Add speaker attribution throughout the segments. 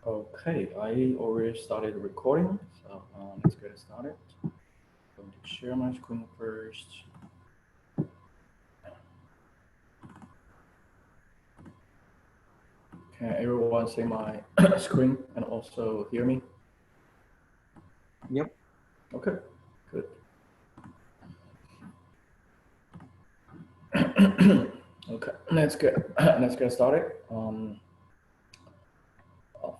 Speaker 1: Okay, I already started recording, so let's get started. I'm going to share my screen first. Can everyone see my screen and also hear me?
Speaker 2: Yep.
Speaker 1: Okay, good. Okay, let's get started.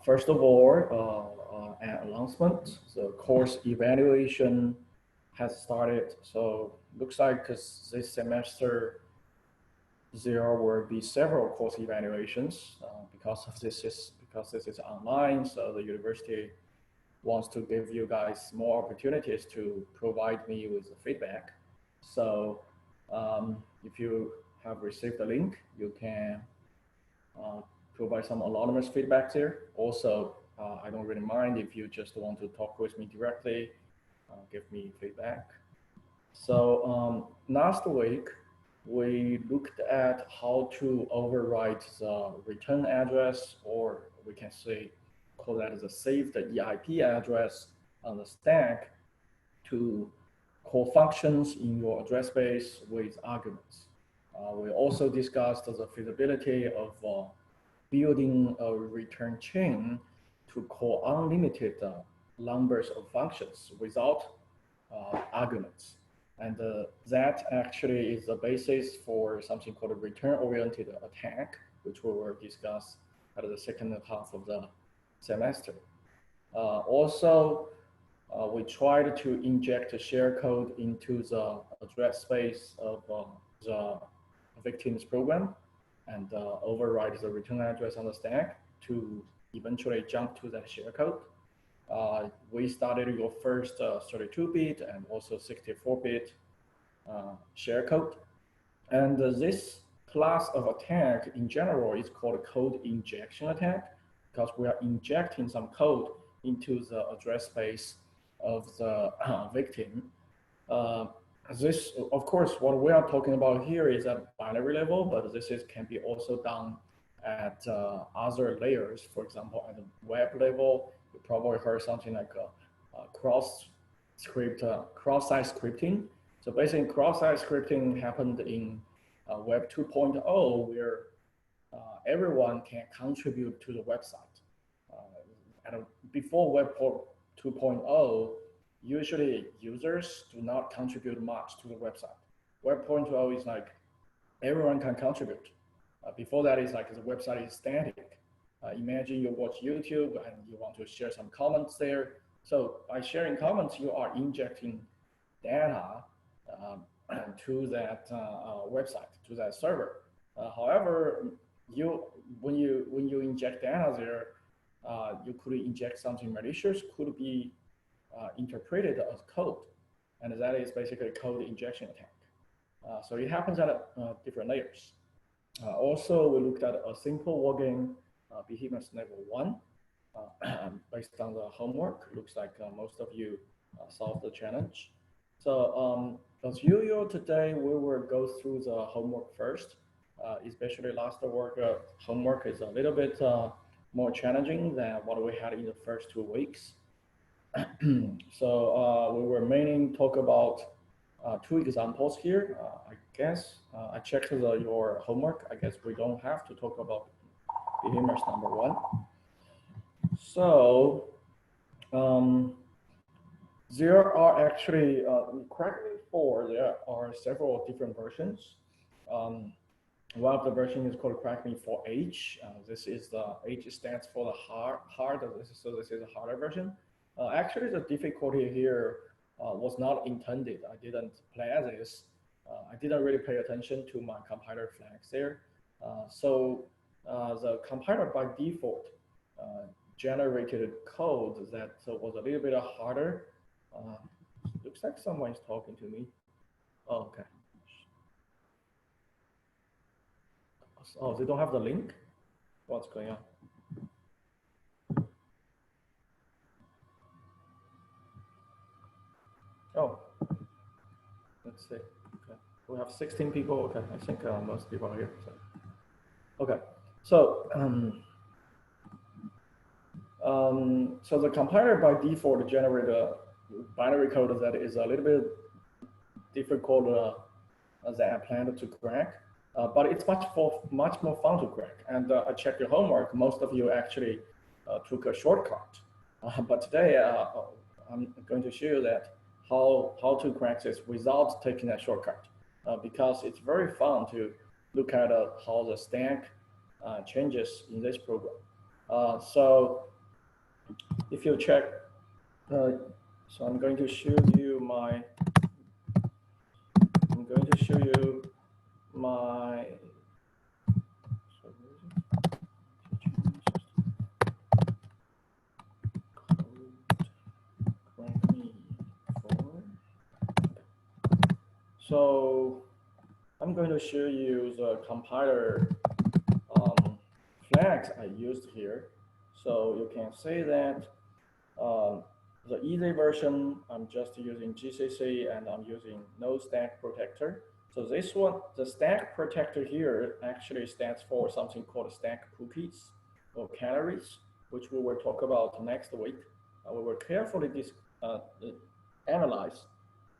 Speaker 1: First of all, an announcement. The course evaluation has started. So looks like this semester there will be several course evaluations because this is online. So the university wants to give you guys more opportunities to provide me with feedback. So if you have received the link, you can uh, provide some anonymous feedback there. Also, I don't really mind if you just want to talk with me directly, give me feedback. So last week, we looked at how to overwrite the return address, or we can say, call that the save the EIP address on the stack to call functions in your address space with arguments. We also discussed the feasibility of building a return chain to call unlimited numbers of functions without arguments. And that actually is the basis for something called a return-oriented attack, which we will discuss at the second half of the semester. Also, we tried to inject a share code into the address space of the victim's program and override the return address on the stack to eventually jump to that share code. We started your first 32-bit and also 64-bit share code. And this class of attack in general is called code injection attack because we are injecting some code into the address space of the victim. Uh, this, of course, what we are talking about here is at binary level, but this can be also done at other layers. For example, at the web level, you probably heard something like cross-site scripting. So basically, cross-site scripting happened in Web 2.0, where everyone can contribute to the website. Before Web 2.0, usually users do not contribute much to the website. Web 2.0 is like everyone can contribute. Before that is like the website is static. Imagine you watch YouTube and you want to share some comments there. So by sharing comments, you are injecting data um, to that website, to that server. However, you when you inject data there, you could inject something malicious, could be interpreted as code, and that is basically a code injection attack. So it happens at different layers. Also, we looked at a simple wargame, behemoth level 1, based on the homework. Looks like most of you solved the challenge. So as usual, today we will go through the homework first. Especially last work, homework is a little bit more challenging than what we had in the first 2 weeks. So we will mainly talk about two examples here. I guess I checked your homework. I guess we don't have to talk about behemoth number 1. So um, there are actually, correct me for, there are several different versions. One of the versions is called Crack Me for H. This is the H stands for the hard. So this is a harder version. Actually, the difficulty here was not intended. I didn't plan this. I didn't really pay attention to my compiler flags there. So the compiler by default generated code that was a little bit harder. Looks like someone is talking to me. Oh, okay. Oh, they don't have the link? What's going on? Oh, let's see. Okay. We have 16 people. Okay, I think most people are here. So. Okay, so So the compiler by default generate a binary code that is a little bit difficult than I planned to crack, but it's much more fun to crack. And I checked your homework. Most of you actually took a shortcut, but today I'm going to show you that how to crack this without taking a shortcut, because it's very fun to look at how the stack changes in this program. So if you check, so I'm going to show you my so I'm going to show you the compiler flags I used here. So you can see that the easy version, I'm just using GCC and I'm using no stack protector. So this one, the stack protector here actually stands for something called stack cookies or canaries, which we will talk about next week. We will carefully analyze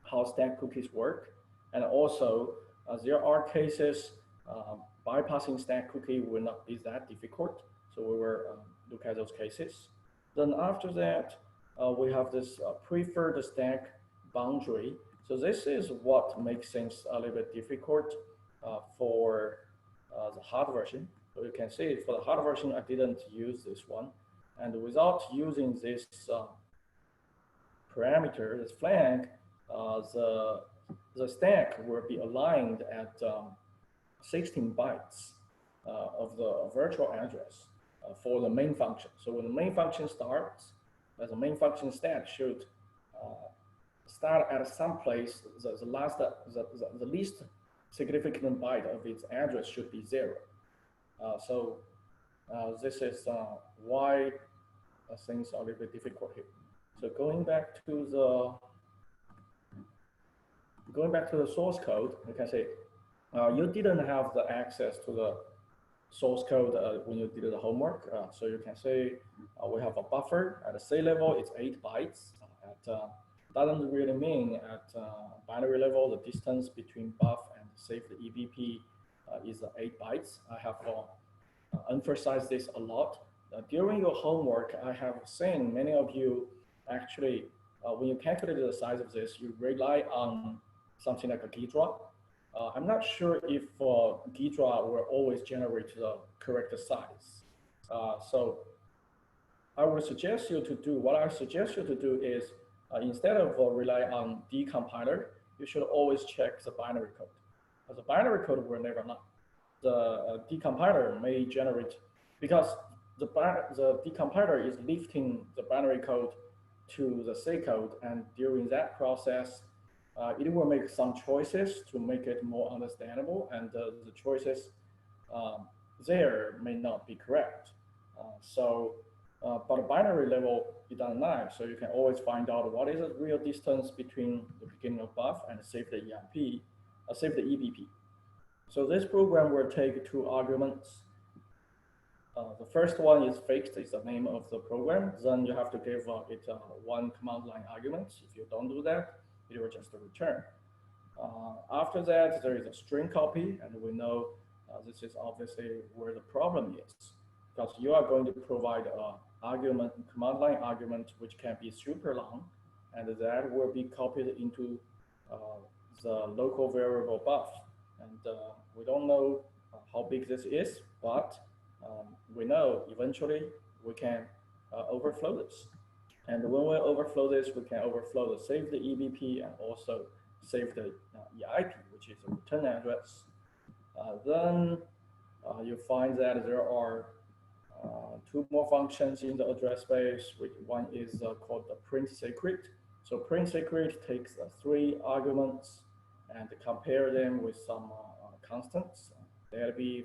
Speaker 1: how stack cookies work. And also, there are cases bypassing stack cookie will not be that difficult. So we will look at those cases. Then after that, we have this preferred stack boundary. So this is what makes things a little bit difficult for the hard version. So you can see for the hard version, I didn't use this one. And without using this parameter, this flag, the stack will be aligned at 16 bytes of the virtual address for the main function. So when the main function starts, the main function stack should start at some place, the least significant byte of its address should be 0. So this is why things are a little bit difficult here. So going back to the source code, you can say you didn't have the access to the source code when you did the homework. So you can say we have a buffer at a C level, it's 8 bytes. Doesn't really mean at binary level, the distance between buff and saved EBP is 8 bytes. I have emphasized this a lot. During your homework, I have seen many of you actually, when you calculate the size of this, you rely on something like a Ghidra. I'm not sure if Ghidra will always generate the correct size. So I would suggest you to do, what I suggest you to do is, instead of rely on decompiler, you should always check the binary code. The binary code will never lie. The decompiler may generate, because the decompiler is lifting the binary code to the C code, and during that process, it will make some choices to make it more understandable, and the choices there may not be correct. But a binary level, it doesn't lie, so you can always find out what is the real distance between the beginning of buff and save the EIP, save the EBP. So this program will take 2 arguments. The first one is fixed, is the name of the program. Then you have to give it 1 command line argument. If you don't do that, it will just return. After that, there is a string copy, and we know this is obviously where the problem is, because you are going to provide an argument, command line argument, which can be super long, and that will be copied into the local variable buff. And we don't know how big this is, but we know eventually we can overflow this. And when we overflow this, we can overflow the save the EBP and also save the EIP, which is a return address. Then you find that there are 2 more functions in the address space. One is called the print secret. So print secret takes 3 arguments and compare them with some constants, beef,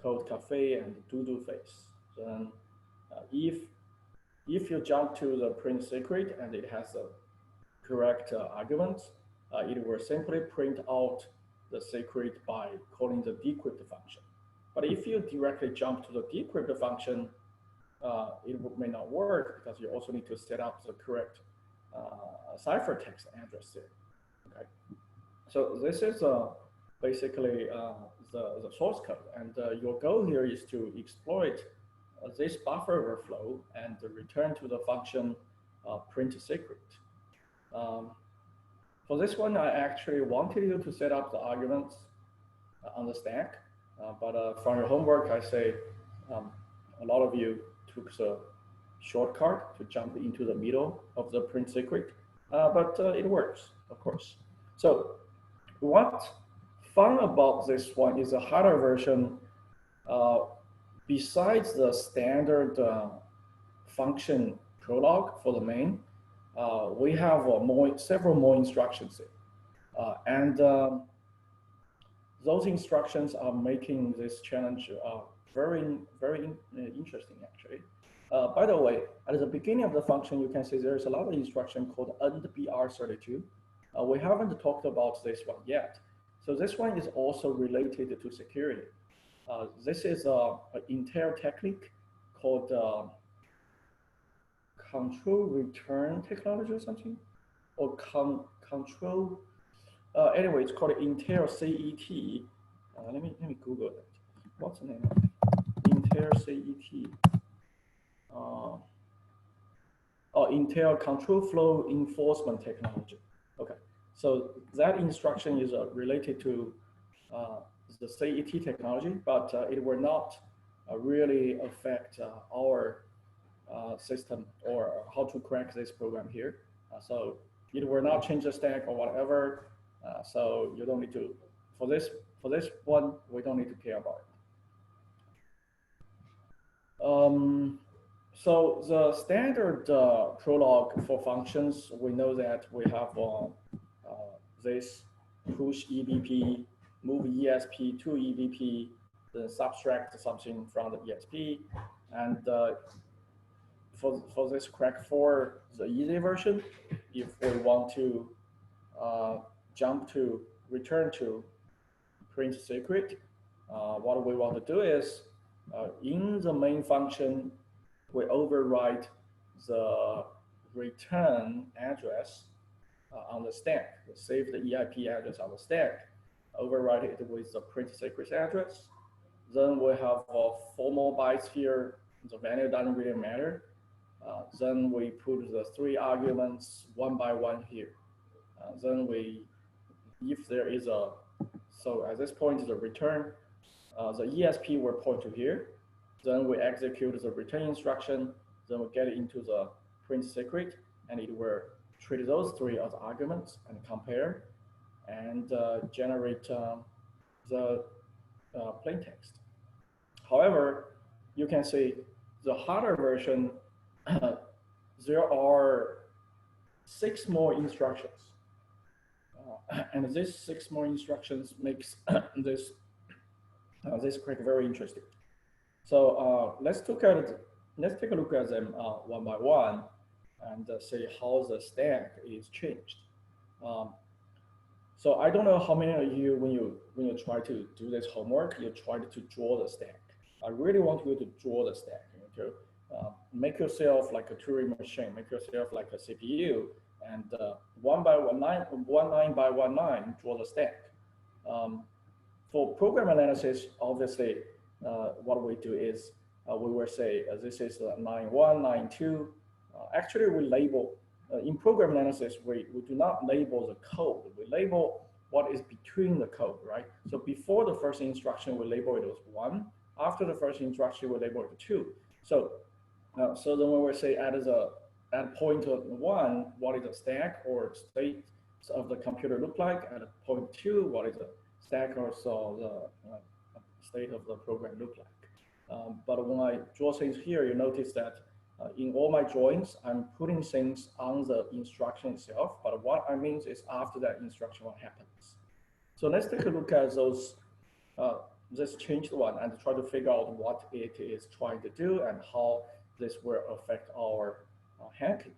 Speaker 1: code cafe, and doodle face. Then if you jump to the print secret and it has a correct argument, it will simply print out the secret by calling the decrypt function. But if you directly jump to the decrypt function, may not work because you also need to set up the correct ciphertext address there. Okay, so this is basically the source code, and your goal here is to exploit this buffer overflow and return to the function print secret. For this one, I actually wanted you to set up the arguments on the stack, but from your homework, I say a lot of you took the shortcut to jump into the middle of the print secret, but it works, of course. So what fun about this one is a harder version. Besides the standard function prologue for the main, we have several more instructions, and those instructions are making this challenge very, very interesting, actually. By the way, at the beginning of the function, you can see there's a lot of instruction called UndBR32. We haven't talked about this one yet. So this one is also related to security. This is an Intel technique called control return technology or something, or control. Anyway, it's called Intel CET. Let me Google that. What's the name? Intel CET. Intel control flow enforcement technology. Okay, so that instruction is related to the CET technology, but it will not really affect our system or how to crack this program here. So it will not change the stack or whatever. So you don't need to, for this one, we don't need to care about it. So the standard prologue for functions, we know that we have this push EBP, move ESP to EBP, then subtract something from the ESP, and for this crack 4, the easy version, if we want to return to print secret, what we want to do is in the main function, we overwrite the return address on the stack. We save the EIP address on the stack, overwrite it with the print secret address. Then we have 4 more bytes here. The value doesn't really matter. Then we put the 3 arguments one by one here. Then if there is so at this point, the return, the ESP will point to here. Then we execute the return instruction. Then we get into the print secret, and it will treat those 3 as arguments and compare and generate the plain text. However, you can see the harder version, there are 6 more instructions. And these 6 more instructions makes this crack very interesting. So let's take a look at them one by one and see how the stack is changed. So I don't know how many of you, when you try to do this homework, you tried to draw the stack. I really want you to draw the stack. You know, make yourself like a Turing machine, make yourself like a CPU, and one line by one line, draw the stack. For program analysis, obviously, what we do is we will say this is line 1, line 2. Actually, we label in program analysis. We do not label the code. We label what is between the code, right? So before the first instruction, we label it as 1. After the first instruction, we label it 2. So then when we say at point 1, what is the stack or state of the computer look like? At point 2, what is the stack or so the state of the program look like? But when I draw things here, you notice that in all my drawings, I'm putting things on the instruction itself. But what I mean is after that instruction, what happens? So let's take a look at those this changed one and try to figure out what it is trying to do and how this will affect our hacking.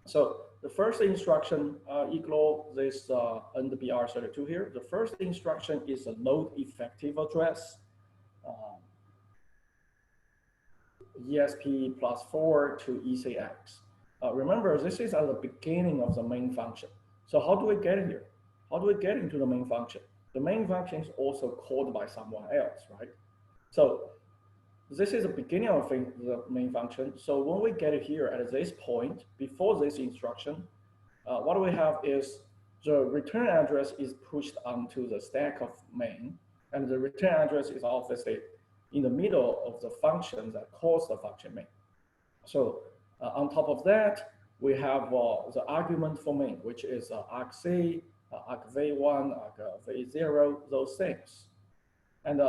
Speaker 1: So the first instruction equal this UndBR32 here. The first instruction is a load effective address. ESP plus 4 to ECX. Remember, this is at the beginning of the main function. So how do we get here? How do we get into the main function? The main function is also called by someone else, right? So this is the beginning of the main function. So when we get here at this point, before this instruction, what we have is the return address is pushed onto the stack of main, and the return address is obviously in the middle of the function that calls the function main. So on top of that, we have the argument for main, which is argc, argv1, argv0, those things. And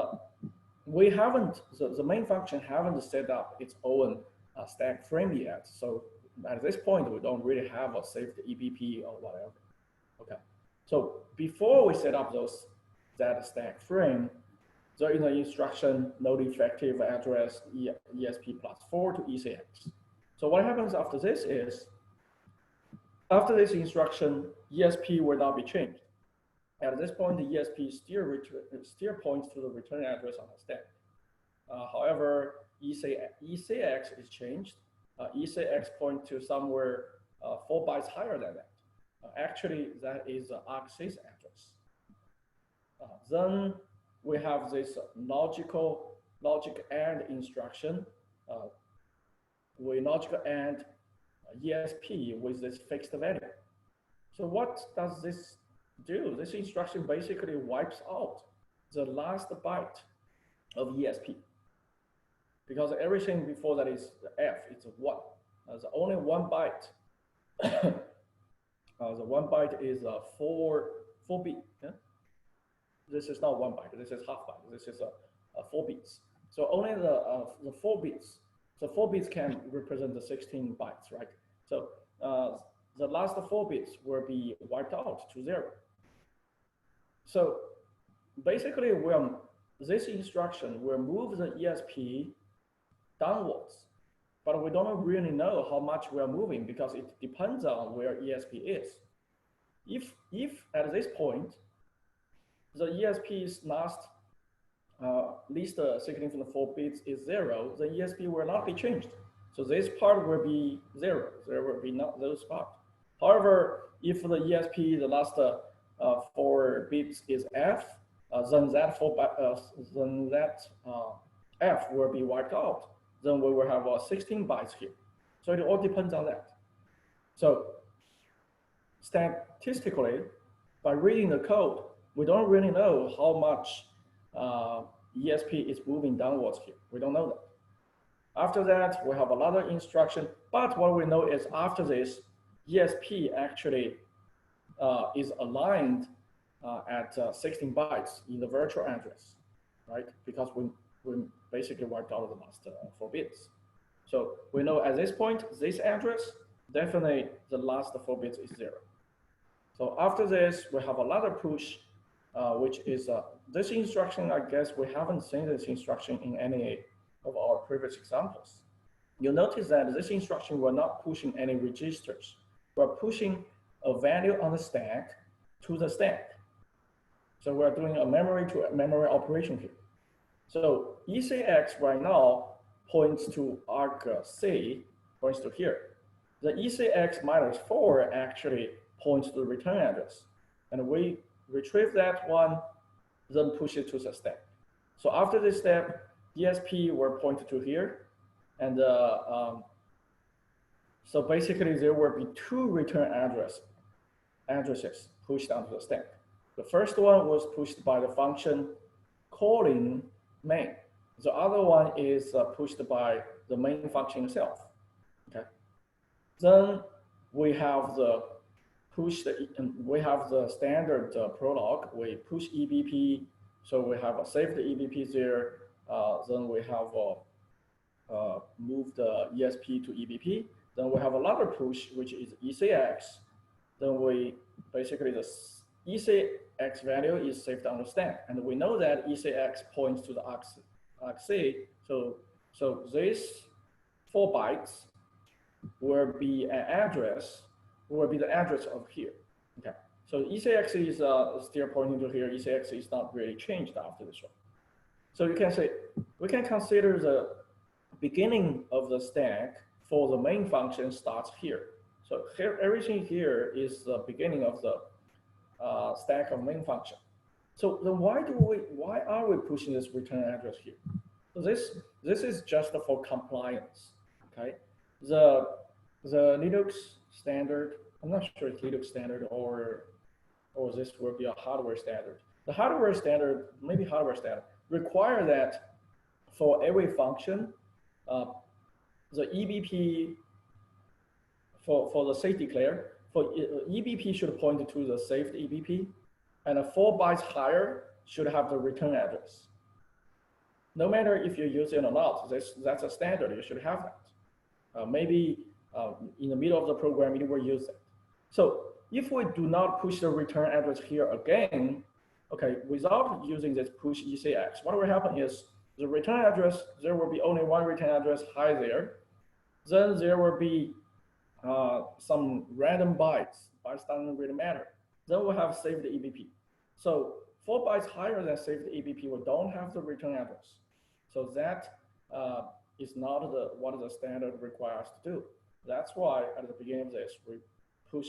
Speaker 1: we haven't, the main function haven't set up its own stack frame yet. So at this point, we don't really have a saved EBP or whatever. Okay. So before we set up that stack frame, there is an instruction node effective address ESP plus 4 to ECX. So what happens after this is, after this instruction, ESP will not be changed. At this point, the ESP still points to the return address on the stack. However, ECX is changed. ECX points to somewhere 4 bytes higher than that. Actually, that is the argc address. Then we have this logic AND instruction. We logic AND ESP with this fixed value. So what does this do? This instruction basically wipes out the last byte of ESP, because everything before that is F, it's 1. There's only 1 byte. The 1 byte is 4 bit. Yeah? This is not 1 byte. This is half byte. This is 4 bits. So only the 4 bits. So 4 bits can represent the 16 bytes, right? So the last 4 bits will be wiped out to 0. So basically, this instruction will move the ESP downwards, but we don't really know how much we are moving because it depends on where ESP is. If at this point, the ESP's least significant 4 bits is 0, the ESP will not be changed. So this part will be 0. There will be not those parts. However, if the ESP, the last 4 bits is F, then that F will be wiped out. Then we will have 16 bytes here. So it all depends on that. So statistically, by reading the code, we don't really know how much ESP is moving downwards here. We don't know that. After that, we have another instruction. But what we know is after this, ESP actually is aligned at 16 bytes in the virtual address, right? Because we basically wiped out the last 4 bits. So we know at this point, this address, definitely the last 4 bits is 0. So after this, we have another push, which is this instruction. I guess we haven't seen this instruction in any of our previous examples. You'll notice that this instruction, we're not pushing any registers. We're pushing a value on the stack to the stack. So we're doing a memory to memory operation here. So ECX right now points to argc, points to here. The ECX minus 4 actually points to the return address. And we retrieve that one, then push it to the stack. So after this step, ESP were pointed to here. And so basically there will be 2 return addresses pushed onto the stack. The first one was pushed by the function calling main. The other one is pushed by the main function itself. Okay. Then we have the standard prologue. We push EBP, so we have a saved EBP there. Then we have moved the ESP to EBP. Then we have another push, which is ECX. Then we basically the ECX value is saved on the stack, and we know that ECX points to the argc. So this 4 bytes will be an address, will be the address of here. Okay. So ECX is still pointing to here. ECX is not really changed after this one. So you can say we can consider the beginning of the stack for the main function starts here. So here, everything here is the beginning of the stack of main function. So then why are we pushing this return address here? So this is just for compliance, okay? The Linux standard, I'm not sure it's Linux standard or this will be a hardware standard. The hardware standard, maybe hardware standard, require that for every function, the EBP for the safe declare, for EBP should point to the saved EBP, and 4 bytes higher should have the return address. No matter if you use it or not, that's a standard, you should have that. Maybe in the middle of the program, you will use it. So if we do not push the return address here again, okay, without using this push ECX, what will happen is the return address, there will be only one return address high there. Then there will be some random bytes doesn't really matter. Then we'll have saved EBP. So 4 bytes higher than saved EBP, we don't have the return address. So that is not what the standard requires to do. That's why at the beginning of this, we push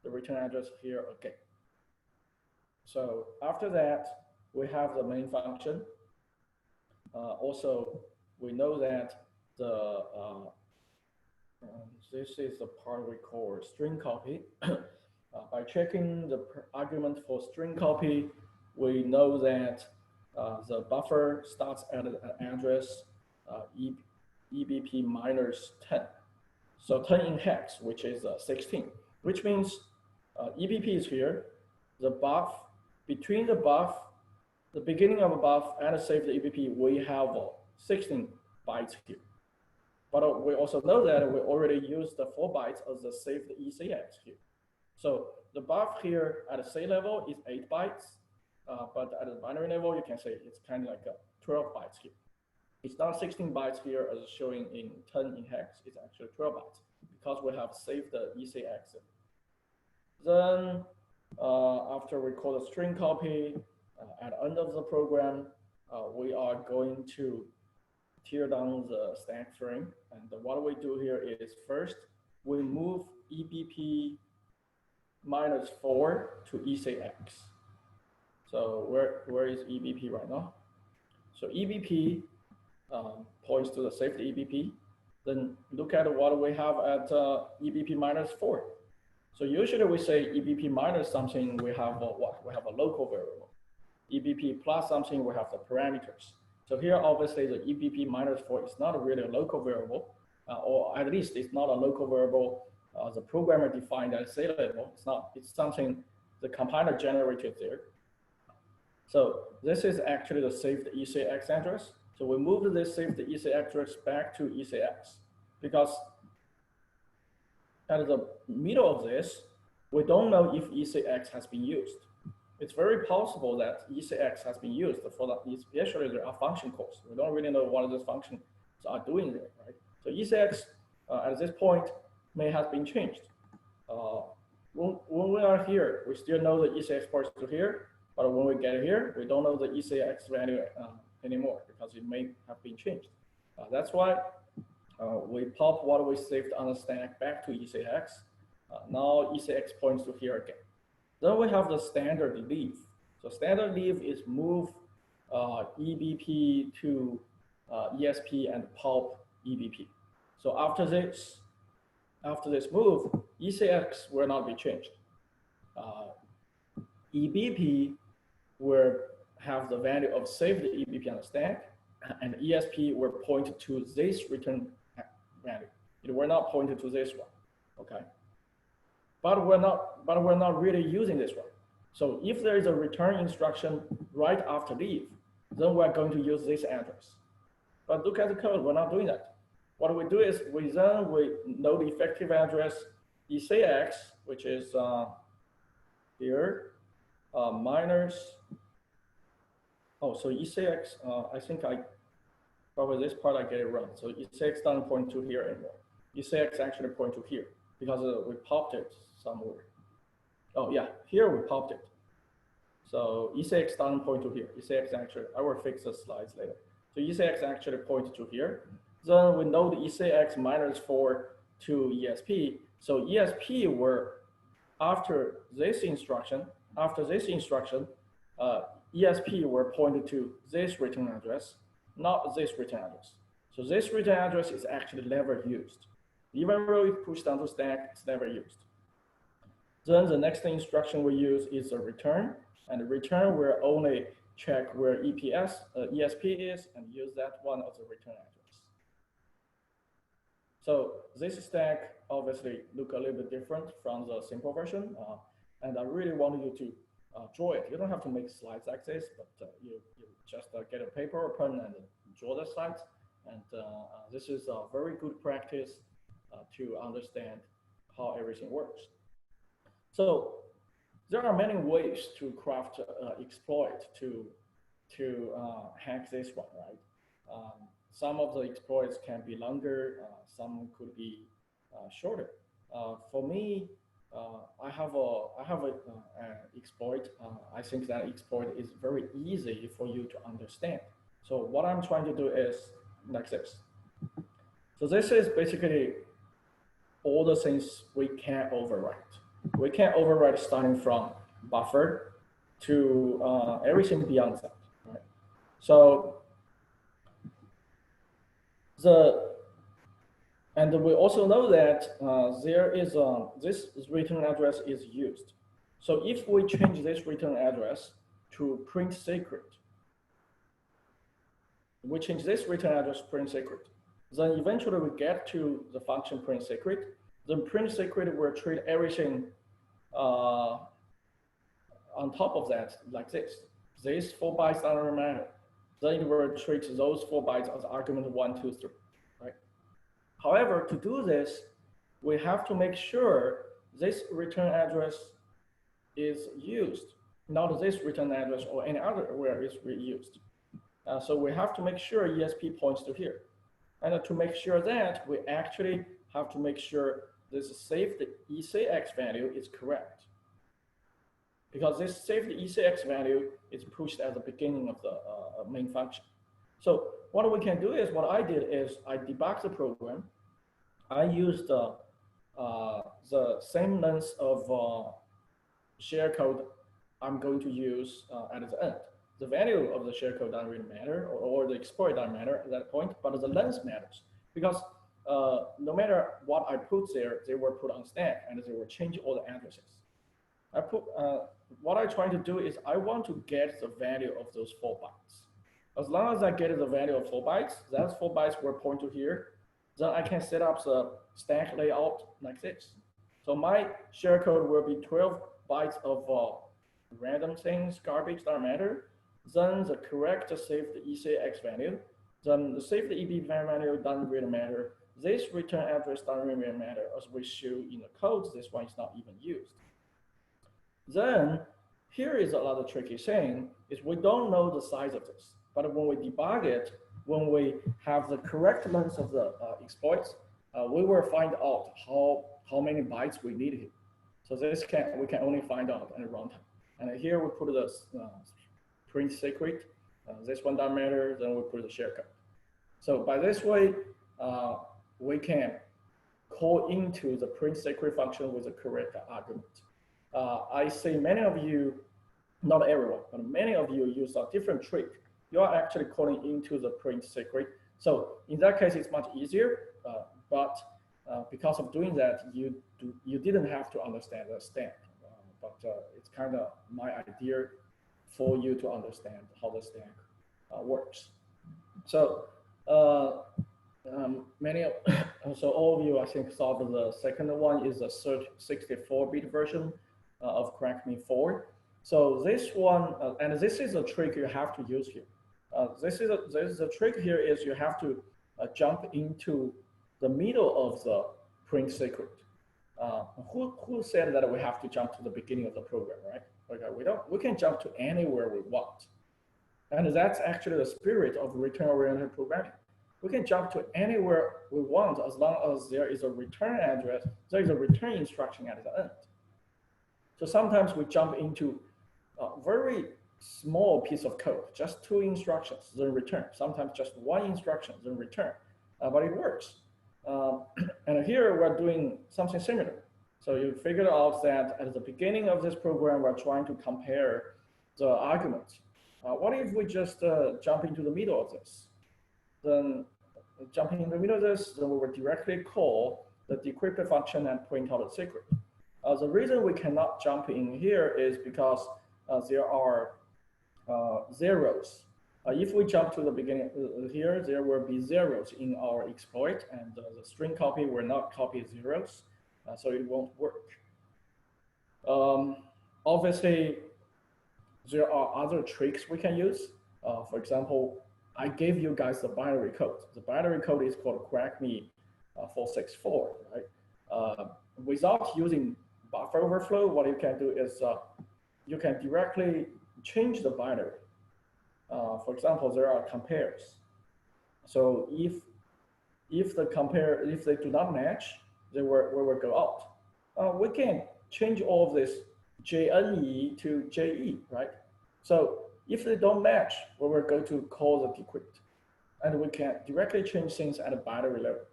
Speaker 1: the return address here again. So after that, we have the main function. Also, we know that the this is the part we call string copy. By checking the argument for string copy, we know that the buffer starts at an address EBP minus 10. So 10 in hex, which is 16, which means EBP is here. The buff, between the buff, the beginning of a buff and saved EBP, we have 16 bytes here. But we also know that we already used the 4 bytes of the saved ECX here. So the buff here at the C level is 8 bytes, but at the binary level, you can say it's kind of like 12 bytes here. It's not 16 bytes here as showing in 10 in hex, it's actually 12 bytes because we have saved the ECX. Then after we call the string copy, at the end of the program, we are going to tear down the stack frame. And what we do here is first, we move EBP minus 4 to ECX. So where is EBP right now? So EBP points to the saved EBP. Then look at what we have at EBP minus 4. So usually we say EBP minus something, we have what? We have a local variable. EBP plus something, we have the parameters. So here, obviously, the EBP minus 4 is not really a local variable, or at least it's not a local variable the programmer defined at C level. It's not, it's something the compiler generated there. So this is actually the saved ECX address. So we moved this saved ECX address back to ECX because at the middle of this, we don't know if ECX has been used. It's very possible that ECX has been used for that, especially there are function calls. We don't really know what those functions are doing there, right? So ECX at this point may have been changed. When we are here, we still know the ECX points to here, but when we get here, we don't know the ECX value anymore because it may have been changed. That's why we pop what we saved on the stack back to ECX. Now ECX points to here again. Then we have the standard leave. So standard leave is move EBP to ESP and pop EBP. So after this move, ECX will not be changed. EBP will have the value of saved EBP on the stack, and ESP will point to this return value. It will not point to this one, okay? But we're not really using this one. So if there is a return instruction right after leave, then we're going to use this address. But look at the code, we're not doing that. What we do is we know the effective address ECX, which is here, minus, so ECX, I think probably this part I get it wrong. So ECX doesn't point to here anymore. ECX actually point to here because we popped it somewhere. Oh yeah, here we popped it. So ECX doesn't point to here. ECX actually, I will fix the slides later. So ECX actually points to here. Then we know the ECX minus 4 to ESP. So ESP were after this instruction, uh, ESP were pointed to this return address, not this return address. So this return address is actually never used. Even though it pushed down to stack, it's never used. Then the next instruction we use is a return, and the return will only check where ESP is and use that one as a return address. So this stack obviously look a little bit different from the simple version, and I really want you to draw it. You don't have to make slides like this, but you just get a paper or pen and draw the slides. And this is a very good practice to understand how everything works. So there are many ways to craft exploit to hack this one, right? Some of the exploits can be longer, some could be shorter. For me, I have a exploit. I think that exploit is very easy for you to understand. So what I'm trying to do is like this. So this is basically all the things we can overwrite. We can overwrite starting from buffer to everything beyond that, right? So and we also know that there is this return address is used. So if we change this return address to print secret, we change this return address to print secret, then eventually we get to the function print secret. Then print secret will treat everything on top of that like this. These 4 bytes don't matter. Then it will treat those 4 bytes as argument 1, 2, 3, right? However, to do this, we have to make sure this return address is used, not this return address or any other where it's reused. So we have to make sure ESP points to here. And to make sure that, we actually have to make sure this saved ECX value is correct. Because this saved ECX value is pushed at the beginning of the main function. So what we can do is, what I did is I debugged the program. I used the same length of share code I'm going to use at the end. The value of the share code doesn't really matter, or the exploit doesn't matter at that point, but the length matters. Because no matter what I put there, they were put on stack and they will change all the addresses. What I'm trying to do is I want to get the value of those 4 bytes. As long as I get the value of 4 bytes, that 4 bytes will point to here, then I can set up the stack layout like this. So my share code will be 12 bytes of random things, garbage, doesn't matter. Then the correct saved ECX value. Then the saved EB value doesn't really matter. This return address doesn't really matter. As we show in the code, this one is not even used. Then here is another tricky thing, is we don't know the size of this. But when we debug it, when we have the correct length of the exploits, we will find out how many bytes we need here. So this we can only find out at runtime. And here we put the print secret. This one doesn't matter. Then we put the share code. So by this way, we can call into the print secret function with the correct argument. I see many of you, not everyone, but many of you use a different trick. You are actually calling into the print secret. So in that case, it's much easier, but because of doing that, you didn't have to understand the stack. But it's kind of my idea for you to understand how the stack works. So so all of you, I think, saw the second one is a 64-bit version of CrackMe4. So this one, and this is a trick you have to use here. This is a trick here is you have to jump into the middle of the print secret. Who said that we have to jump to the beginning of the program, right? Okay, we can jump to anywhere we want. And that's actually the spirit of return-oriented programming. We can jump to anywhere we want as long as there is a return address, there is a return instruction at the end. So sometimes we jump into a very small piece of code, just 2 instructions, then return. Sometimes just 1 instruction, then return. but it works. And here we're doing something similar. So you figured out that at the beginning of this program, we're trying to compare the arguments. What if we just jump into the middle of this? Then jumping in the middle of this, then we will directly call the decrypted function and print out the secret. The reason we cannot jump in here is because there are zeros. If we jump to the beginning here, there will be zeros in our exploit, and the string copy will not copy zeros, so it won't work. Obviously, there are other tricks we can use. For example, I gave you guys the binary code. The binary code is called crack me 464, right? Without using buffer overflow, what you can do is you can directly change the binary. For example, there are compares. So if they do not match, we will go out. We can change all of this JNE to JE, right? So if they don't match, we will go to call the decrypt, and we can directly change things at a binary level.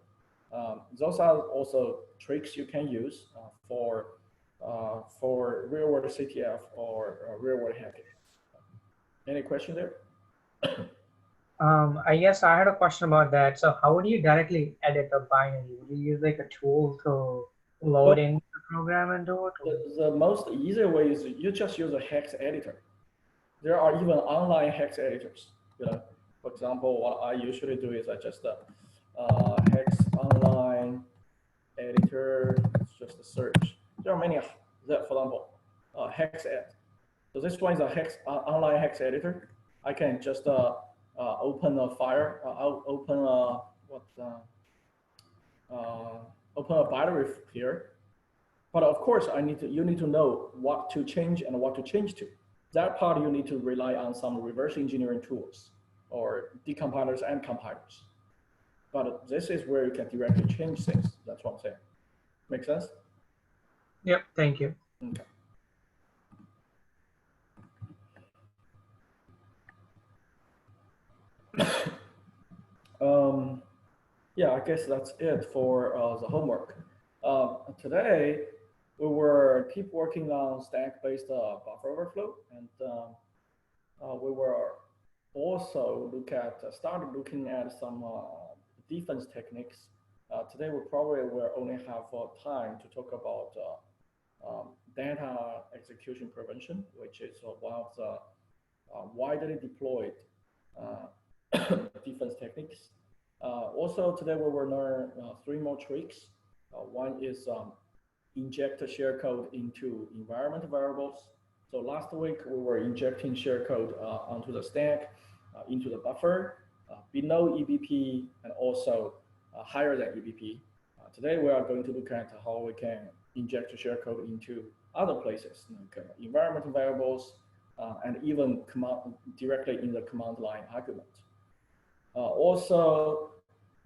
Speaker 1: Those are also tricks you can use for real-world CTF or real-world hacking. Any question there?
Speaker 2: I guess I had a question about that. So how would you directly edit the binary? Would you use like a tool to load in the program and do it?
Speaker 1: The most easy way is you just use a hex editor. There are even online hex editors. You know, for example, what I usually do is I just hex online editor. It's just a search. There are many. For example, hex ed. So this one is a hex online hex editor. I can just open a file. I'll open a open a binary here. But of course, you need to know what to change and what to change to. That part you need to rely on some reverse engineering tools or decompilers and compilers. But this is where you can directly change things. That's what I'm saying. Make sense?
Speaker 2: Yep, thank you.
Speaker 1: Okay. Yeah, I guess that's it for the homework. Today, we were keep working on stack-based buffer overflow, and we were also started looking at some defense techniques. Today, we probably will only have time to talk about data execution prevention, which is one of the widely deployed defense techniques. Also, today we will learn 3 more tricks. One is inject a share code into environment variables. So last week we were injecting share code onto the stack, into the buffer, below EBP, and also higher than EBP. Today we are going to look at how we can inject share code into other places, like environment variables, and even directly in the command line argument. Also,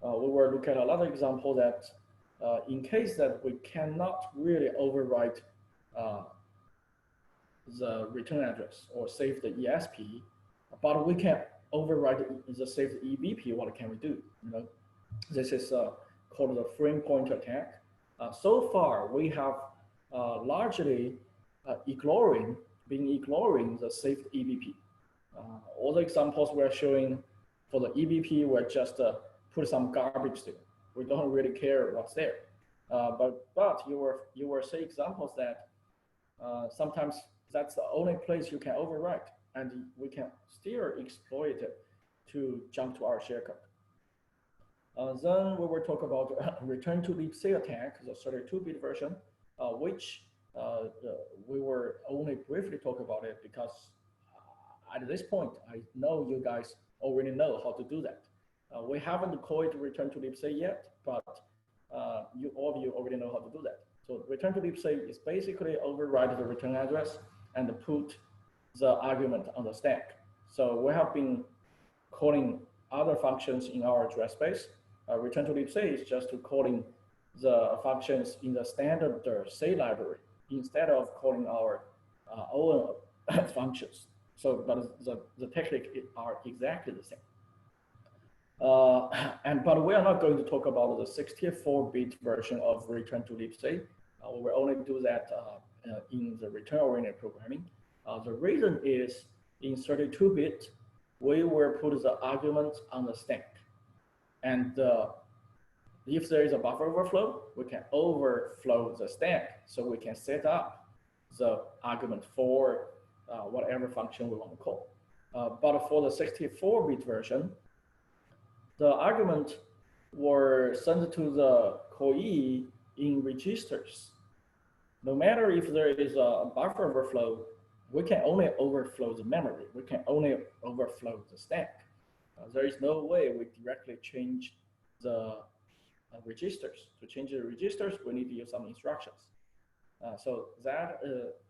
Speaker 1: we will look at another example that in case that we cannot really overwrite the return address or save the ESP, but we can overwrite the saved EBP, what can we do? You know, this is called the frame pointer attack. So far, we have largely ignoring the saved EBP. All the examples we're showing for the EBP, we're just put some garbage there. We don't really care what's there. But you will see examples that sometimes that's the only place you can overwrite, and we can still exploit it to jump to our share code. Then we will talk about return to libc attack, the 32-bit version, which we will only briefly talk about it because at this point, I know you guys already know how to do that. We haven't called return to libc yet, but all of you already know how to do that. So return to libc is basically override the return address and put the argument on the stack. So we have been calling other functions in our address space. Return to libc is just calling the functions in the standard C library instead of calling our own functions. So, but the technique are exactly the same. But we are not going to talk about the 64-bit version of return to libc. We will only do that in the return-oriented programming. The reason is in 32-bit, we will put the argument on the stack. And if there is a buffer overflow, we can overflow the stack. So we can set up the argument for whatever function we want to call. But for the 64-bit version, the argument were sent to the COE in registers. No matter if there is a buffer overflow, we can only overflow the memory. We can only overflow the stack. There is no way we directly change the registers. To change the registers, we need to use some instructions. So that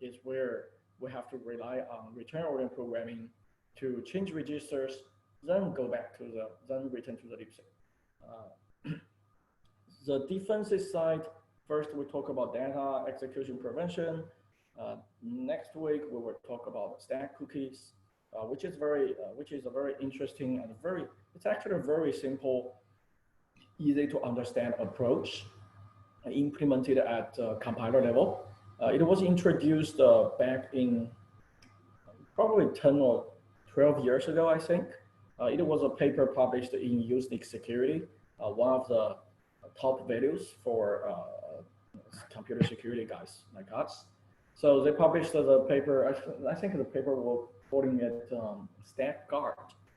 Speaker 1: is where we have to rely on return-oriented programming to change registers, then go back to then return to the libc. The defensive side, first we talk about data execution prevention. Next week we will talk about stack cookies, which is a very interesting and it's actually a very simple, easy to understand approach implemented at compiler level. It was introduced back in probably 10 or 12 years ago, I think. It was a paper published in Unix security, one of the top values for computer security guys like us. So they published the paper. I think the paper was calling it stack guard.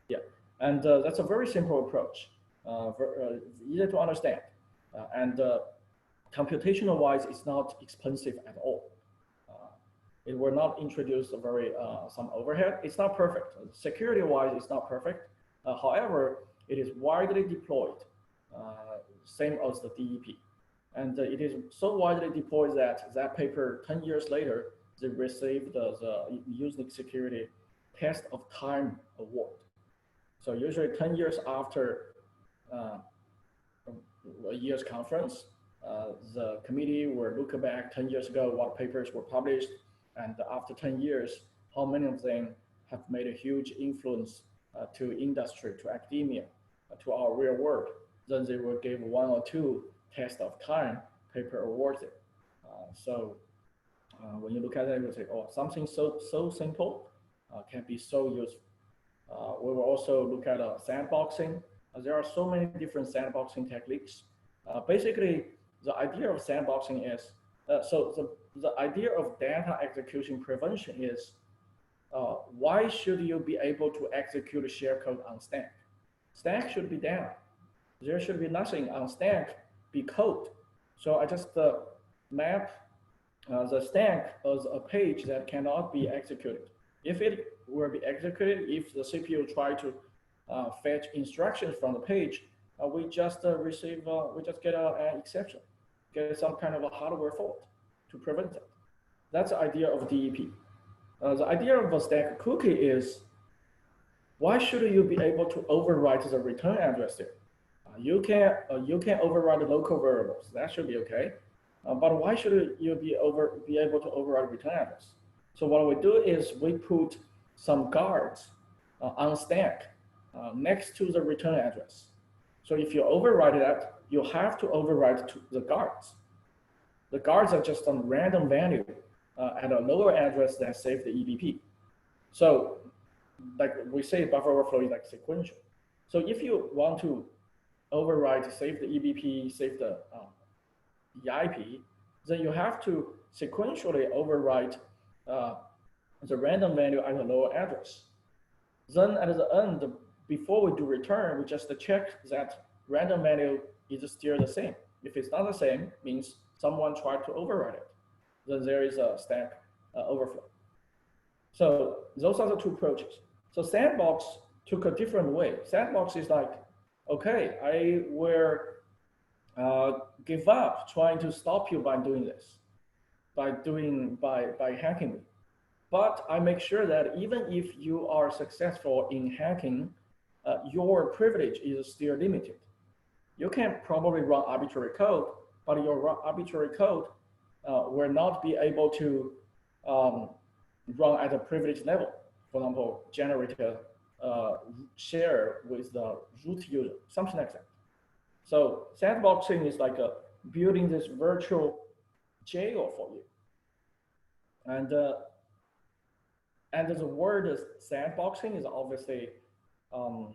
Speaker 1: Yeah, and that's a very simple approach, easy to understand, and computational wise, it's not expensive at all. It will not introduce a very some overhead. It's not perfect. Security wise, it's not perfect. However, it is widely deployed, same as the DEP. And it is so widely deployed that that paper 10 years later, they received the Unix Security Test of Time Award. So usually 10 years after a year's conference, the committee will look back 10 years ago what papers were published, and after 10 years, how many of them have made a huge influence to industry, to academia, to our real world. Then they will give 1 or 2 test of time paper awards. So when you look at it, you say, oh, something so simple can be so useful. We will also look at sandboxing. There are so many different sandboxing techniques. Basically, the idea of sandboxing is, the idea of data execution prevention is, why should you be able to execute shellcode on stack? Stack should be data. There should be nothing on stack be code. So I just map the stack as a page that cannot be executed. If it will be executed, if the CPU try to fetch instructions from the page, we just get an exception, get some kind of a hardware fault to prevent that. That's the idea of DEP. The idea of a stack cookie is, why should you be able to overwrite the return address there? You can override the local variables. That should be okay. But why should you be able to override return address? So what we do is we put some guards on stack next to the return address. So if you override that, you have to override to the guards. The guards are just some random value at a lower address that save the EBP. So like we say, buffer overflow is like sequential. So if you want to override, save the EBP, save the EIP, then you have to sequentially overwrite the random value at a lower address. Then at the end, before we do return, we just check that random value is still the same. If it's not the same, means someone tried to override it. Then there is a stack overflow. So those are the 2 approaches. So sandbox took a different way. Sandbox is like, okay, I will give up trying to stop you by doing this, by hacking me. But I make sure that even if you are successful in hacking, your privilege is still limited. You can probably run arbitrary code, but your arbitrary code will not be able to run at a privilege level. For example, generate uh, share with the root user, something like that. So sandboxing is like building this virtual jail for you. And the word sandboxing is obviously um,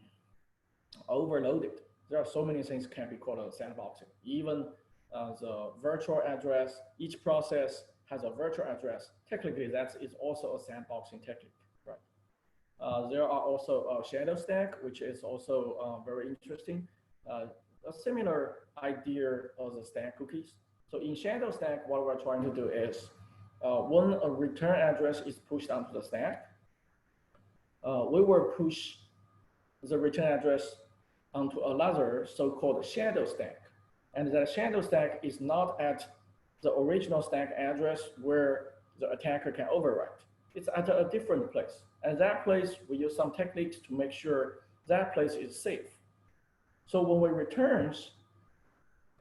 Speaker 1: overloaded. There are so many things can be called a sandboxing. Even the virtual address, each process has a virtual address. Technically, that is also a sandboxing technique, right? There are also shadow stack, which is also very interesting. Uh, a similar idea of the stack cookies. So in shadow stack, what we're trying to do is when a return address is pushed onto the stack, we will push the return address onto another so-called shadow stack. And that shadow stack is not at the original stack address where the attacker can overwrite. It's at a different place. And that place, we use some techniques to make sure that place is safe. So when we returns,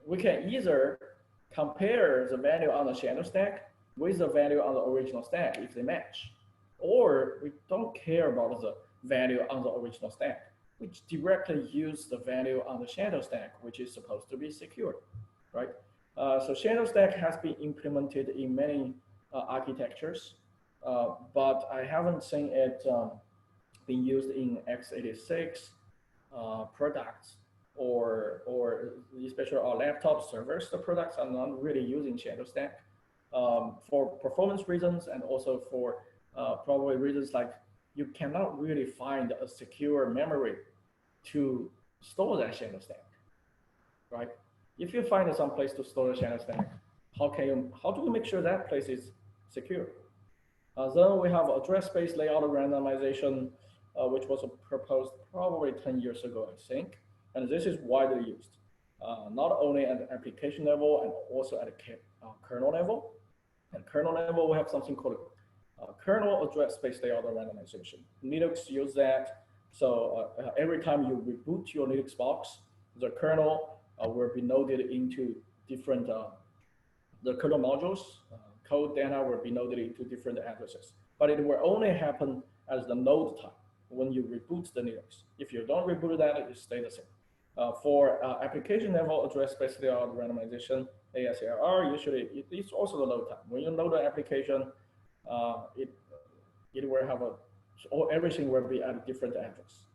Speaker 1: we can either compare the value on the shadow stack with the value on the original stack if they match. Or we don't care about the value on the original stack. We directly use the value on the shadow stack, which is supposed to be secure, right? So shadow stack has been implemented in many architectures, but I haven't seen it being used in x86 products or especially our laptop servers. The products are not really using shadow stack for performance reasons and also for probably reasons like you cannot really find a secure memory to store that shadow stack, right? If you find some place to store the shadow stack, how do you make sure that place is secure? Then we have address space layout randomization, which was proposed probably 10 years ago, I think. And this is widely used, not only at the application level and also at the kernel level. At kernel level, we have something called kernel address space layout randomization. Linux use that. So every time you reboot your Linux box, the kernel will be noded into different the kernel modules. Code data will be noded into different addresses, but it will only happen as the node type when you reboot the Linux. If you don't reboot that, it stays the same. For application level address space layout randomization, ASLR, usually it's also the load time. When you load the application, it will have or everything will be at a different address.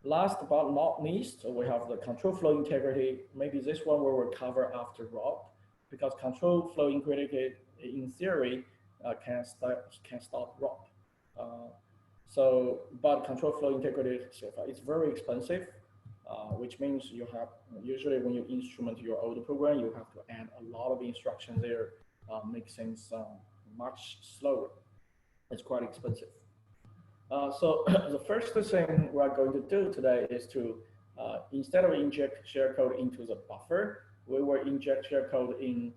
Speaker 1: Last but not least, we have the control flow integrity. Maybe this one we will cover after ROP, because control flow integrity, in theory, can stop ROP. But control flow integrity is very expensive, which means you have, usually when you instrument your old program, you have to add a lot of instructions there, make things much slower. It's quite expensive. So the first thing we are going to do today is to, instead of inject share-code into the buffer, we will inject share-code in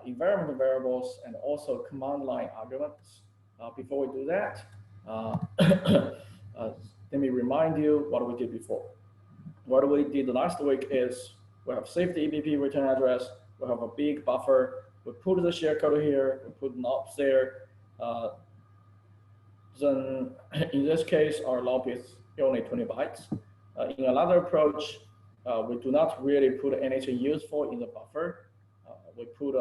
Speaker 1: environment variables and also command line arguments. Before we do that, let me remind you what we did before. What we did last week is we have saved the EBP return address, we have a big buffer, we put the share-code here, we put knobs there. Then in this case, our lob is only 20 bytes. In another approach, we do not really put anything useful in the buffer. We put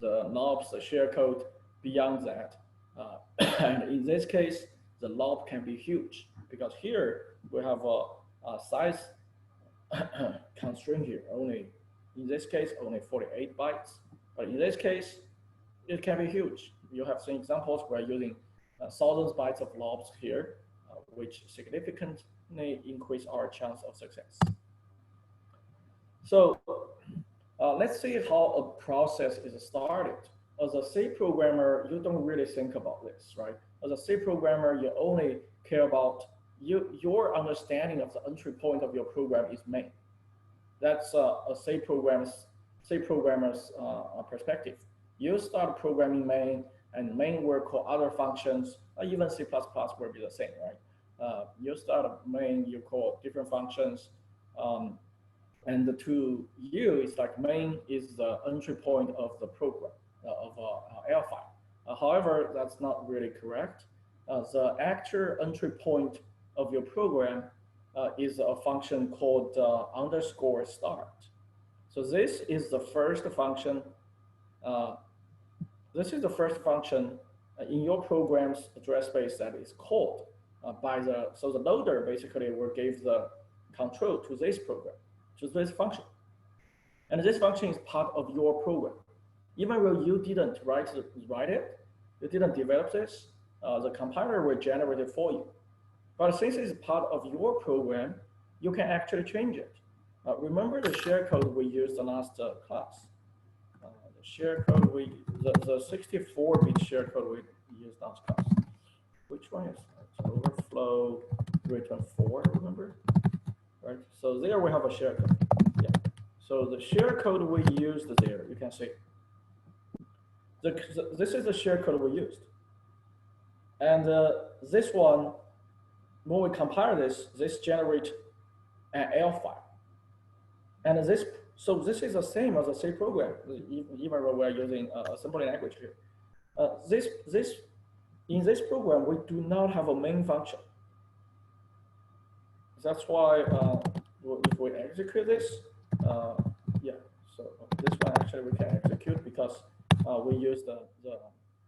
Speaker 1: the knobs, the share code beyond that. And in this case, the lob can be huge because here we have a size constraint here, only, in this case, only 48 bytes. But in this case, it can be huge. You have some examples where using thousands bytes of lobs here, which significantly increase our chance of success. So let's see how a process is started. As a C programmer, you don't really think about this, right? As a C programmer, you only care about your understanding of the entry point of your program is main. That's a C programmer's perspective. You start programming main, and main will call other functions. Even C++ will be the same, right? You start main, you call different functions, and to you, it's like main is the entry point of the program, of a L file. However, that's not really correct. The actual entry point of your program is a function called underscore start. So uh, this is the first function in your program's address space that is called so the loader basically will give the control to this program, to this function. And this function is part of your program. Even though you didn't write it, you didn't develop this, the compiler will generate it for you. But since it's part of your program, you can actually change it. Remember the share code we used in last class? The share code the 64-bit share code we used last class. Which one is that? Overflow return 4, remember? Right. So there we have a share code. Yeah. So the share code we used there, you can see. This is the share code we used. And this one, when we compile this generates an L file. And so this is the same as a C program, even though we're using assembly language here. In this program, we do not have a main function. That's why if we execute this, yeah, so this one actually we can execute because we use the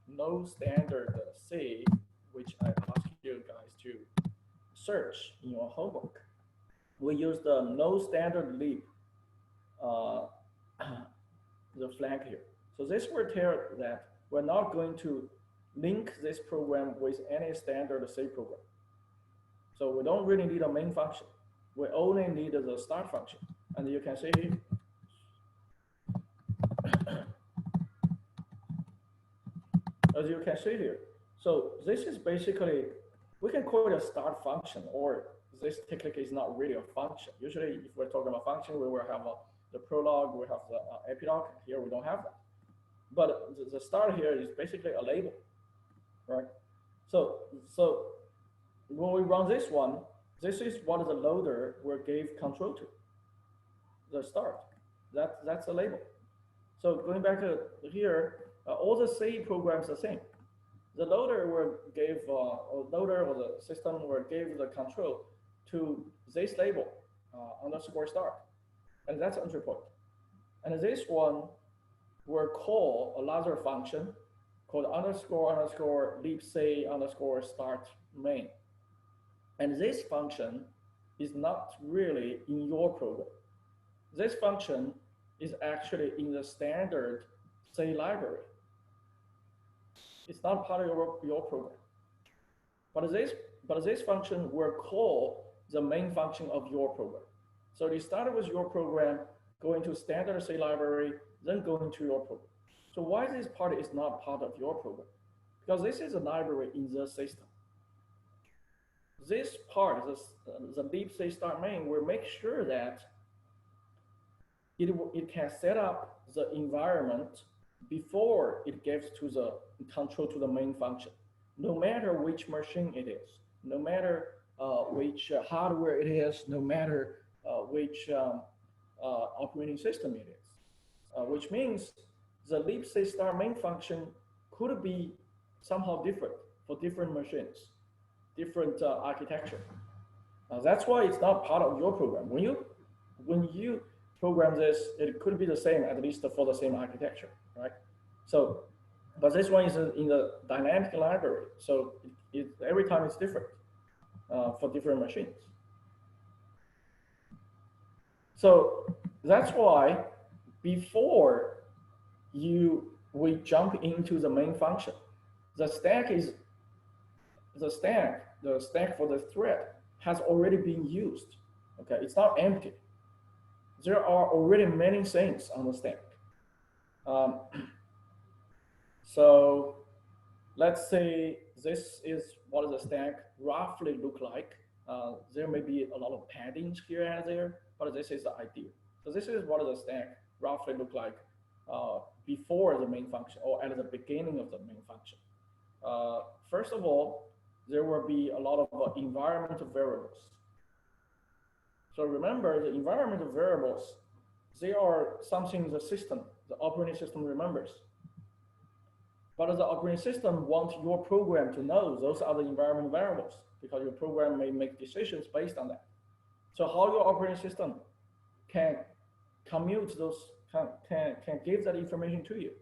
Speaker 1: no standard C, which I ask you guys to search in your homework. We use the no standard lib, the flag here. So this will tell that we're not going to link this program with any standard C program. So we don't really need a main function. We only need the start function. And you can see here. As you can see here. So this is basically, we can call it a start function, or this technically is not really a function. Usually if we're talking about function, we will have the prologue, we have the epilogue. Here we don't have that. But the start here is basically a label, right? So when we run this one, this is what the loader will give control to, the start. That's the label. So going back to here, all the C programs are the same. The loader will give, or loader or the system will give the control to this label, underscore start, and that's entry point. And this one will call another function called underscore libc underscore start main. And this function is not really in your program. This function is actually in the standard C library. It's not part of your program. But this function will call the main function of your program. So you started with your program, going to standard C library, then going to your program. So why this part is not part of your program? Because this is a library in the system. This part, the libc start main, will make sure that it can set up the environment before it gives to the control to the main function, no matter which machine it is, no matter which hardware it is, no matter which operating system it is, which means the libc start main function could be somehow different for different machines, different architecture. That's why it's not part of your program. When you program this, it could be the same, at least for the same architecture, right? So, but this one is in the dynamic library, so every time it's different for different machines. So that's why before we jump into the main function, the stack for the thread has already been used. Okay, it's not empty. There are already many things on the stack. So let's say this is what the stack roughly look like. There may be a lot of paddings here and there, but this is the idea. So this is what the stack roughly look like before the main function or at the beginning of the main function. First of all, there will be a lot of environmental variables. So remember, the environmental variables, they are something the operating system remembers. But the operating system wants your program to know those are the environment variables because your program may make decisions based on that. So how your operating system can commute those, can give that information to you?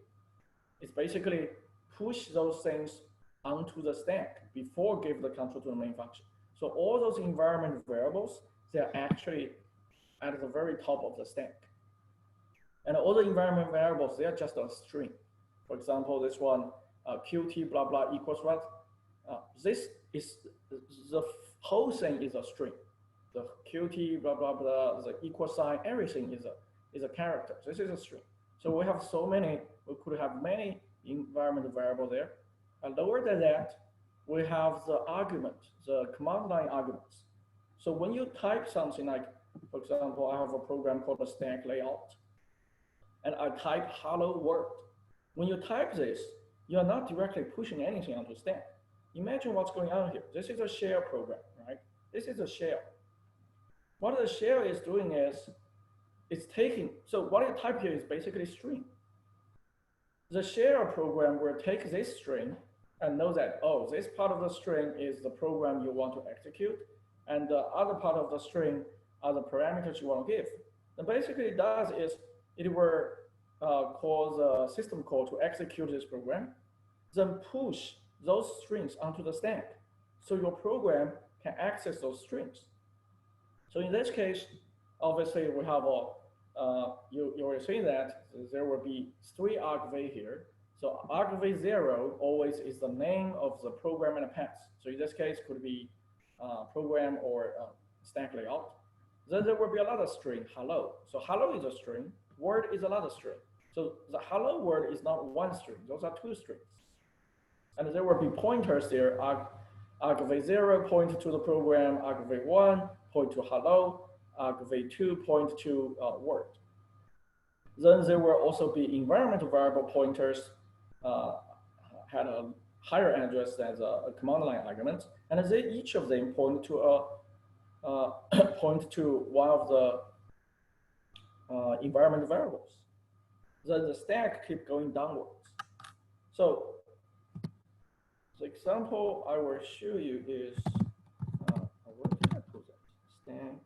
Speaker 1: It's basically push those things onto the stack before give the control to the main function. So all those environment variables, they're actually at the very top of the stack. And all the environment variables, they are just a string. For example, this one, qt blah blah equals what? This is the whole thing is a string. The qt blah blah blah, the equal sign, everything is a character. This is a string. So we have so many. We could have many environment variable there. And lower than that, we have the argument, the command line arguments. So when you type something like, for example, I have a program called a stack layout, and I type hello world. When you type this, you're not directly pushing anything onto stack. Imagine what's going on here. This is a shell program, right? This is a shell. What the shell is doing is, it's taking, so what you type here is basically string. The shell program will take this string and know that, oh, this part of the string is the program you want to execute, and the other part of the string are the parameters you want to give. And basically it does is, it will call the system call to execute this program, then push those strings onto the stack. So your program can access those strings. So in this case, obviously we have you were saying that there will be 3 argv here. So argv0 always is the name of the program and a path. So in this case, could be program or stack layout. Then there will be another string, hello. So hello is a string, word is another string. So the hello word is not one string, those are 2 strings. And there will be pointers there, argv0 point to the program, argv1 point to hello, argv2 point to word. Then there will also be environment variable pointers had a higher address than a command line argument, and each of them point to one of the environment variables. Then the stack keep going downwards. So the example I will show you is, where did I put that? Stack.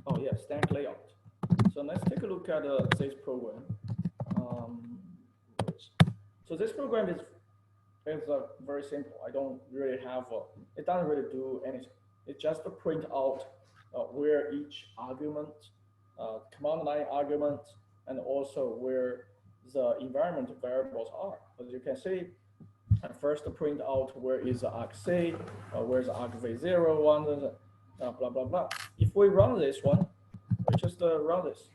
Speaker 1: Oh yeah, stack layout. So let's take a look at this program. So this program is very simple. I don't really have it doesn't really do anything. It just print out where each argument, command line argument, and also where the environment variables are. As you can see, I first print out where is the argc, where's the argv0 one, blah blah blah. If we run this one, we just run this.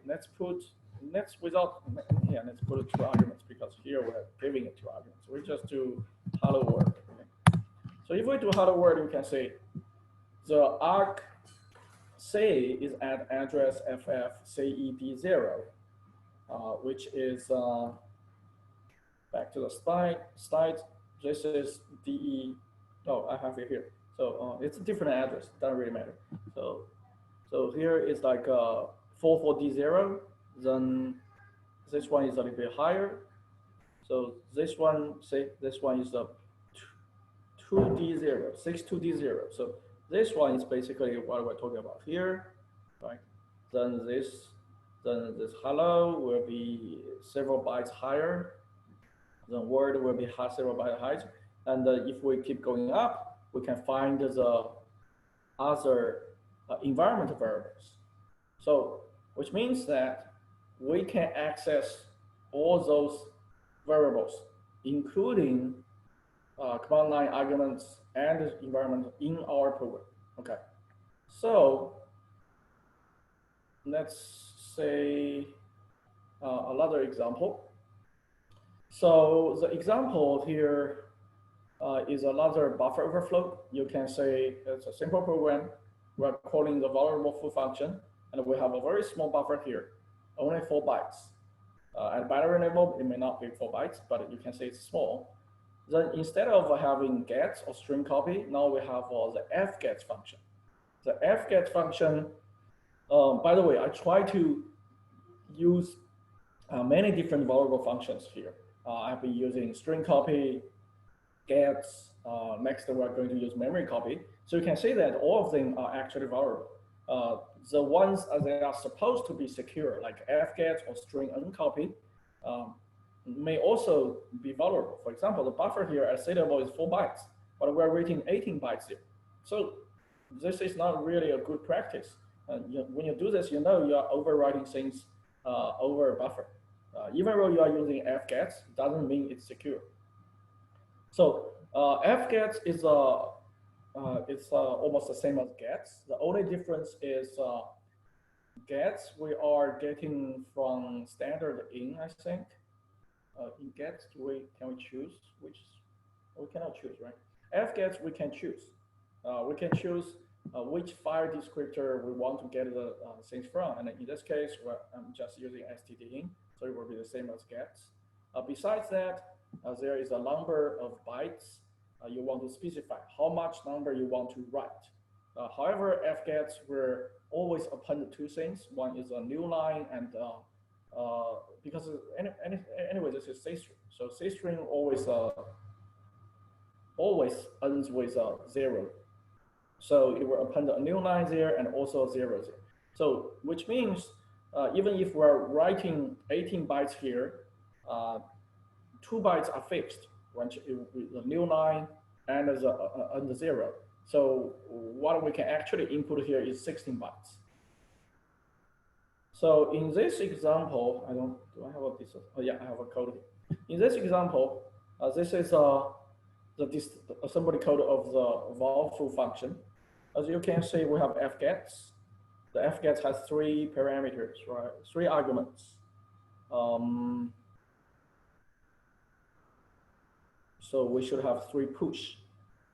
Speaker 1: Let's put 2 arguments because here we're giving it 2 arguments. We just do hello world. Okay? So if we do hello world, you can see the argc is at address ffcep0, which is back to the slide. This is de. Oh, I have it here. So it's a different address. Doesn't really matter. So here is like 44D0. Then this one is a little bit higher. So this one, say this one is a 2D0, 62D0. So this one is basically what we're talking about here, right? Then this hello will be several bytes higher. The word will be several bytes higher. And if we keep going up, we can find the other environment variables. So, which means that we can access all those variables, including command line arguments and environment in our program. Okay, so let's say another example. So the example here is another buffer overflow. You can say it's a simple program. We're calling the variable full function, and we have a very small buffer here, only 4 bytes. At binary level, it may not be 4 bytes, but you can say it's small. Then instead of having get or string copy, now we have the fget function. The fget function, by the way, I try to use many different variable functions here. I've been using string copy, gets, next we're going to use memory copy. So you can see that all of them are actually variable. The ones they are supposed to be secure, like fget or string uncopy, may also be vulnerable. For example, the buffer here at serial is 4 bytes, but we're writing 18 bytes here. So this is not really a good practice. When you do this, you know you are overwriting things over a buffer. Even though you are using fgets, doesn't mean it's secure. So fgets is almost the same as gets. The only difference is gets we are getting from standard in, I think. In gets, can we choose which? We cannot choose, right? Fgets we can choose. We can choose which file descriptor we want to get the things from, and in this case, I'm just using stdin, so it will be the same as gets. Besides that, there is a number of bytes you want to specify how much number you want to write. However, fgets will always append two things. One is a new line, and because anyway, this is C string. So C string always ends with 0. So it will append a new line there and also 0 there. So which means even if we're writing 18 bytes here, 2 bytes are fixed, the new line and the 0. So what we can actually input here is 16 bytes. So in this example, do I have a piece of, oh yeah, I have a code here. In this example, this is the assembly code of the overflow function. As you can see, we have fgets. The fgets has 3 parameters, right? 3 arguments. So we should have 3 push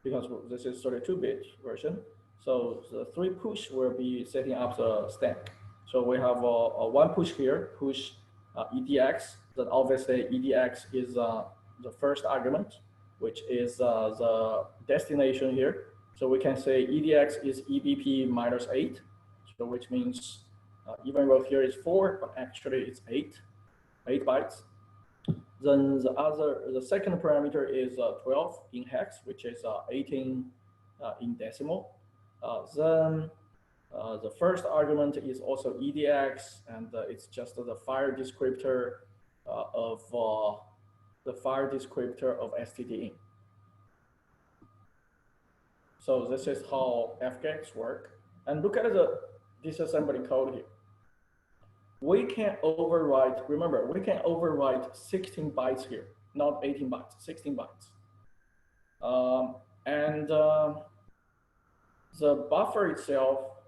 Speaker 1: because this is 32-bit version. So the 3 push will be setting up the stack. So we have a 1 push here, push edx. That obviously edx is the first argument, which is the destination here. So we can say edx is ebp minus 8, so which means even though here is 4, but actually it's 8 bytes. Then the second parameter is 12 in hex, which is 18 in decimal. Then the first argument is also edx, and it's just the file descriptor of stdin. So this is how fgets work. And look at the disassembly code here. We can overwrite, remember, we can overwrite 16 bytes here, not 18 bytes, 16 bytes. The buffer itself,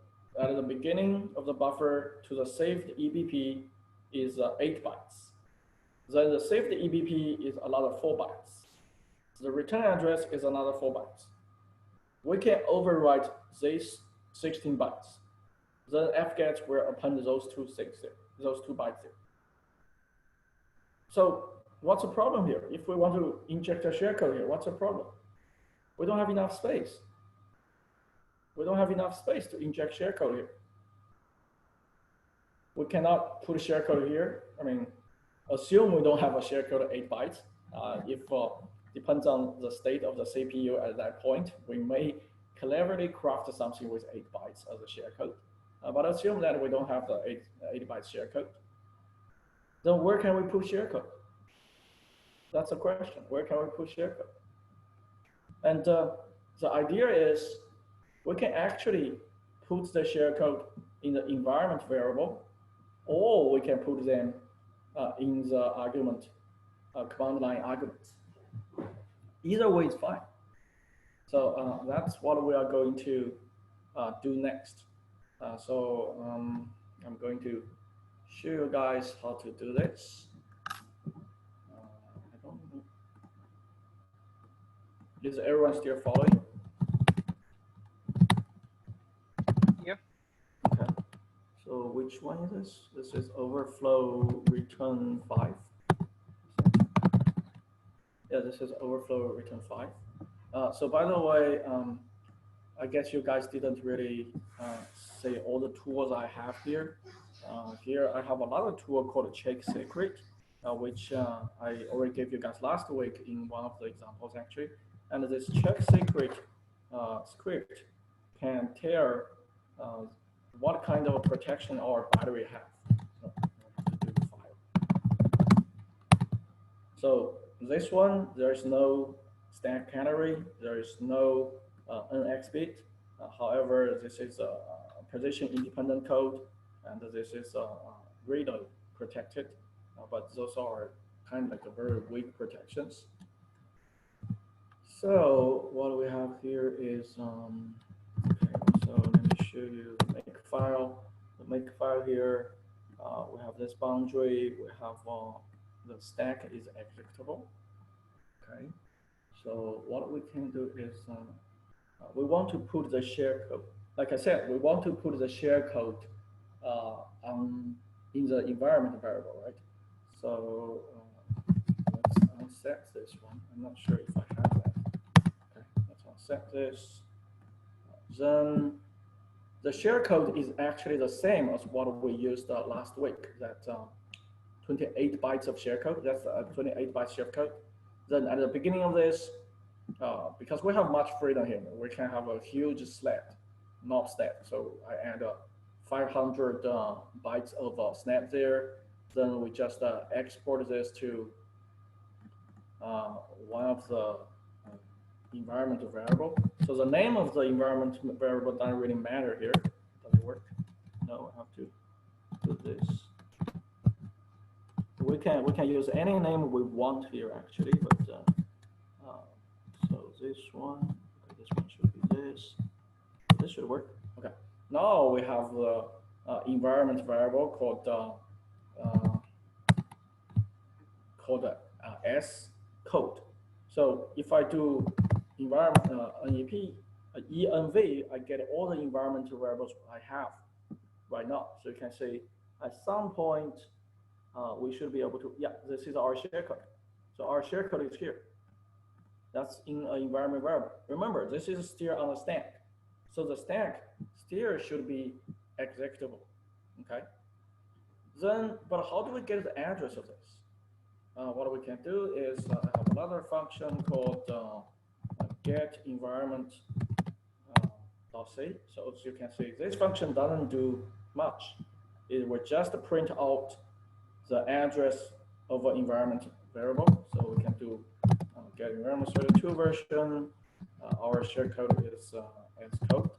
Speaker 1: at the beginning of the buffer to the saved EBP is 8 bytes. Then the saved EBP is another 4 bytes. The return address is another 4 bytes. We can overwrite these 16 bytes. Then fget will append those 2 things there, those 2 bytes there. So what's the problem here? If we want to inject a shellcode here, what's the problem? We don't have enough space. We don't have enough space to inject shellcode here. We cannot put shellcode here. I mean, assume we don't have a shellcode at 8 bytes. If depends on the state of the CPU at that point, we may cleverly craft something with 8 bytes as a shellcode. But assume that we don't have the 8 bytes shellcode. Then where can we put shellcode? That's the question. Where can we put shellcode? And the idea is we can actually put the shellcode in the environment variable, or we can put them in the argument, command line arguments. Either way is fine. So that's what we are going to do next. I'm going to show you guys how to do this. I don't know. Is everyone still following?
Speaker 2: Yep.
Speaker 1: Okay. So which one is this? This is overflow return 5. Yeah, this is overflow return 5. So by the way, I guess you guys didn't really say all the tools I have here. Here I have another tool called check secret, which I already gave you guys last week in one of the examples actually. And this check secret script can tell uh, what kind of protection our battery have. So I have to do file. So this one, there is no stack canary, there is no NX bit. However, this is a position independent code, and this is read protected, but those are kind of like a very weak protections. So what we have here is, okay, so let me show you the makefile. The makefile here, we have this boundary, we have the stack is executable. Okay, so what we can do is we want to put the share code. Like I said, we want to put the share code on in the environment variable, right? So let's unset this one. I'm not sure if I have that. Okay, let's unset this. Then the share code is actually the same as what we used last week. That 28 bytes of share code. That's 28 bytes share code. Then at the beginning of this, because we have much freedom here, we can have a huge snap, not snap. So I add 500 bytes of snap there. Then we just export this to one of the environment variable. So the name of the environment variable doesn't really matter here. Does it work? No, I have to do this. We can use any name we want here actually, but so this one, okay, this one should be this. This should work. Okay. Now we have the environment variable called S code. So if I do environment NEP env, I get all the environmental variables I have right now. So you can see at some point we should be able to, yeah, this is our share code. So our share code is here. That's in an environment variable. Remember, this is still on the stack. So the stack still should be executable, okay? Then, but how do we get the address of this? What we can do is have another function called get environment .c. So as you can see, this function doesn't do much. It will just print out the address of an environment variable. So we can do get environment 32 version. Our share code is as code.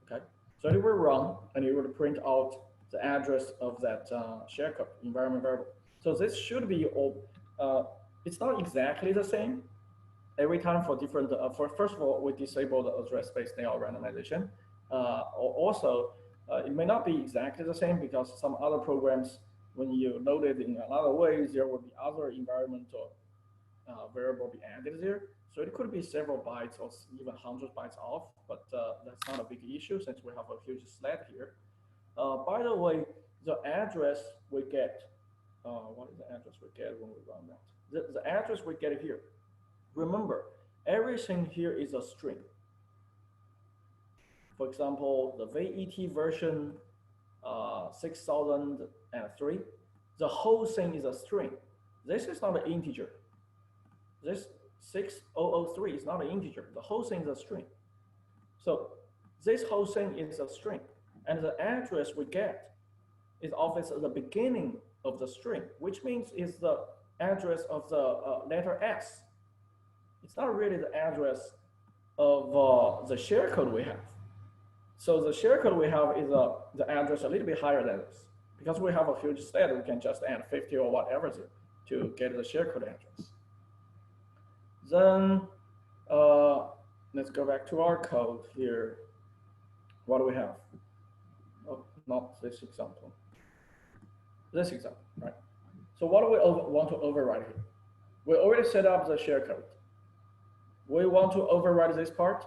Speaker 1: Okay. So it will run and it will print out the address of that share code environment variable. So this should be all. It's not exactly the same every time for different. For first of all, we disable the address space layout randomization. Also, it may not be exactly the same because some other programs, when you load it in another way, there will be other environmental variable be added there. So it could be several bytes or even 100 bytes off, but that's not a big issue since we have a huge sled here. By the way, the address we get, what is the address we get when we run that? The address we get here. Remember, everything here is a string. For example, the VET version 6003, the whole thing is a string. This is not an integer. This 6003 is not an integer. The whole thing is a string. So this whole thing is a string. And the address we get is always at the beginning of the string, which means it's the address of the letter S. It's not really the address of the share code we have. So the share code we have is the address a little bit higher than this. Because we have a huge set, we can just add 50 or whatever to get the share code address. Then let's go back to our code here. What do we have? Oh, not this example. This example, right? So what do we want to override here? We already set up the share code. We want to override this part.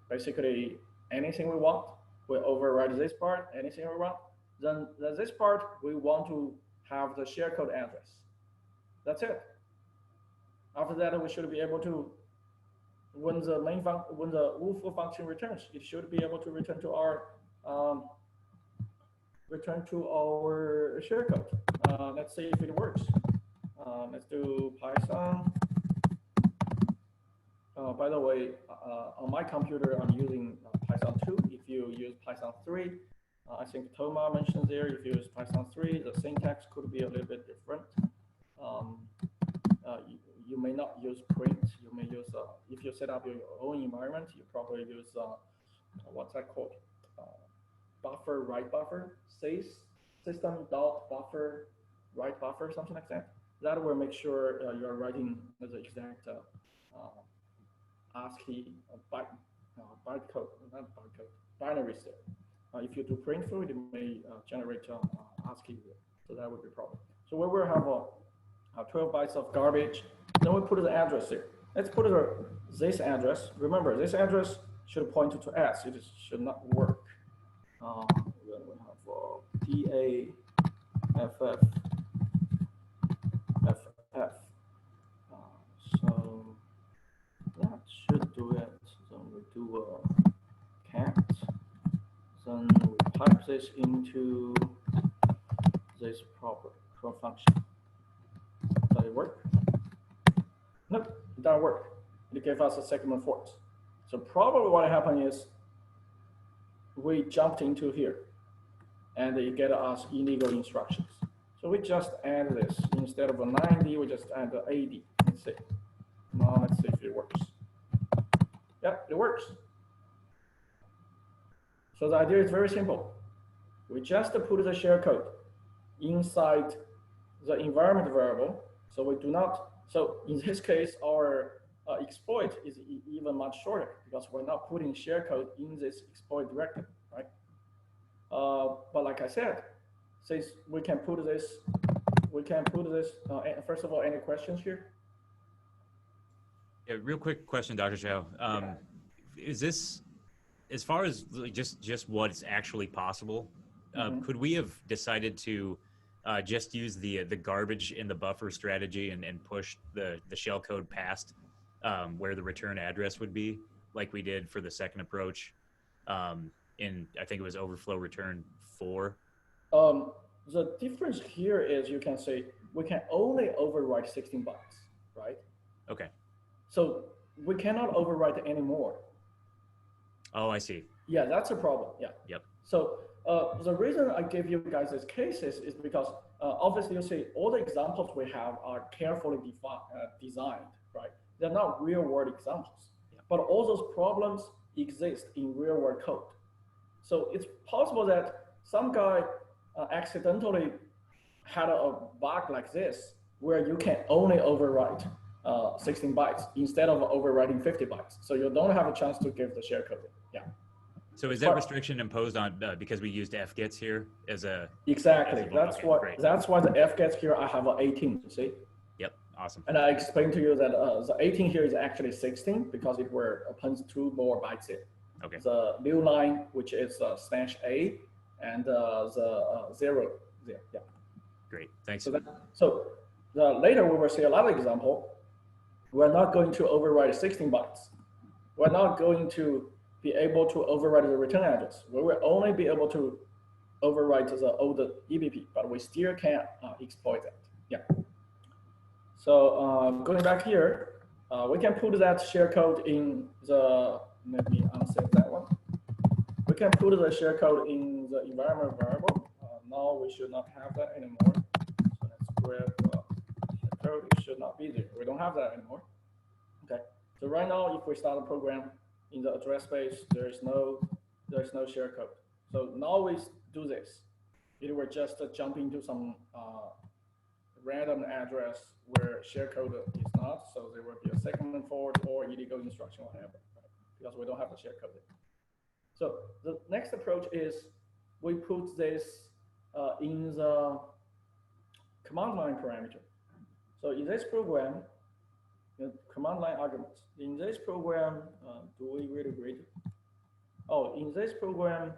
Speaker 1: Basically, anything we want. We override this part, anything we want. Then this part, we want to have the share code address. That's it. After that, we should be able to, when the overflow function returns, it should be able to return to our return to our shellcode. Let's see if it works. Let's do Python. By the way, on my computer, I'm using Python 2. If you use Python 3, I think Thomas mentioned there, if you use Python 3, the syntax could be a little bit different. You may not use print. You may use, if you set up your own environment, you probably use, what's that called? Buffer, write buffer, system.buffer, write buffer, something like that. That will make sure you're writing the exact ASCII bytecode, not bytecode, binary set. If you do print through, it may generate ASCII, so that would be a problem. So we will have 12 bytes of garbage. Then we put the address here. Let's put this address. Remember, this address should point to S. It should not work. Then we have DAFF. So that should do it. Then we do a cat. Then we pipe this into this proper function. Does it work? Nope, it doesn't work. It gave us a segment fault. So probably what happened is we jumped into here and it get us illegal instructions. So we just add this. Instead of a 90, we just add the 80. Let's see. Now let's see if it works. Yep, it works. So the idea is very simple. We just put the shellcode inside the environment variable. So we do not, so in this case, our exploit is even much shorter because we're not putting shellcode in this exploit directly, right? But like I said, since we can put this, first of all, any questions here?
Speaker 3: Yeah, real quick question, Dr. Chow. Is this, as far as just what's actually possible, could we have decided to just use the garbage in the buffer strategy and push the shellcode past where the return address would be, like we did for the second approach in, I think it was overflow return 4?
Speaker 1: The difference here is you can say we can only overwrite 16 bytes, right?
Speaker 3: Okay.
Speaker 1: So we cannot overwrite anymore.
Speaker 3: Oh, I see.
Speaker 1: Yeah, that's a problem. Yeah.
Speaker 3: Yep.
Speaker 1: So the reason I gave you guys these cases is because obviously you see all the examples we have are carefully designed, right? They're not real world examples, but all those problems exist in real world code. So it's possible that some guy accidentally had a bug like this where you can only overwrite 16 bytes instead of overwriting 50 bytes. So you don't have a chance to give the shellcode. Yeah.
Speaker 3: So is that restriction imposed on because we used fgets here as a
Speaker 1: exactly? That's
Speaker 3: okay,
Speaker 1: what.
Speaker 3: great.
Speaker 1: That's why the fgets here I have an 18. See?
Speaker 3: Yep. Awesome.
Speaker 1: And I explained to you that the 18 here is actually 16 because it were appends 2 more bytes here.
Speaker 3: Okay.
Speaker 1: The new line, which is /A, and the 0 there. Yeah.
Speaker 3: Great. Thanks.
Speaker 1: So later we will see another example. We're not going to overwrite 16 bytes. We're not going to be able to overwrite the return address. We will only be able to overwrite the old EBP, but we still can exploit that. Yeah. So going back here, we can put that shellcode in the, let me unsave that one. We can put the shellcode in the environment variable. Now we should not have that anymore. So let's grab shellcode. It should not be there. We don't have that anymore. Okay. So right now, if we start a program in the address space, there's no shellcode. So now we do this. It will just jump into some random address where shellcode is not. So there will be a segment fault or illegal instruction, whatever, right? Because we don't have the shellcode. So the next approach is we put this in the command line parameter. So in this program, the command line arguments. In this program, do we really read it? Oh, in this program,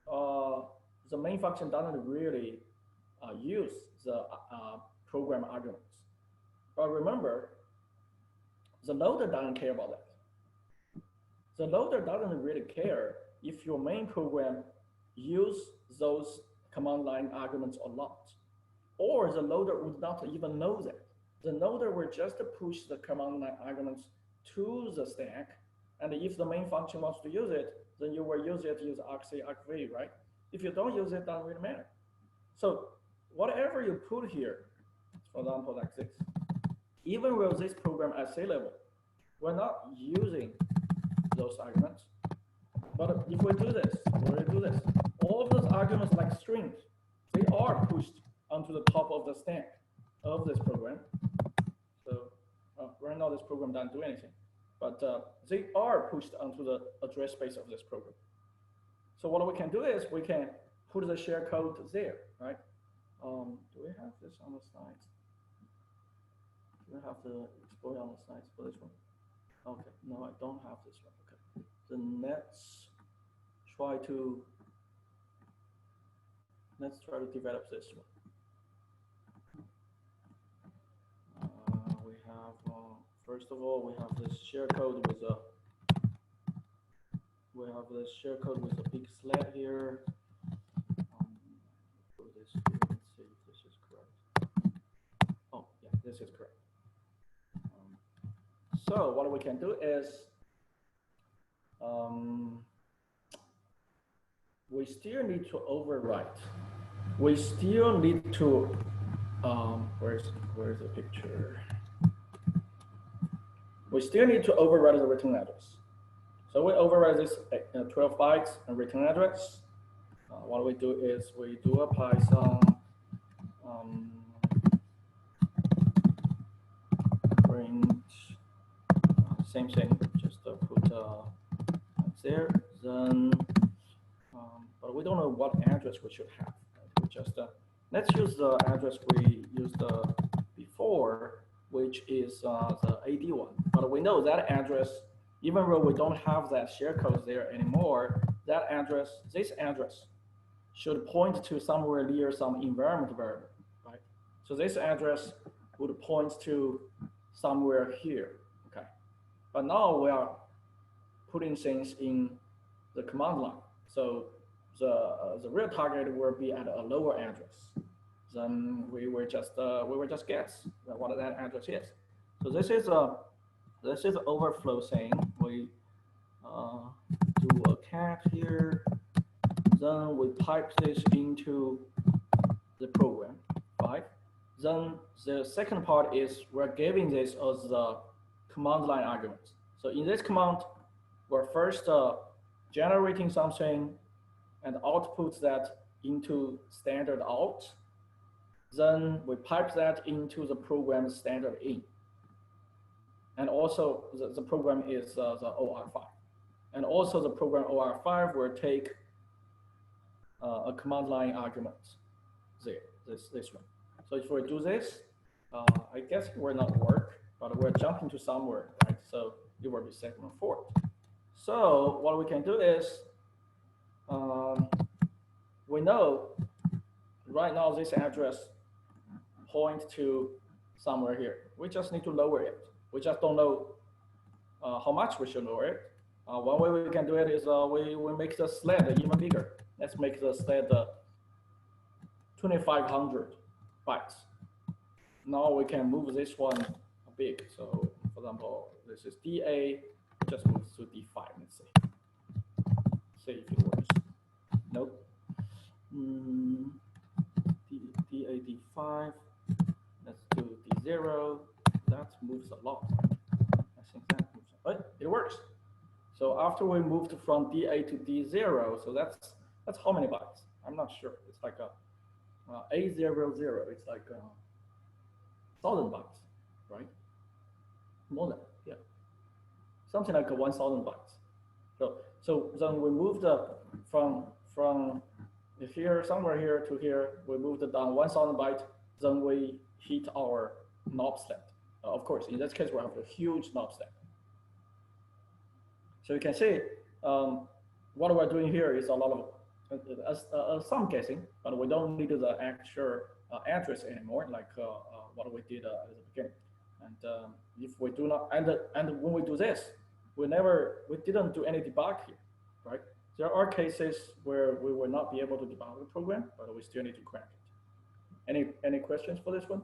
Speaker 1: the main function doesn't really use the program arguments. But remember, the loader doesn't care about that. The loader doesn't really care if your main program use those command line arguments or not. Or the loader would not even know that. The loader will just push the command line arguments to the stack. And if the main function wants to use it, then you will use it, use argc, argv, right? If you don't use it, doesn't really matter. So whatever you put here, for example, like this, even with this program at C level, we're not using those arguments. But if we do this, all of those arguments like strings, they are pushed onto the top of the stack of this program. So right now this program doesn't do anything, but they are pushed onto the address space of this program. So what we can do is we can put the share code there, right? Do we have this on the slides? Do we have the exploit on the slides for this one? Okay, no, I don't have this one. Okay, then let's try to develop this one. We have first of all we have this share code with a big sled here. Put this here. Let's see if this is correct. Oh yeah, this is correct. So what we can do is we still need to overwrite. We still need to where's the picture? We still need to overwrite the return address. So we overwrite this 12 bytes and return address. What we do is we do a Python print same thing, just put there. Then, but we don't know what address we should have. We just let's use the address we used before, which is the AD one. But we know that address, even though we don't have that share code there anymore, that address, this address, should point to somewhere near some environment variable, right? So this address would point to somewhere here, okay? But now we are putting things in the command line. So the real target will be at a lower address. Then we will just guess what that address is. So this is an overflow thing. We do a cat here. Then we pipe this into the program, right? Then the second part is we're giving this as the command line arguments. So in this command, we're first generating something and output that into standard out. Then we pipe that into the program standard in. And also the program is the OR5. And also the program OR5 will take a command line argument there, this one. So if we do this, I guess it will not work, but we're jumping to somewhere, right? So it will be segment 4. So what we can do is, we know right now this address points to somewhere here. We just need to lower it. We just don't know how much we should lower it. One way we can do it is we make the sled even bigger. Let's make the sled 2,500 bytes. Now we can move this one big. So for example, this is DA, just move to D5, let's see. See if it works. Nope. DA, D5, let's do D0. That moves a lot. I think that moves, but it works. So after we moved from DA to D0, so that's how many bytes? I'm not sure. It's like A00. It's like 1,000 bytes, right? More than, yeah, something like 1,000 bytes. So then we moved from here, somewhere here to here. We moved down 1,000 bytes. Then we hit our knob sled. Of course, in this case, we have a huge knob sled. So you can see what we're doing here is a lot of some guessing, but we don't need the actual address anymore, like what we did at the beginning. And if we do not, and when we do this, we didn't do any debug here, right? there are cases where we will not be able to debug the program, but we still need to crack it. Any questions for this one?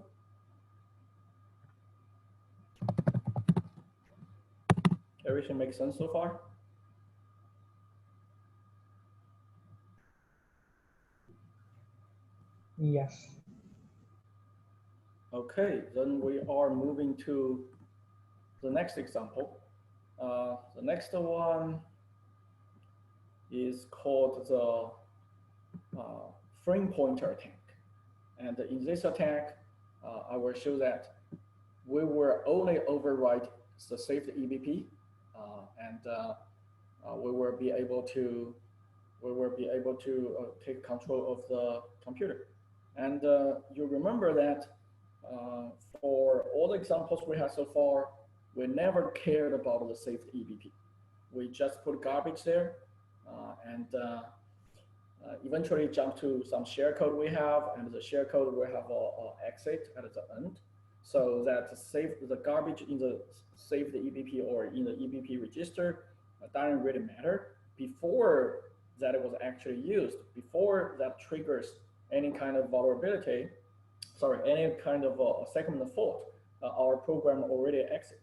Speaker 1: Everything makes sense so far?
Speaker 2: Yes.
Speaker 1: Okay, then we are moving to the next example. The next one is called the frame pointer attack. And in this attack, I will show that we will only overwrite the saved EBP, and we will be able to take control of the computer. And you remember that for all the examples we have so far, we never cared about the saved EBP. We just put garbage there, and eventually jump to some share-code we have, and the share-code will have a exit at the end, so that save the garbage in the saved EBP or in the EBP register doesn't really matter. Before that it was actually used, before that triggers any kind of vulnerability, any kind of a segment fault, our program already exit.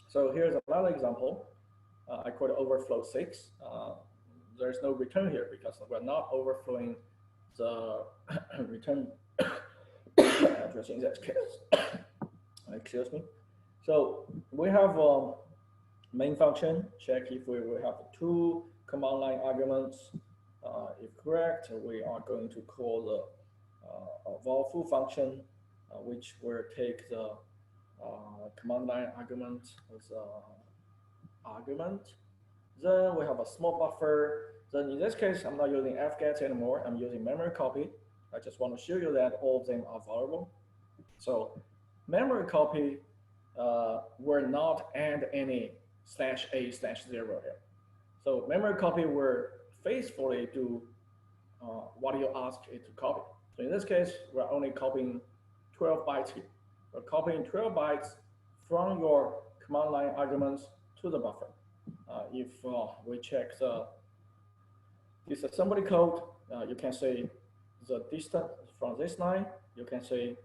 Speaker 1: So here's another example. I call it overflow 6. There's no return here because we're not overflowing the return address in that case. Excuse me. So we have a main function, check if we will have 2 command line arguments. If correct, we are going to call the overflow function, which will take the command line argument as argument. Then we have a small buffer. Then in this case, I'm not using fget anymore. I'm using memory copy. I just want to show you that all of them are vulnerable. So memory copy will not add any /a/0 here. So memory copy will faithfully do what you ask it to copy. So in this case, we're only copying 12 bytes here. We're copying 12 bytes from your command line arguments to the buffer. If we check this assembly code, you can say the distance from this line, you can say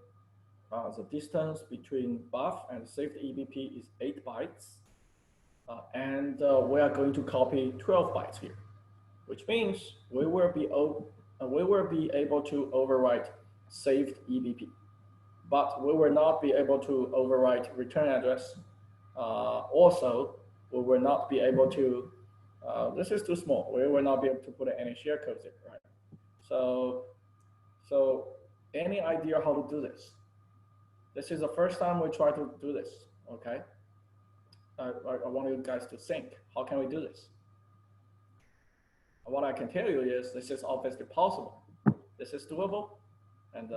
Speaker 1: the distance between buff and saved EBP is 8 bytes. And we are going to copy 12 bytes here, which means we will be able to overwrite saved EBP, but we will not be able to overwrite return address. Also, we will not be able to, this is too small. We will not be able to put any share codes there, right? So any idea how to do this? This is the first time we try to do this, okay? I want you guys to think, how can we do this? What I can tell you is this is obviously possible. This is doable, and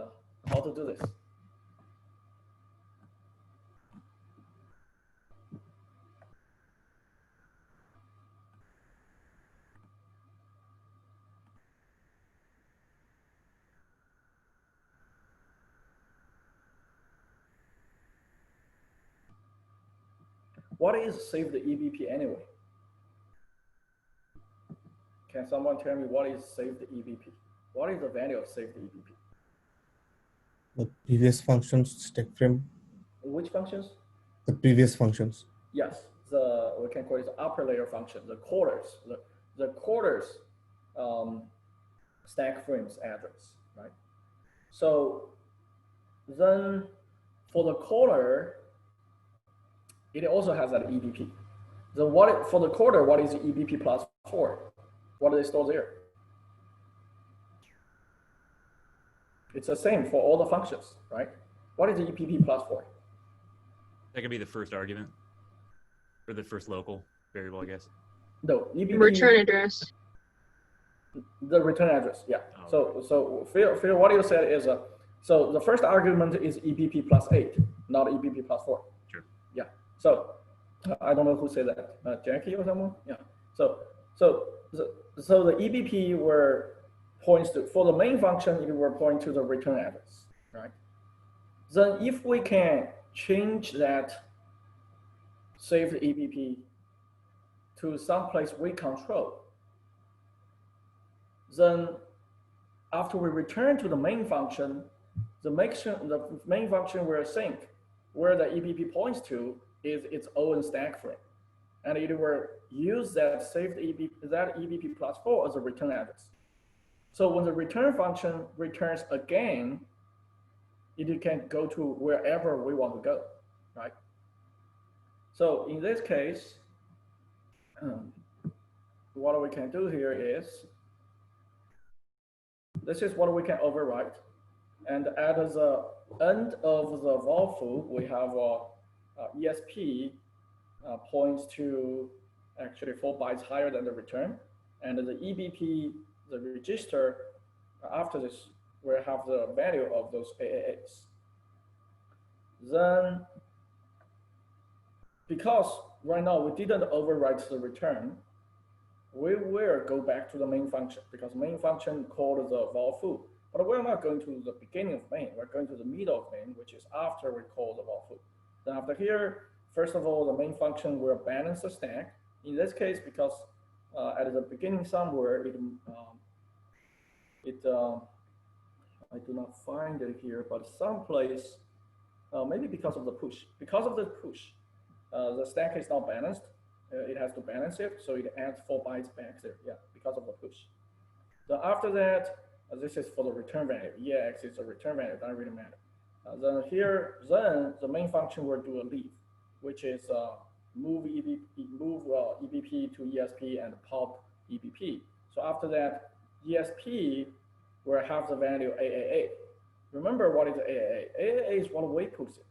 Speaker 1: how to do this. What is save the EBP anyway? Can someone tell me what is save the EBP? What is the value of save the EBP?
Speaker 4: The previous functions stack frame.
Speaker 1: Which functions?
Speaker 4: The previous functions.
Speaker 1: Yes, we can call it the upper layer function, the quarters, the quarters stack frames address, right? So then for the quarter, it also has that EBP. Then for the quarter, what is the EBP plus 4? What do they store there? It's the same for all the functions, right? What is the EBP plus 4?
Speaker 3: That could be the first argument, or the first local variable, I guess.
Speaker 1: No, EBP.
Speaker 5: Return address.
Speaker 1: The return address, yeah.
Speaker 3: Oh.
Speaker 1: So Phil, what you said is, so the first argument is EBP plus 8, not EBP plus 4.
Speaker 3: Sure.
Speaker 1: Yeah. So I don't know who said that, Jackie or someone. Yeah. So the EBP points to, for the main function, it will point to the return address, right? Then if we can change that saved EBP to some place we control, Then after we return to the main function, the main function will think where the EBP points to is its own stack frame. And it will use that saved EBP plus 4 as a return address. So when the return function returns again, it can go to wherever we want to go, right? So in this case, what we can do here is, this is what we can overwrite. And at the end of the val foo, we have ESP points to actually 4 bytes higher than the return. And the EBP, the register, after this, will have the value of those AAAs. Then, because right now we didn't overwrite the return, we will go back to the main function, because main function called the val foo. But we're not going to the beginning of main, we're going to the middle of main, which is after we call the val foo. Then after here, first of all, the main function will balance the stack. In this case, because at the beginning somewhere, I do not find it here, but someplace, maybe because of the push. Because of the push, the stack is not balanced. It has to balance it, so it adds 4 bytes back there, yeah, because of the push. Then after that, this is for the return value. EAX is a return value, doesn't really matter. Then the main function will do a leave, which is move EBP to ESP and pop EBP. So after that, ESP will have the value AAA. Remember what is AAA? AAA is what we put it.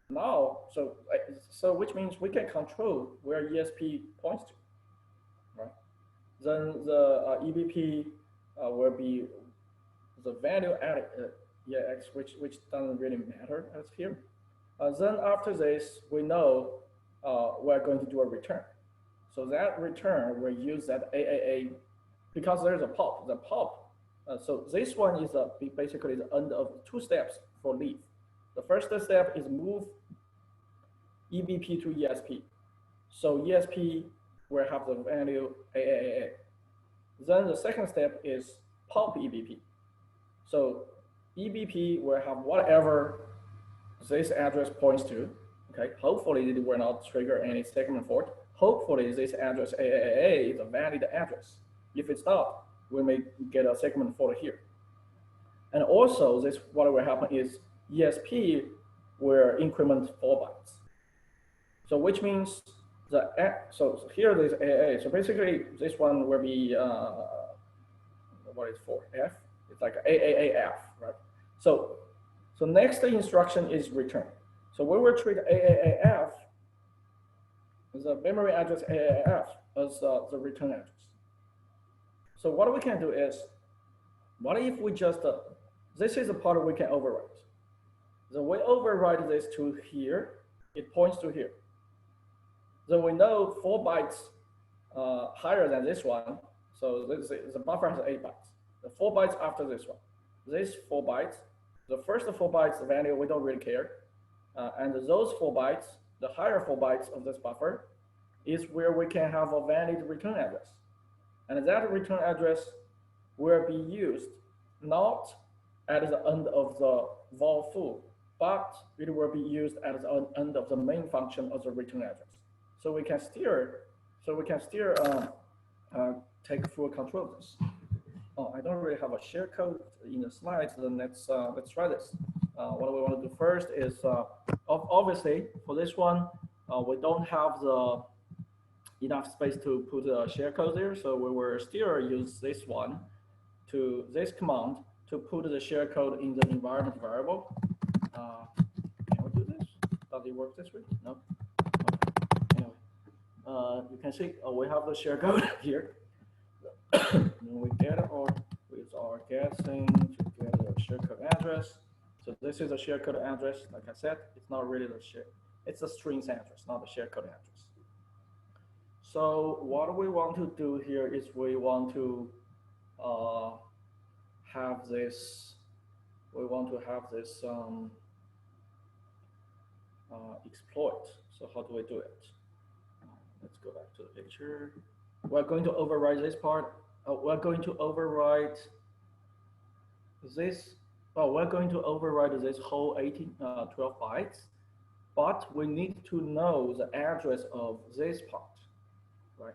Speaker 1: Now, so which means we can control where ESP points to, right? Then the EBP will be the value at EAX, which doesn't really matter as here. Then after this, we know we're going to do a return. So that return, we'll use that AAA, because there's a pop. The pop, so this one is basically the end of 2 steps for leave. The first step is move EBP to ESP. So ESP will have the value AAA. Then the second step is pop EBP. So EBP will have whatever this address points to. Okay, hopefully it will not trigger any segment fault. Hopefully this address AAA is a valid address. If it's not, we may get a segment fault here. And also, what will happen is ESP will increment 4 bytes. So which means so here there's AA. So basically this one will be what is for F? It's like AAAF, right? So next instruction is return. So we will treat AAAF, the memory address AAAF, as the return address. So what we can do is, what if we just this is the part we can overwrite. So we overwrite this to here, it points to here. Then we know 4 bytes higher than this one. So the buffer has 8 bytes. The 4 bytes after this one. These 4 bytes, the first 4 bytes value, we don't really care. And those 4 bytes, the higher 4 bytes of this buffer, is where we can have a valid return address. And that return address will be used not at the end of the val foo, but it will be used at the end of the main function of the return address. So we can steer, take full control of this. Oh, I don't really have a share code in the slides. Then let's try this. What we want to do first is, obviously for this one, we don't have the enough space to put a share code there. So we will still use this command to put the share code in the environment variable. Can we do this? Does it work this way? No. Okay. Anyway, you can see we have the share code here. We get with our guessing to get the share code address. So this is a share code address. Like I said, it's not really the share. It's a strings address, not the share code address. So what we want to do here is we want to have this. We want to have this exploit. So how do we do it? Let's go back to the picture. We're going to override this part we're going to override this. Well, we're going to override this whole 12 bytes, but we need to know the address of this part, right?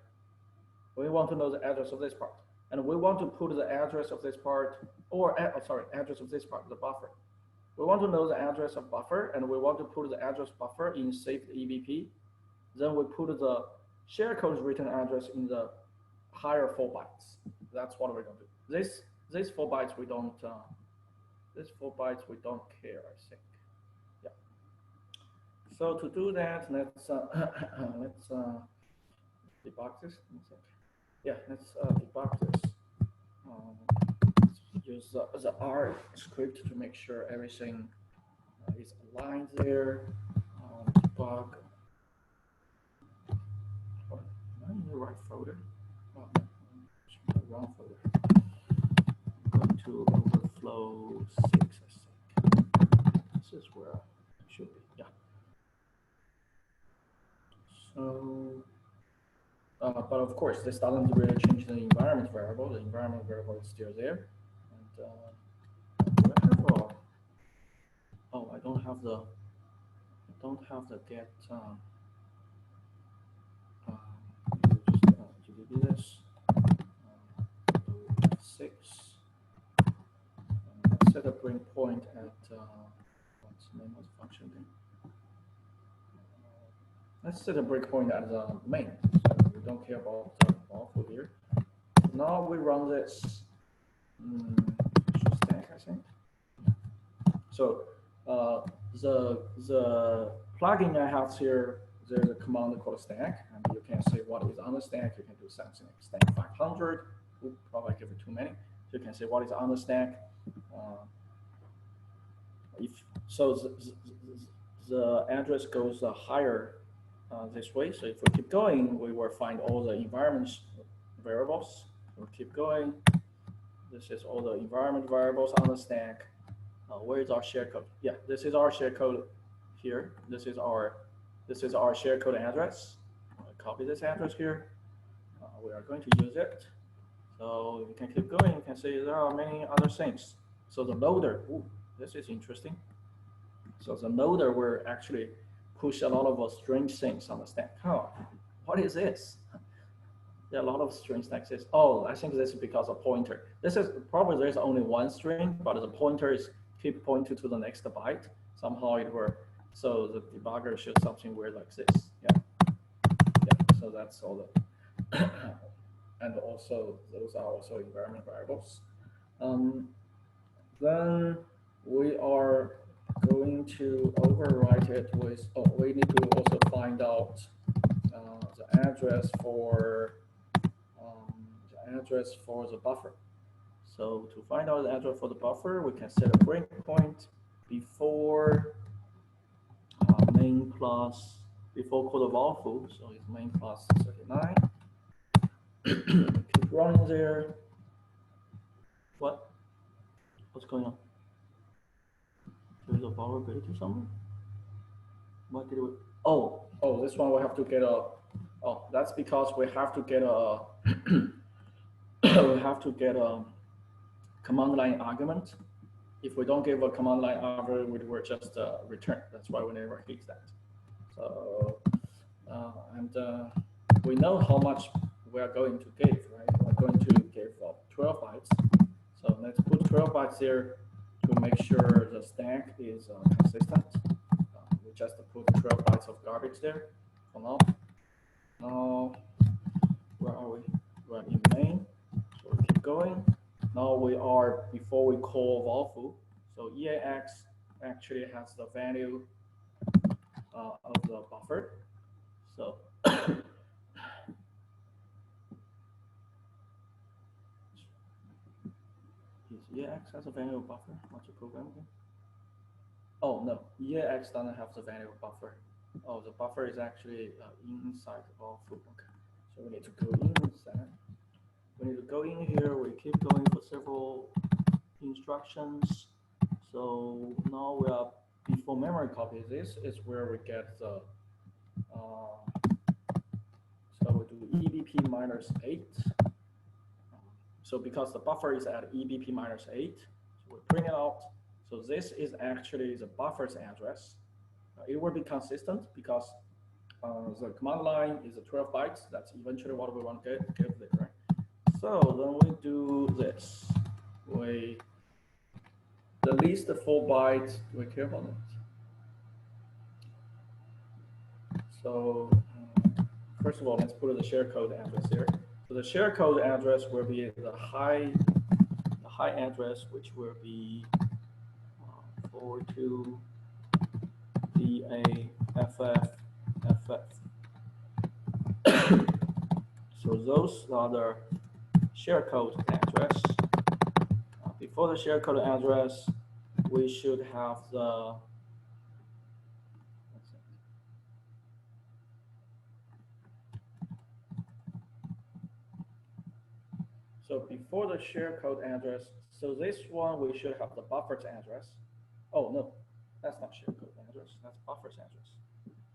Speaker 1: We want to know the address of this part, and we want to put the address of this part, or sorry, address of this part, the buffer. We want to know the address of buffer, and we want to put the address buffer in saved EBP. Then we put the sharecode's return address in the higher 4 bytes. That's what we're going to do. This 4 bytes we don't. This 4 bytes we don't care, I think. Yeah. So to do that, let's let's debug this. Yeah, let's debug this. Let's use the R script to make sure everything is aligned there. Debug. Am I in the right folder? Oh, the wrong folder. I'm going to overflow 6, I think. This is where it should be. Yeah. So, but of course, this doesn't really change the environment variable. The environment variable is still there. And do I have a, oh, I don't have the get. Just do this. 6. Let's set a breakpoint at what's the name of the function again? Let's set a breakpoint at the main. So we don't care about the output here. Now we run this stack, I think. So the plugin I have here, there's a command called stack, and you can say what is on the stack. You can do something like stack 500. We'll probably give it too many. So you can say what is on the stack. If so, the address goes higher this way. So if we keep going, we will find all the environment variables. We'll keep going. This is all the environment variables on the stack. Where is our share-code? Yeah, this is our share-code here. This is our share-code address. Copy this address here. We are going to use it. So you can keep going. You can see there are many other things. So the loader, ooh, this is interesting. So the loader will actually push a lot of strange things on the stack. Oh, what is this? There are a lot of strings like this. Oh, I think this is because of pointer. This is probably there's only one string, but the pointer is keep pointing to the next byte. Somehow it will. So the debugger shows something weird like this. Yeah. Yeah. So that's all the. And also those are also environment variables. Then we are going to overwrite it with. Oh, we need to also find out the address for the buffer. So to find out the address for the buffer, we can set a breakpoint before main plus before code of output. So it's main plus 39. Keep running there. What's going on? There's a vulnerability somewhere. What did we? Oh, this one we have to get a. Oh, that's because we have to get a. We have to get a command line argument. If we don't give a command line argument, we will just return. That's why we never hit that. So, we know how much we are going to give, right? We're going to give 12 bytes. So let's put 12 bytes here to make sure the stack is consistent. We just put 12 bytes of garbage there for now. Now, where are we? We're in main. So we keep going. Now we are before we call Valfu. So EAX actually has the value of the buffer. So is EAX has a value of buffer? What's the program again? Oh no, EAX doesn't have the value of buffer. Oh, the buffer is actually inside Valfu. Okay, so we need to go inside. We need to go in here. We keep going for several instructions. So now we are before memory copy. This is where we get the. So we do EBP -8. So because the buffer is at EBP minus 8, so we print it out. So this is actually the buffer's address. It will be consistent because the command line is 12 bytes. That's eventually what we want to get there, right? So then we do this. We the least 4 bytes. We care about it. So first of all, let's put the share code address here. So the share code address will be the high address, which will be 42 DAFF. So those are the share code address. Before the share code address, we should have the so before the share code address, so this one we should have the buffer's address. Oh no, that's not share code address, that's buffer's address.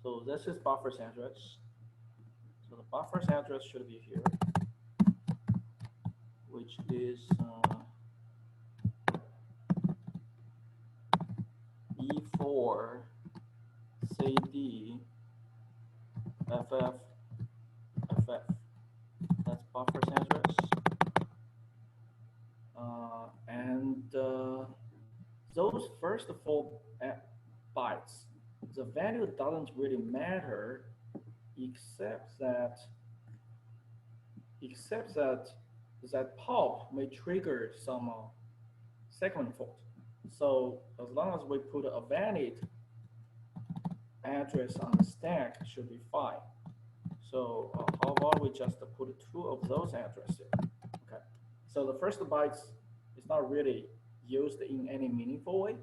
Speaker 1: So this is buffer's address. So the buffer's address should be here, which is E4 CD FF. That's buffer's address. Those first 4 bytes, the value doesn't really matter, except that that pop may trigger some segment fault. So as long as we put a valid address on the stack, should be fine. So how about we just put 2 of those addresses? Okay. So the first bytes is not really used in any meaningful way,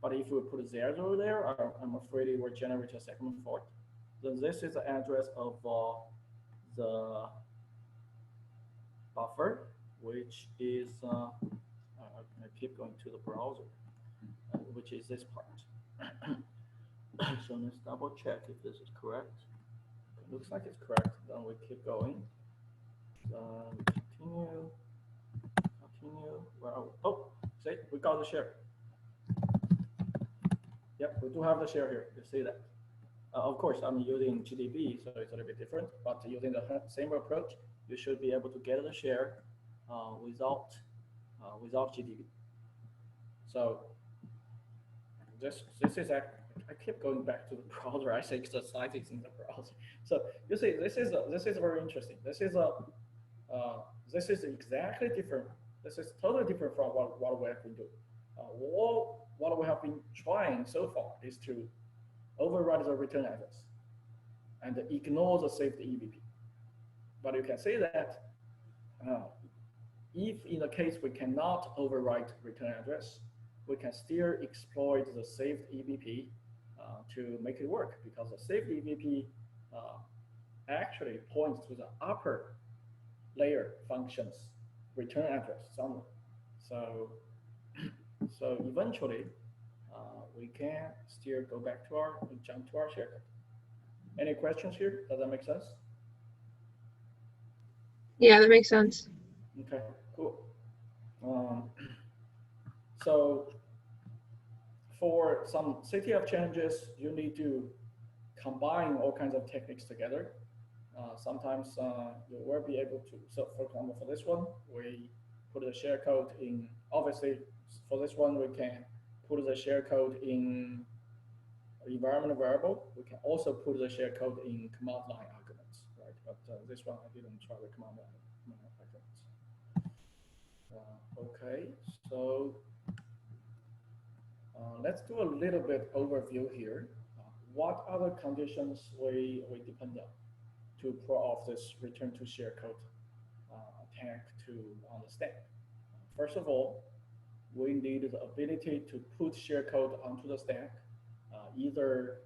Speaker 1: but if we put 0 there, I'm afraid it will generate a segment fault. Then this is the address of the buffer, which is I keep going to the browser, which is this part. So let's double check if this is correct. It looks like it's correct. Then we keep going. Continue. Well, oh, see, we got the share. Yep, we do have the share here. You see that? Of course, I'm using GDB, so it's a little bit different. But using the same approach, you should be able to get the share without GDB. So this is I keep going back to the browser. I think the site is in the browser. So you see, this is very interesting. This is exactly different. This is totally different from what we have been doing. What we have been trying so far is to override the return address and ignore the saved EBP. But you can say that if in the case we cannot overwrite return address, we can still exploit the saved EBP to make it work, because the saved EBP actually points to the upper layer function's return address somewhere. So eventually we can still go back to jump to our share. Any questions here? Does that make sense?
Speaker 5: Yeah, that makes sense.
Speaker 1: Okay, cool. So for some CTF changes, you need to combine all kinds of techniques together. Sometimes you will be able to. So for example, for this one, we put the share code in. Obviously, for this one, we can put the share code in environment variable. We can also put the share code in command line arguments, right? But this one I didn't try the command line arguments. Okay, so let's do a little bit overview here. What other conditions we depend on to pull off this return to share code attack on the stack? First of all, we need the ability to put share code onto the stack, either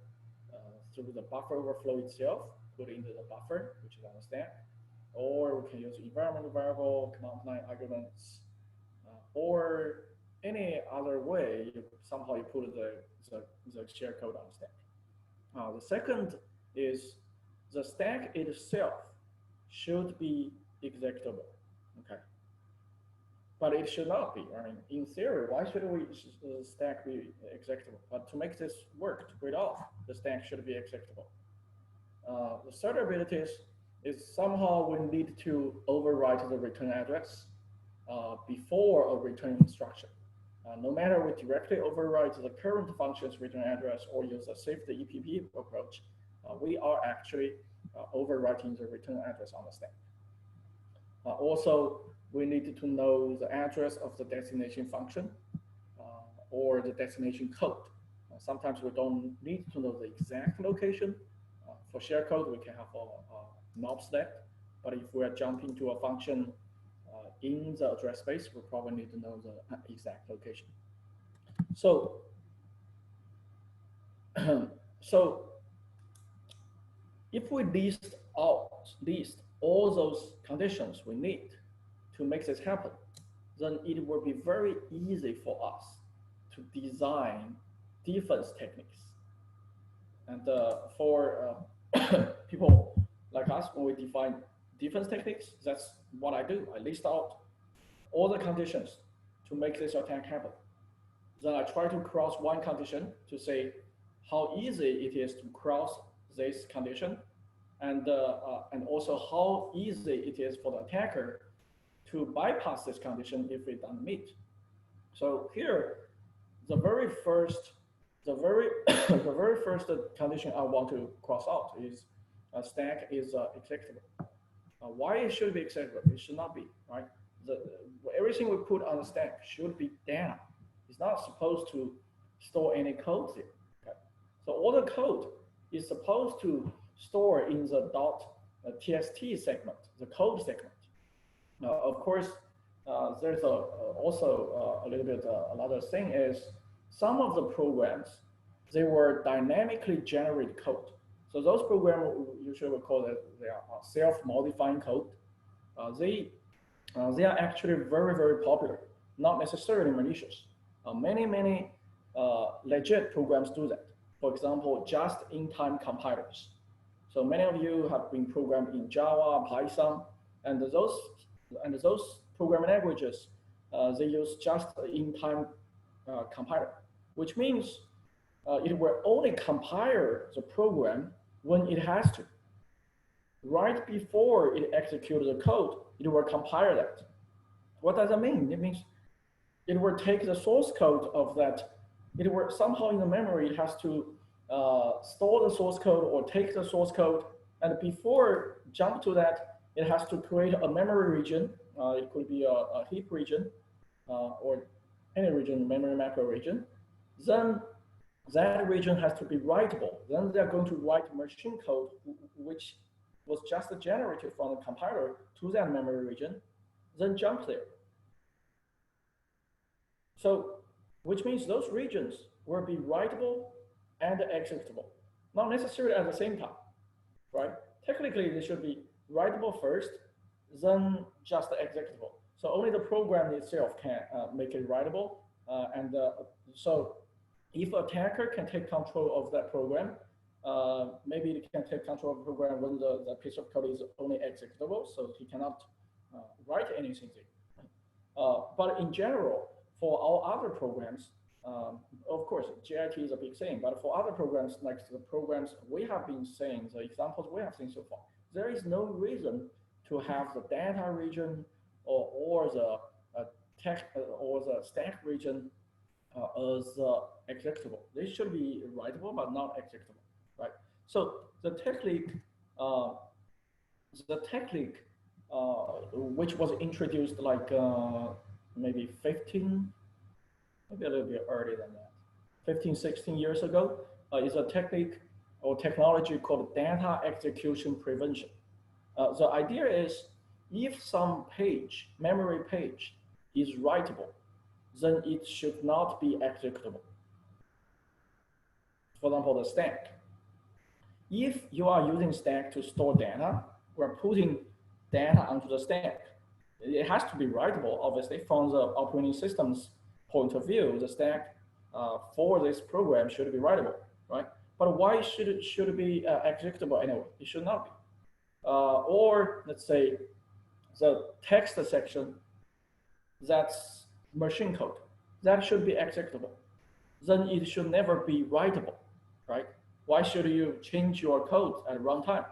Speaker 1: through the buffer overflow itself, put into the buffer, which is on the stack, or we can use environment variable, command line arguments, or any other way. Somehow you put the share code on the stack. The second is the stack itself should be executable. Okay. but it should not be. I mean, in theory, why should we stack be executable? But to make this work, to read off, the stack should be executable. The third ability is somehow we need to overwrite the return address before a return instruction. No matter we directly overwrite the current function's return address or use a safety EPP approach, we are actually overwriting the return address on the stack. Also, we need to know the address of the destination function or the destination code. Sometimes we don't need to know the exact location. For share code, we can have a knob select, but if we are jumping to a function in the address space, we probably need to know the exact location. So, so if we list all those conditions we need to make this happen, then it will be very easy for us to design defense techniques. And for people like us, when we define defense techniques, that's what I do. I list out all the conditions to make this attack happen. Then I try to cross one condition to say how easy it is to cross this condition, and also how easy it is for the attacker to bypass this condition if it doesn't meet. So here, the very first condition I want to cross out is a stack is executable. Why it should be executable? It should not be, right? Everything we put on the stack should be data. It's not supposed to store any code there. Okay? So all the code is supposed to store in the .txt segment, the code segment. Now, of course, there's also a little bit another thing is some of the programs, they were dynamically generated code. So those programs usually we call it they are self-modifying code. They are actually very, very popular, not necessarily malicious. Many legit programs do that. For example, just-in-time compilers. So many of you have been programmed in Java, Python, and those programming languages, they use just-in-time compiler, which means it will only compile the program when it has to. Right before it executes the code, it will compile that. What does that mean? It means it will take the source code of that. It will somehow in the memory, it has to store the source code or take the source code. And before jump to that, it has to create a memory region. It could be a heap region or any region, memory macro region. Then that region has to be writable. Then they're going to write machine code, which was just generated from the compiler to that memory region, then jump there. So, which means those regions will be writable and executable, not necessarily at the same time, right? Technically, they should be writable first, then just executable. So only the program itself can make it writable. So if an attacker can take control of that program, maybe it can take control of the program when the piece of code is only executable, so he cannot write anything there. But in general, for all other programs, of course, JIT is a big thing, but for other programs, like the programs we have been saying, the examples we have seen so far, there is no reason to have the data region or the text or the stack region as executable. They should be writable, but not executable, right? So the technique which was introduced like maybe a little bit earlier than that, 15, 16 years ago, is a technique or technology called data execution prevention. The idea is if some memory page is writable, then it should not be executable. For example, the stack. If you are using stack to store data, we're putting data onto the stack. It has to be writable, obviously, from the operating system's point of view. The stack for this program should be writable, right? But why should it be executable anyway? It should not be. Or let's say the text section that's machine code. That should be executable. Then it should never be writable, right? Why should you change your code at runtime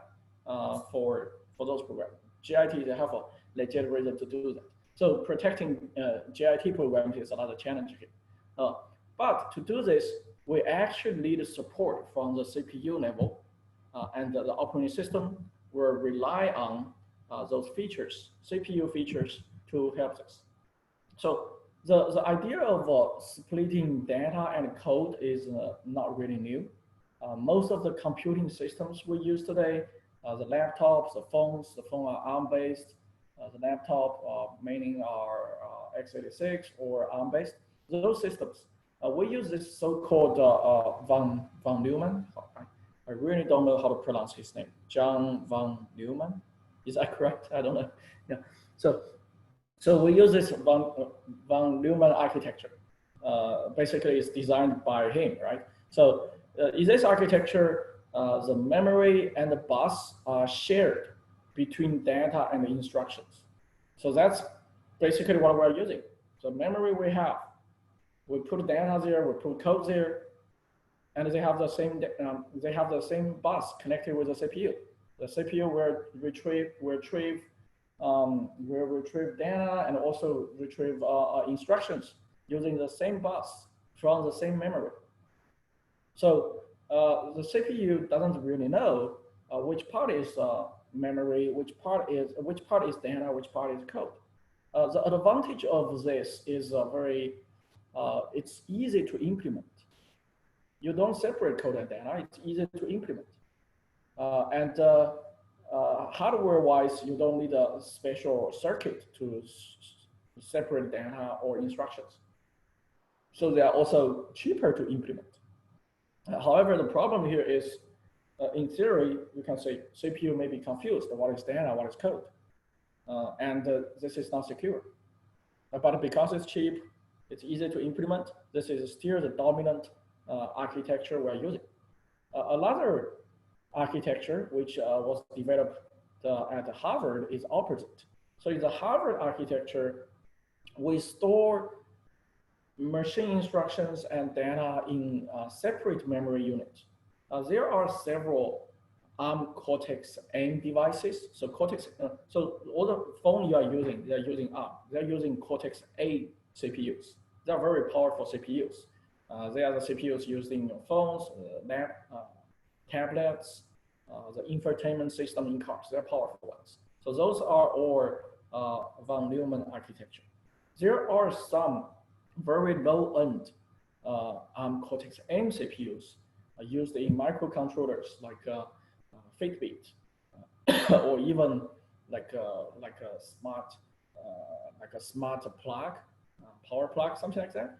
Speaker 1: for those programs? GIT they have a legit reason to do that. So protecting GIT programs is another challenge here. Uh, but to do this, we actually need support from the CPU level, and the operating system will rely on those features, CPU features, to help us. So the idea of splitting data and code is not really new. Most of the computing systems we use today, the laptops, the phone are ARM-based. The laptop mainly are x86 or ARM-based. Those systems, we use this so-called von Neumann. I really don't know how to pronounce his name. John von Neumann, is that correct? I don't know. Yeah. So we use this von Neumann architecture. Basically, it's designed by him, right? So in this architecture, the memory and the bus are shared between data and the instructions. So that's basically what we're using. So memory we have, we put data there, we put code there, and they have the same bus connected with the CPU. The CPU will retrieve data and also retrieve instructions using the same bus from the same memory. So the CPU doesn't really know which part is memory, which part is data, which part is code. The advantage of this is it's easy to implement. You don't separate code and data, it's easy to implement. Hardware-wise, you don't need a special circuit to separate data or instructions. So they are also cheaper to implement. However, the problem here is, in theory, you can say CPU may be confused what is data, what is code. This is not secure. But because it's cheap, it's easy to implement, this is still the dominant architecture we're using. Another architecture which was developed at Harvard is opposite. So in the Harvard architecture, we store machine instructions and data in separate memory units. There are several ARM Cortex-M devices. So so all the phone you are using, they are using ARM. They are using Cortex-A CPUs. They are very powerful CPUs. They are the CPUs used in your phones, tablets, the infotainment system in cars. They're powerful ones. So those are all von Neumann architecture. There are some very low-end ARM Cortex-M CPUs used in microcontrollers like Fitbit, or even like a smart plug, power plug, something like that.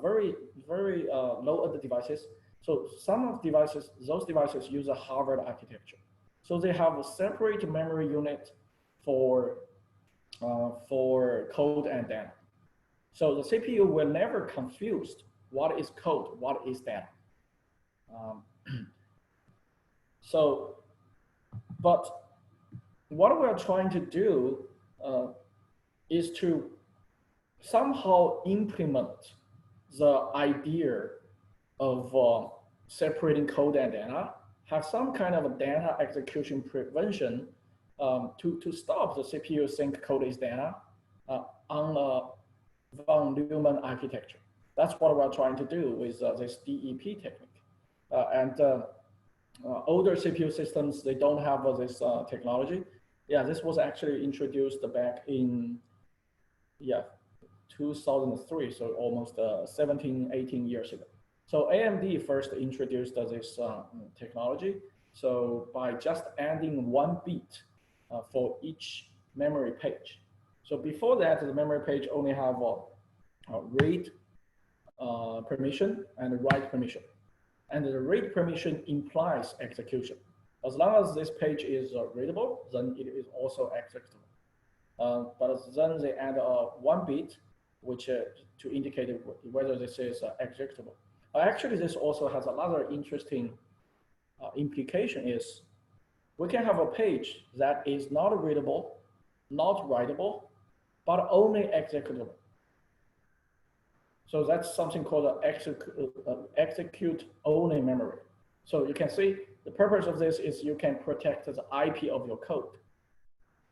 Speaker 1: Very low-end devices. So those devices use a Harvard architecture. So they have a separate memory unit for code and data. So the CPU will never confused what is code, what is data. But what we're trying to do is to somehow implement the idea of separating code and data, have some kind of a data execution prevention to stop the CPU think code is data on a von Neumann architecture. That's what we're trying to do with this DEP technique. Older CPU systems, they don't have this technology. Yeah, this was actually introduced back in 2003, so almost 17, 18 years ago. So AMD first introduced this technology. So by just adding 1 bit for each memory page. So before that, the memory page only have a read permission and a write permission. And the read permission implies execution. As long as this page is readable, then it is also executable. But then they add 1 bit, which to indicate whether this is executable. Actually, this also has another interesting implication is we can have a page that is not readable, not writable, but only executable. So that's something called execute only memory. So you can see the purpose of this is you can protect the IP of your code.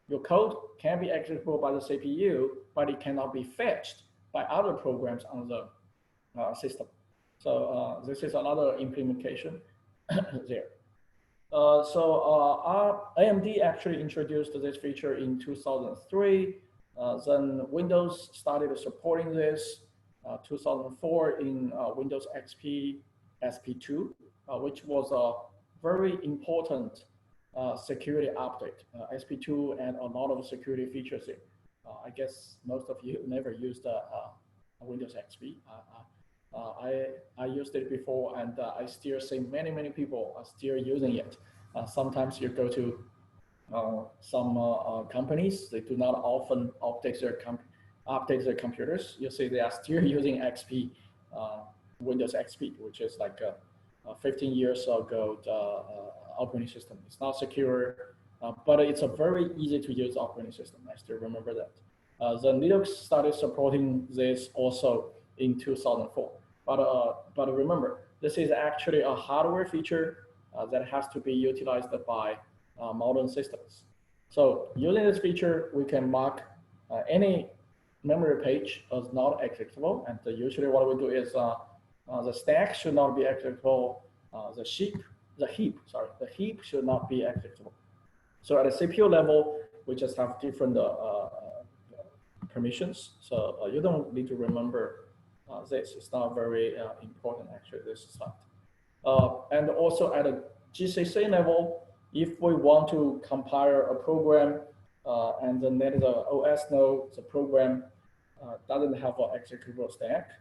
Speaker 1: Your code can be executable by the CPU, but it cannot be fetched by other programs on the system. So this is another implementation there. AMD actually introduced this feature in 2003. Then Windows started supporting this. 2004 in Windows XP SP2, which was a very important security update. SP2 and a lot of security features here. I guess most of you never used Windows XP. I used it before, and I still see many people are still using it. Sometimes you go to some companies, they do not often update their computers. You see they are still using XP, Windows XP, which is like 15 years ago operating system. It's not secure, but it's a very easy to use operating system. I still remember that. The Linux started supporting this also in 2004. But remember, this is actually a hardware feature that has to be utilized by modern systems. So using this feature, we can mark any memory page as not executable. And usually what we do is the stack should not be executable. The heap should not be executable. So at the CPU level, we just have different permissions. So you don't need to remember this. It's not very important actually, this slide. And also at a GCC level, if we want to compile a program and then let the OS know the program doesn't have an executable stack,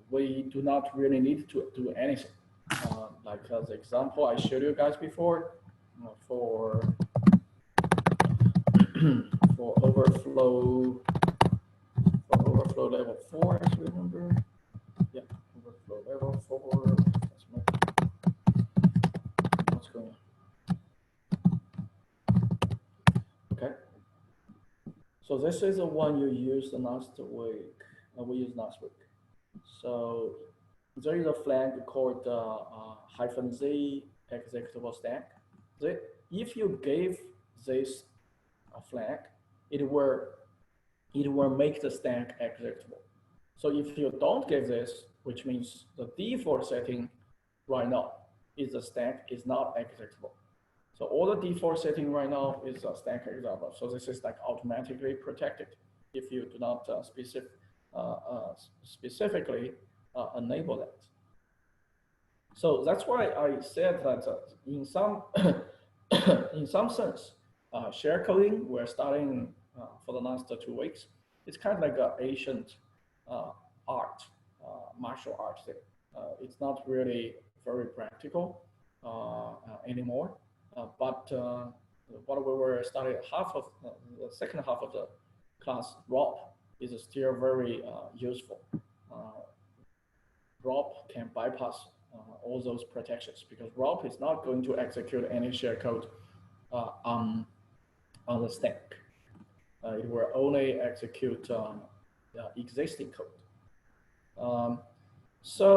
Speaker 1: we do not really need to do anything. Like the example I showed you guys before, for overflow level 4, as you remember. Yeah, overflow level 4. What's going on? Okay. So this is the one you used last week. We used last week. So there is a flag called -z executable stack. If you gave this a flag, it will make the stack executable. So if you don't give this, which means the default setting right now is the stack is not executable. So all the default setting right now is a stack executable. So this is like automatically protected if you do not specifically enable that. So that's why I said that in some in some sense, share coding we're starting for the last 2 weeks. It's kind of like an ancient art, martial art thing. It's not really very practical anymore. But what we were studying the second half of the class, ROP, is still very useful. ROP can bypass all those protections because ROP is not going to execute any share code on the stack. It will only execute existing code. So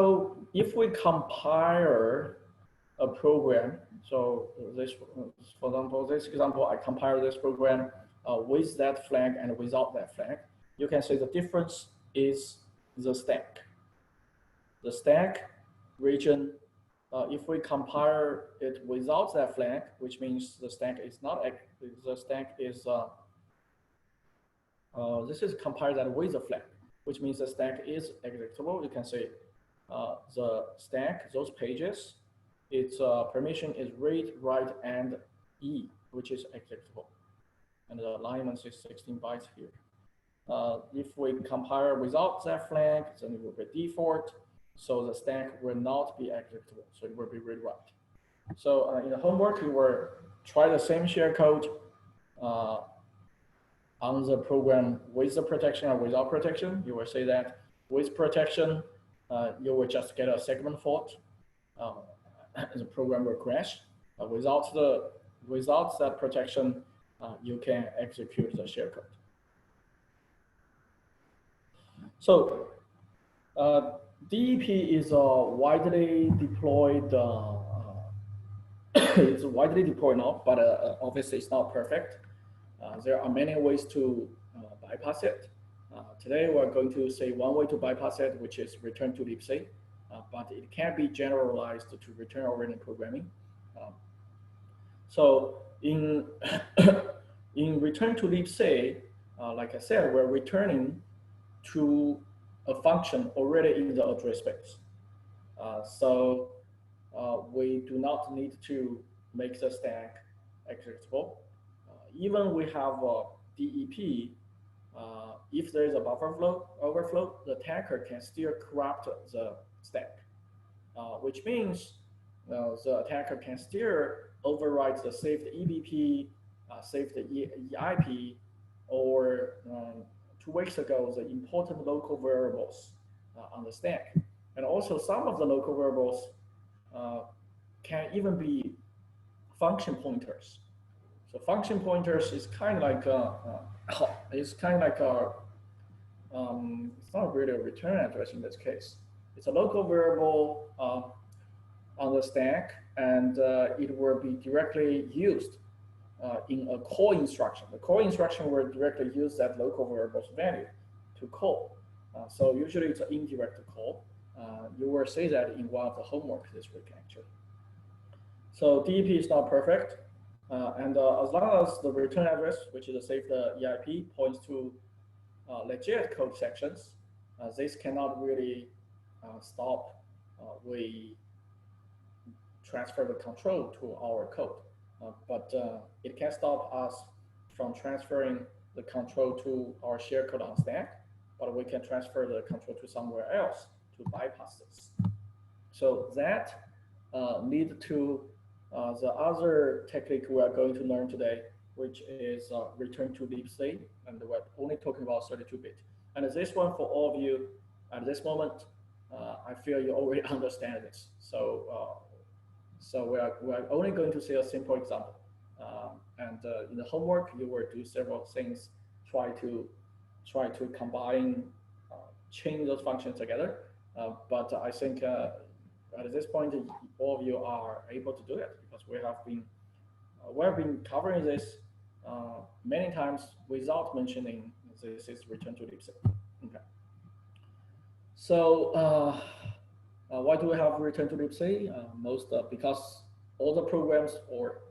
Speaker 1: if we compile a program, so this, for example, this example, I compile this program with that flag and without that flag, you can see the difference is the stack. The stack region, if we compile it without that flag, which means the stack is not, the stack is, this is compile that with the flag, which means the stack is executable. You can see the stack, those pages, its permission is read, write, and E, which is executable. And the alignment is 16 bytes here. If we compile without that flag, then it will be default. So the stack will not be executable. So it will be read write. So in the homework, you will try the same share code on the program with the protection or without protection. You will say that with protection, you will just get a segment fault. The program will crash. Without that protection, you can execute the share code. So DEP is widely deployed. It's widely deployed now, but obviously it's not perfect. There are many ways to bypass it. Today we're going to say one way to bypass it, which is return to libc, but it can be generalized to return-oriented programming. So in in return to libc, like I said, we're returning to a function already in the address space. So we do not need to make the stack executable. Even we have a DEP, if there is a buffer overflow, the attacker can still corrupt the stack, which means the attacker can still override the saved EBP, saved EIP, or 2 weeks ago, the important local variables on the stack. And also some of the local variables can even be function pointers. So function pointers is kind of like it's not really a return address in this case. It's a local variable on the stack, and it will be directly used in a call instruction. The call instruction will directly use that local variable's value to call. So usually it's an indirect call. You will see that in one of the homework this week, actually. So DEP is not perfect. And as long as the return address, which is a saved EIP, points to legit code sections, this cannot really stop we transfer the control to our code. But it can stop us from transferring the control to our shared code on stack, but we can transfer the control to somewhere else to bypass this. So that leads to the other technique we are going to learn today, which is return to libc, and we're only talking about 32-bit. And this one, for all of you at this moment, I feel you already understand this. So so we are only going to see a simple example. And in the homework, you will do several things, try to combine, chain those functions together. But I think at this point, all of you are able to do it because we have been covering this many times without mentioning this is return to libc. Okay. So why do we have return to libc? Because all the programs, or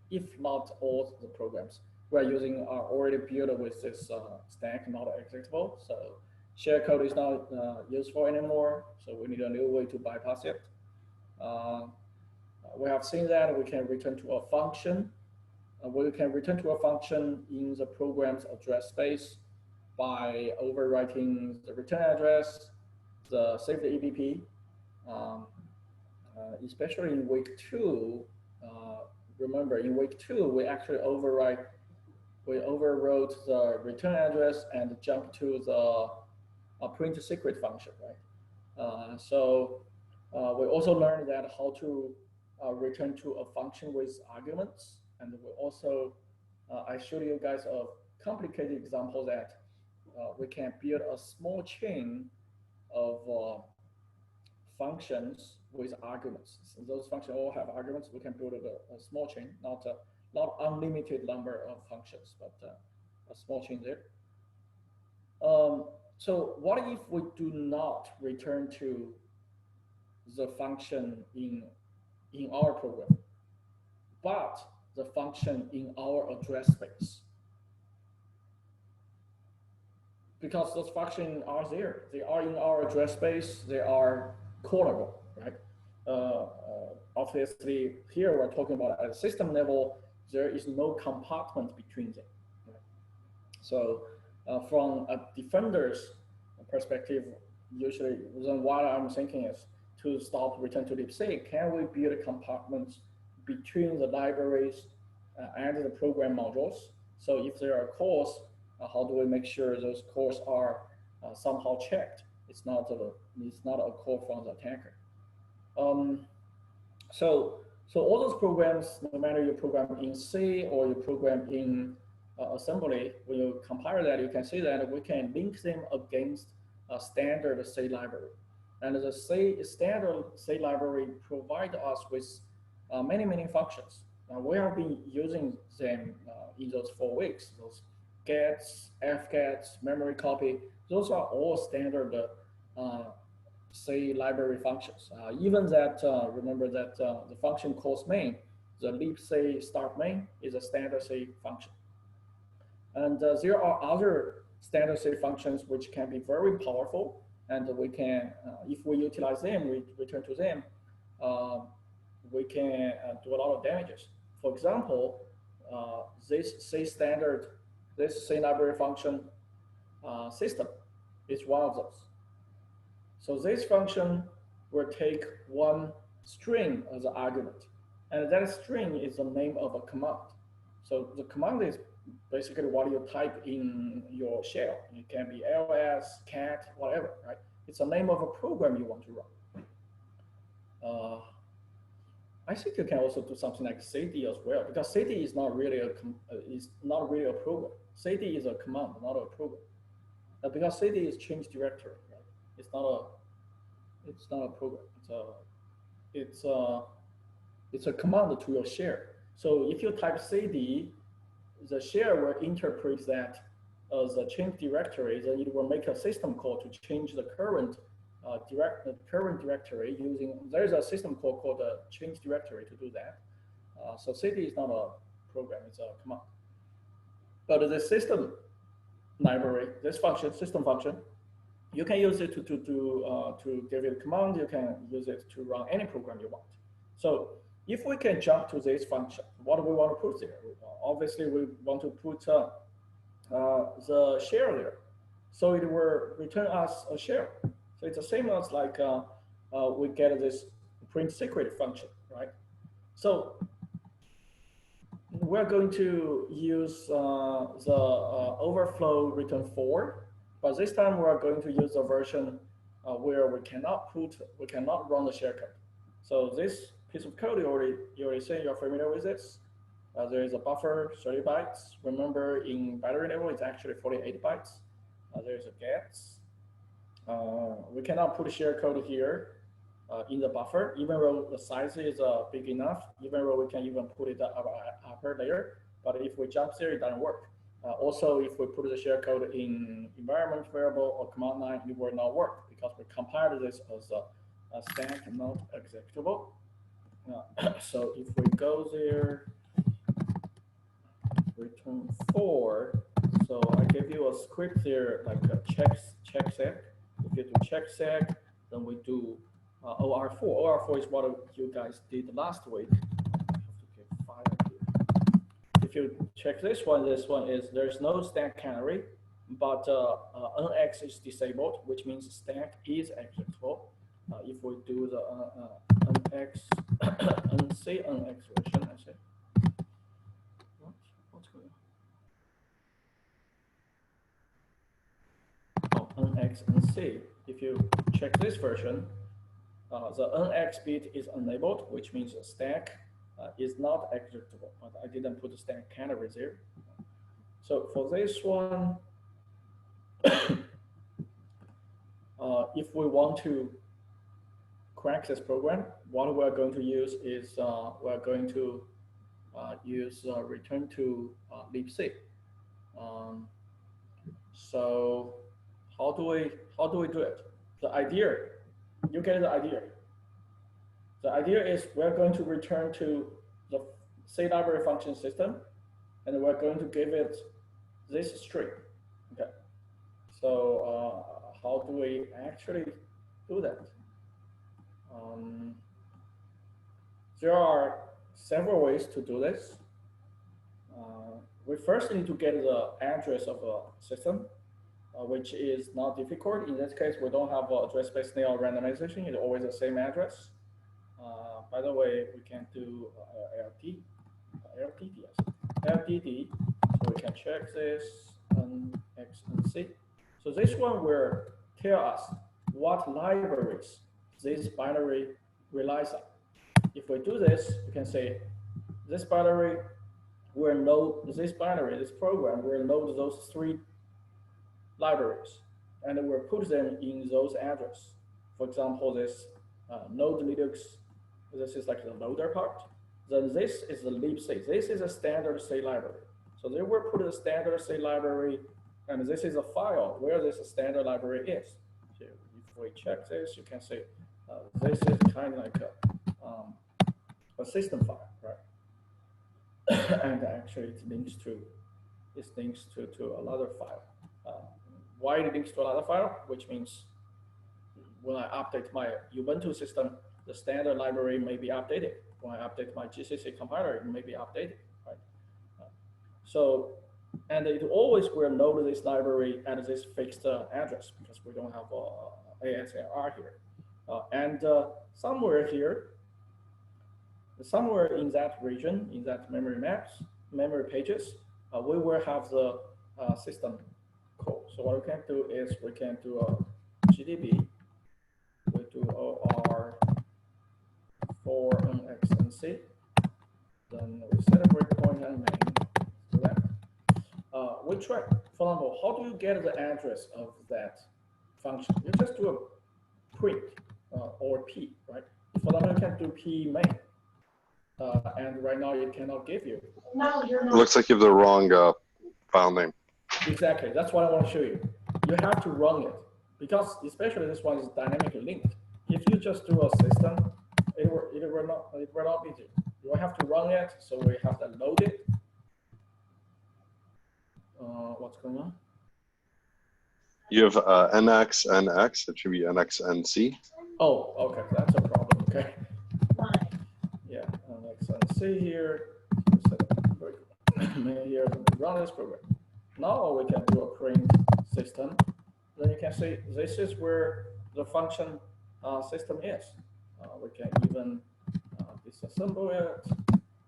Speaker 1: if not all the programs we are using, are already built with this stack not executable. So share code is not useful anymore. So we need a new way to bypass it. We have seen that we can return to a function. We can return to a function in the program's address space by overwriting the return address, the saved EBP. Especially in week 2, remember in week 2 we actually overwrote the return address and jumped to the print secret function, right? So we also learned that how to return to a function with arguments, and we also I showed you guys a complicated example that we can build a small chain of functions with arguments. So those functions all have arguments. We can build a small chain, not unlimited number of functions, but a small chain there. So what if we do not return to the function in our program, but the function in our address space? Because those functions are there. They are in our address space. They are callable, right? Obviously, here we're talking about at a system level, there is no compartment between them. Right? So from a defender's perspective, usually then what I'm thinking is to stop return to libc, can we build compartments between the libraries and the program modules? So if there are calls, how do we make sure those calls are somehow checked? It's not a call from the attacker. So all those programs, no matter you program in C or you program in assembly, when you compare that, you can see that we can link them against a standard C library. And the standard C library provide us with many functions. We have been using them in those 4 weeks. Those gets, fgets, memory copy, those are all standard C library functions. Even that, remember that the function calls main, the libc start main is a standard C function. And there are other standard C functions which can be very powerful, and we can, if we utilize them, we return to them, we can do a lot of damages. For example, this C library function system is one of those. So this function will take one string as an argument, and that string is the name of a command. So the command is basically what you type in your shell. It can be ls, cat, whatever, right? It's the name of a program you want to run. I think you can also do something like cd as well, because cd is not really a program. Cd is a command, not a program. Because cd is change directory, right? It's not a program. It's a command to your shell. So if you type cd, the shell will interpret that as a change directory, then it will make a system call to change the current directory using, there's a system call called a change directory to do that. So cd is not a program, it's a command. But the system library, this function, system function, you can use it to give it a command, you can use it to run any program you want. So if we can jump to this function, what do we want to put there? Obviously, we want to put the shell there. So it will return us a shell. So it's the same as like we get this print secret function, right? So we're going to use the overflow return 4, but this time we're going to use a version where we cannot run the shellcode. So this piece of code, you already say you're familiar with this. There is a buffer, 30 bytes. Remember, in binary level, it's actually 48 bytes. There's a gets. We cannot put shellcode here in the buffer, even though the size is big enough, even though we can even put it upper layer. But if we jump there, it doesn't work. Also, if we put the shellcode in environment variable or command line, it will not work because we compiled this as a stack not executable. So if we go there, return 4. So I gave you a script there, like a check sec. If you do check sec, then we do OR4. OR4 is what you guys did last week. I have to get file here. If you check this one is there's no stack canary, but NX is disabled, which means stack is executable. If we do the NX NX version, I say. What's going on? Oh, NX and C. If you check this version, the NX bit is enabled, which means the stack is not executable. But I didn't put the stack canary there. So for this one, if we want to crack this program, what we're going to use is we're going to use return to libc. So how do we do it? The idea, you get the idea. The idea is we're going to return to the C library function system, and we're going to give it this string. Okay. So how do we actually do that? There are several ways to do this. We first need to get the address of a system, which is not difficult. In this case, we don't have address-based nail randomization. It's always the same address. By the way, we can do LTD, so we can check this X and C. So this one will tell us what libraries this binary relies on. If we do this, we can say this binary will load this program will load those 3 libraries. and we'll put them in those address. For example, this node Linux, this is like the loader part. Then this is the libc. This is a standard C library. So they will put the standard C library, and this is a file where this standard library is. So if we check this, you can see this is kind of like a system file, right? And actually it links to another file. Why it links to another file? Which means when I update my Ubuntu system, the standard library may be updated. When I update my GCC compiler, it may be updated, right? So, and it always will load this library at this fixed address because we don't have ASLR here. And somewhere here, somewhere in that region, in that memory maps, memory pages, we will have the system call. So what we can do is we can do a GDB, we do OR for NX and C, then we set a breakpoint and main. Do that. We try, for example, how do you get the address of that function? You just do a print or P, right? For example, you can do P main. And right now it cannot give you.
Speaker 5: No, you're not. It looks like you have the wrong file name.
Speaker 1: Exactly, that's what I want to show you. You have to run it because especially this one is dynamically linked. If you just do a system, it will not be there. You will have to run it, so we have to load it. What's going on?
Speaker 5: You have NX, NX, it should be NX, NC.
Speaker 1: Oh, okay, that's a problem, okay. Yeah, NX, NC here. Here, run this program. Now we can do a print system. Then you can see this is where the function system is. We can even disassemble it.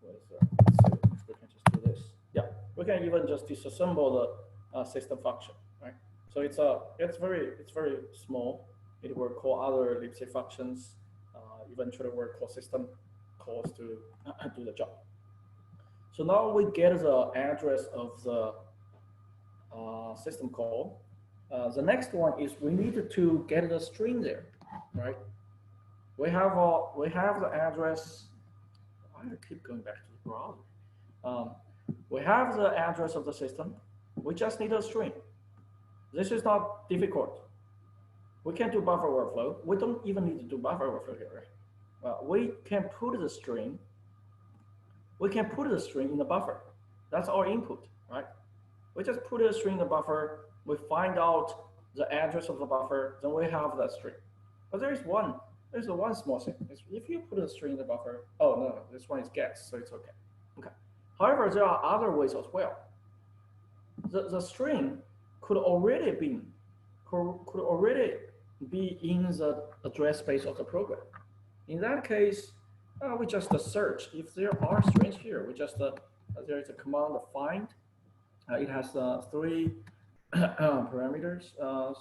Speaker 1: Let's see, we can just do this. Yeah, we can even just disassemble the system function, right? So it's very small. It will call other libc functions. Eventually, will call system calls to do the job. So now we get the address of the system call. The next one is we need to get the string there, right? We have the address. Why do I keep going back to the browser? We have the address of the system. We just need a string. This is not difficult. We can do buffer overflow. We don't even need to do buffer overflow here, right? We can put the string. We can put the string in the buffer. That's our input, right? We just put a string in the buffer. We find out the address of the buffer. Then we have that string. But there's one small thing. If you put a string in the buffer, oh no, this one is guess, so it's okay. Okay. However, there are other ways as well. The string could already be in the address space of the program. In that case, we just search. If there are strings here, we just there is a command find. It has 3 parameters.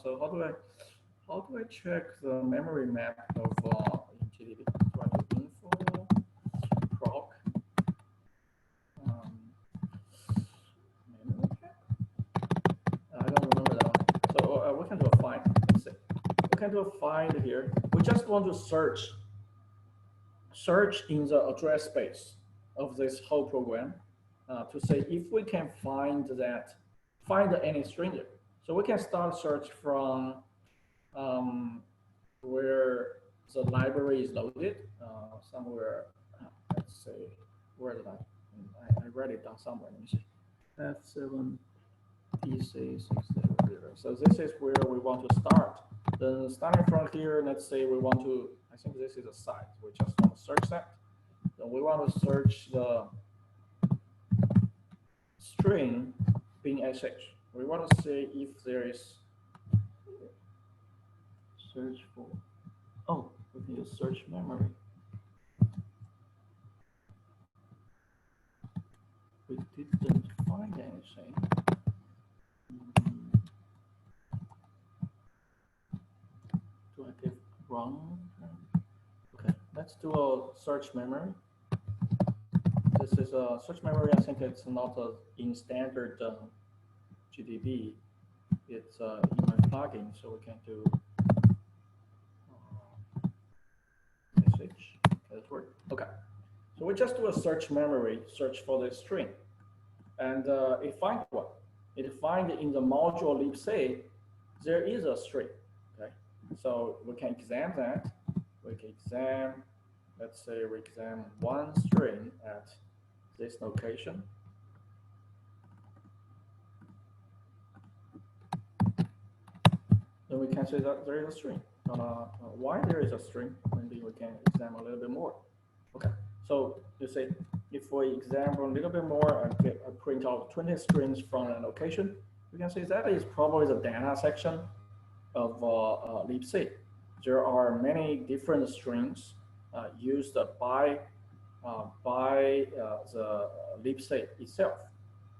Speaker 1: So how do I check the memory map of GDB? Do I do info proc memory map? I don't remember that one. So we can do a find. Let's see. We can do a find here. We just want to search in the address space of this whole program to say if we can find any string there. So we can start search from where the library is loaded, somewhere, let's say, where did I read it down somewhere, let me see. F7 PC600. So this is where we want to start. Then starting from here, let's say we want to, I think this is a site. We just want to search that. Then we want to search the string being sh. We want to see if there is search for, oh, we can use search memory. We didn't find anything. Do I give wrong? Okay, let's do a search memory. This is a search memory. I think it's not in standard GDB. it's in my plugin, so we can do message. That's work. Okay. So we just do a search memory, search for the string, and it finds what? It finds in the module libc there is a string. Okay. So we can examine that. We can examine. Let's say we examine one string at this location. Then we can say that there is a string. Why there is a string? Maybe we can examine a little bit more. Okay, so you say if we examine a little bit more and print out 20 strings from a location, we can say that is probably the data section of libc. There are many different strings used by the libc itself.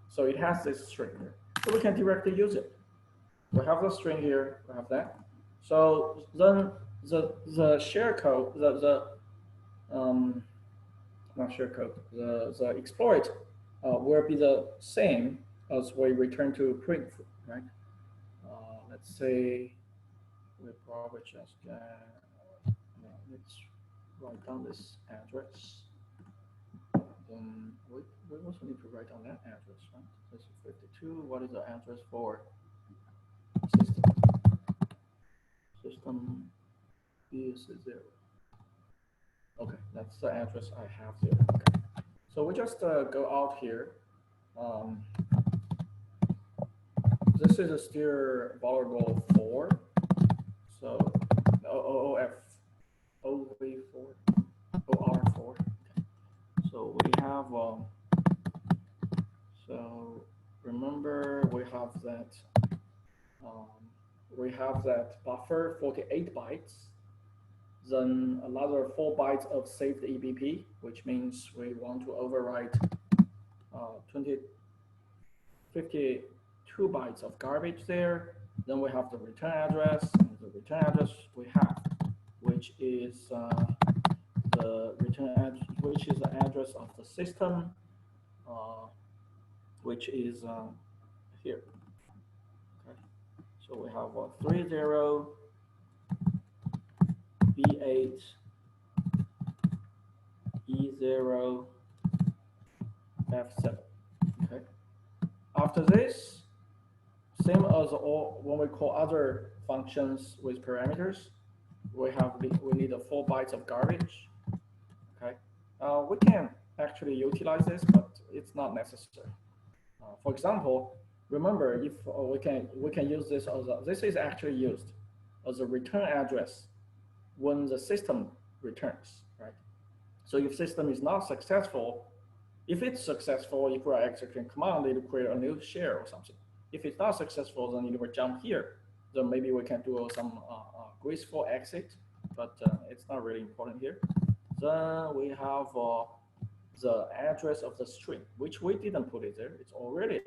Speaker 1: So it has this string here. So we can directly use it. We have the string here, we have that. So then the share code, not share code, the exploit will be the same as we return to print, right? Let's say we probably just let's write down this address. Then we also need to write down that address, right? This is 52. What is the address for system? System is 0. Okay, that's the address I have there. Okay. So we just go out here. This is still vulnerable 4. So OOF, OV4, OR4. Okay. So we have, so remember we have that buffer 48 bytes, then another 4 bytes of saved EBP, which means we want to overwrite 52 bytes of garbage there. Then we have the return address, and the return address we have, which is the return address, which is the address of the system, which is here. Okay. So we have 30 B8 E0 F7. Okay. After this, same as all when we call other functions with parameters, we need 4 bytes of garbage. Okay. We can actually utilize this, but it's not necessary. For example, remember if we can use this as this is actually used as a return address when the system returns, right? So if system is not successful, if it's successful, if we're executing command, it will create a new share or something. If it's not successful, then it will jump here. Then maybe we can do some graceful exit, but it's not really important here. Then we have the address of the string, which we didn't put it there. It's already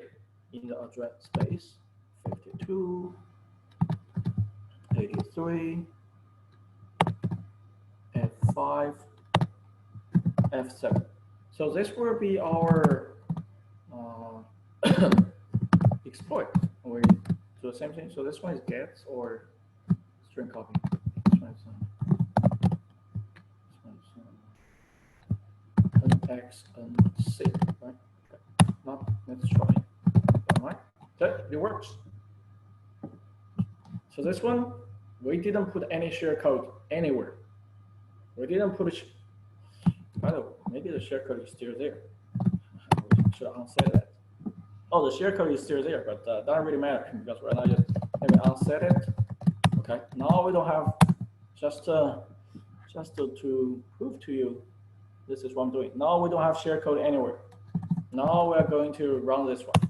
Speaker 1: in the address space, 52, 83, F5, F7. So this will be our exploit. We do the same thing. So this one is get or string copy. This one is X and C, right? Okay. Not, let's try. All right. Okay, it works. So this one, we didn't put any share code anywhere. We didn't put it. By the way, maybe the share code is still there. We should unset that. Oh, the share code is still there, but that doesn't really matter because right now just let me unset it. Okay. Now we don't have just to prove to you. This is what I'm doing. Now we don't have share code anywhere. Now we're going to run this one.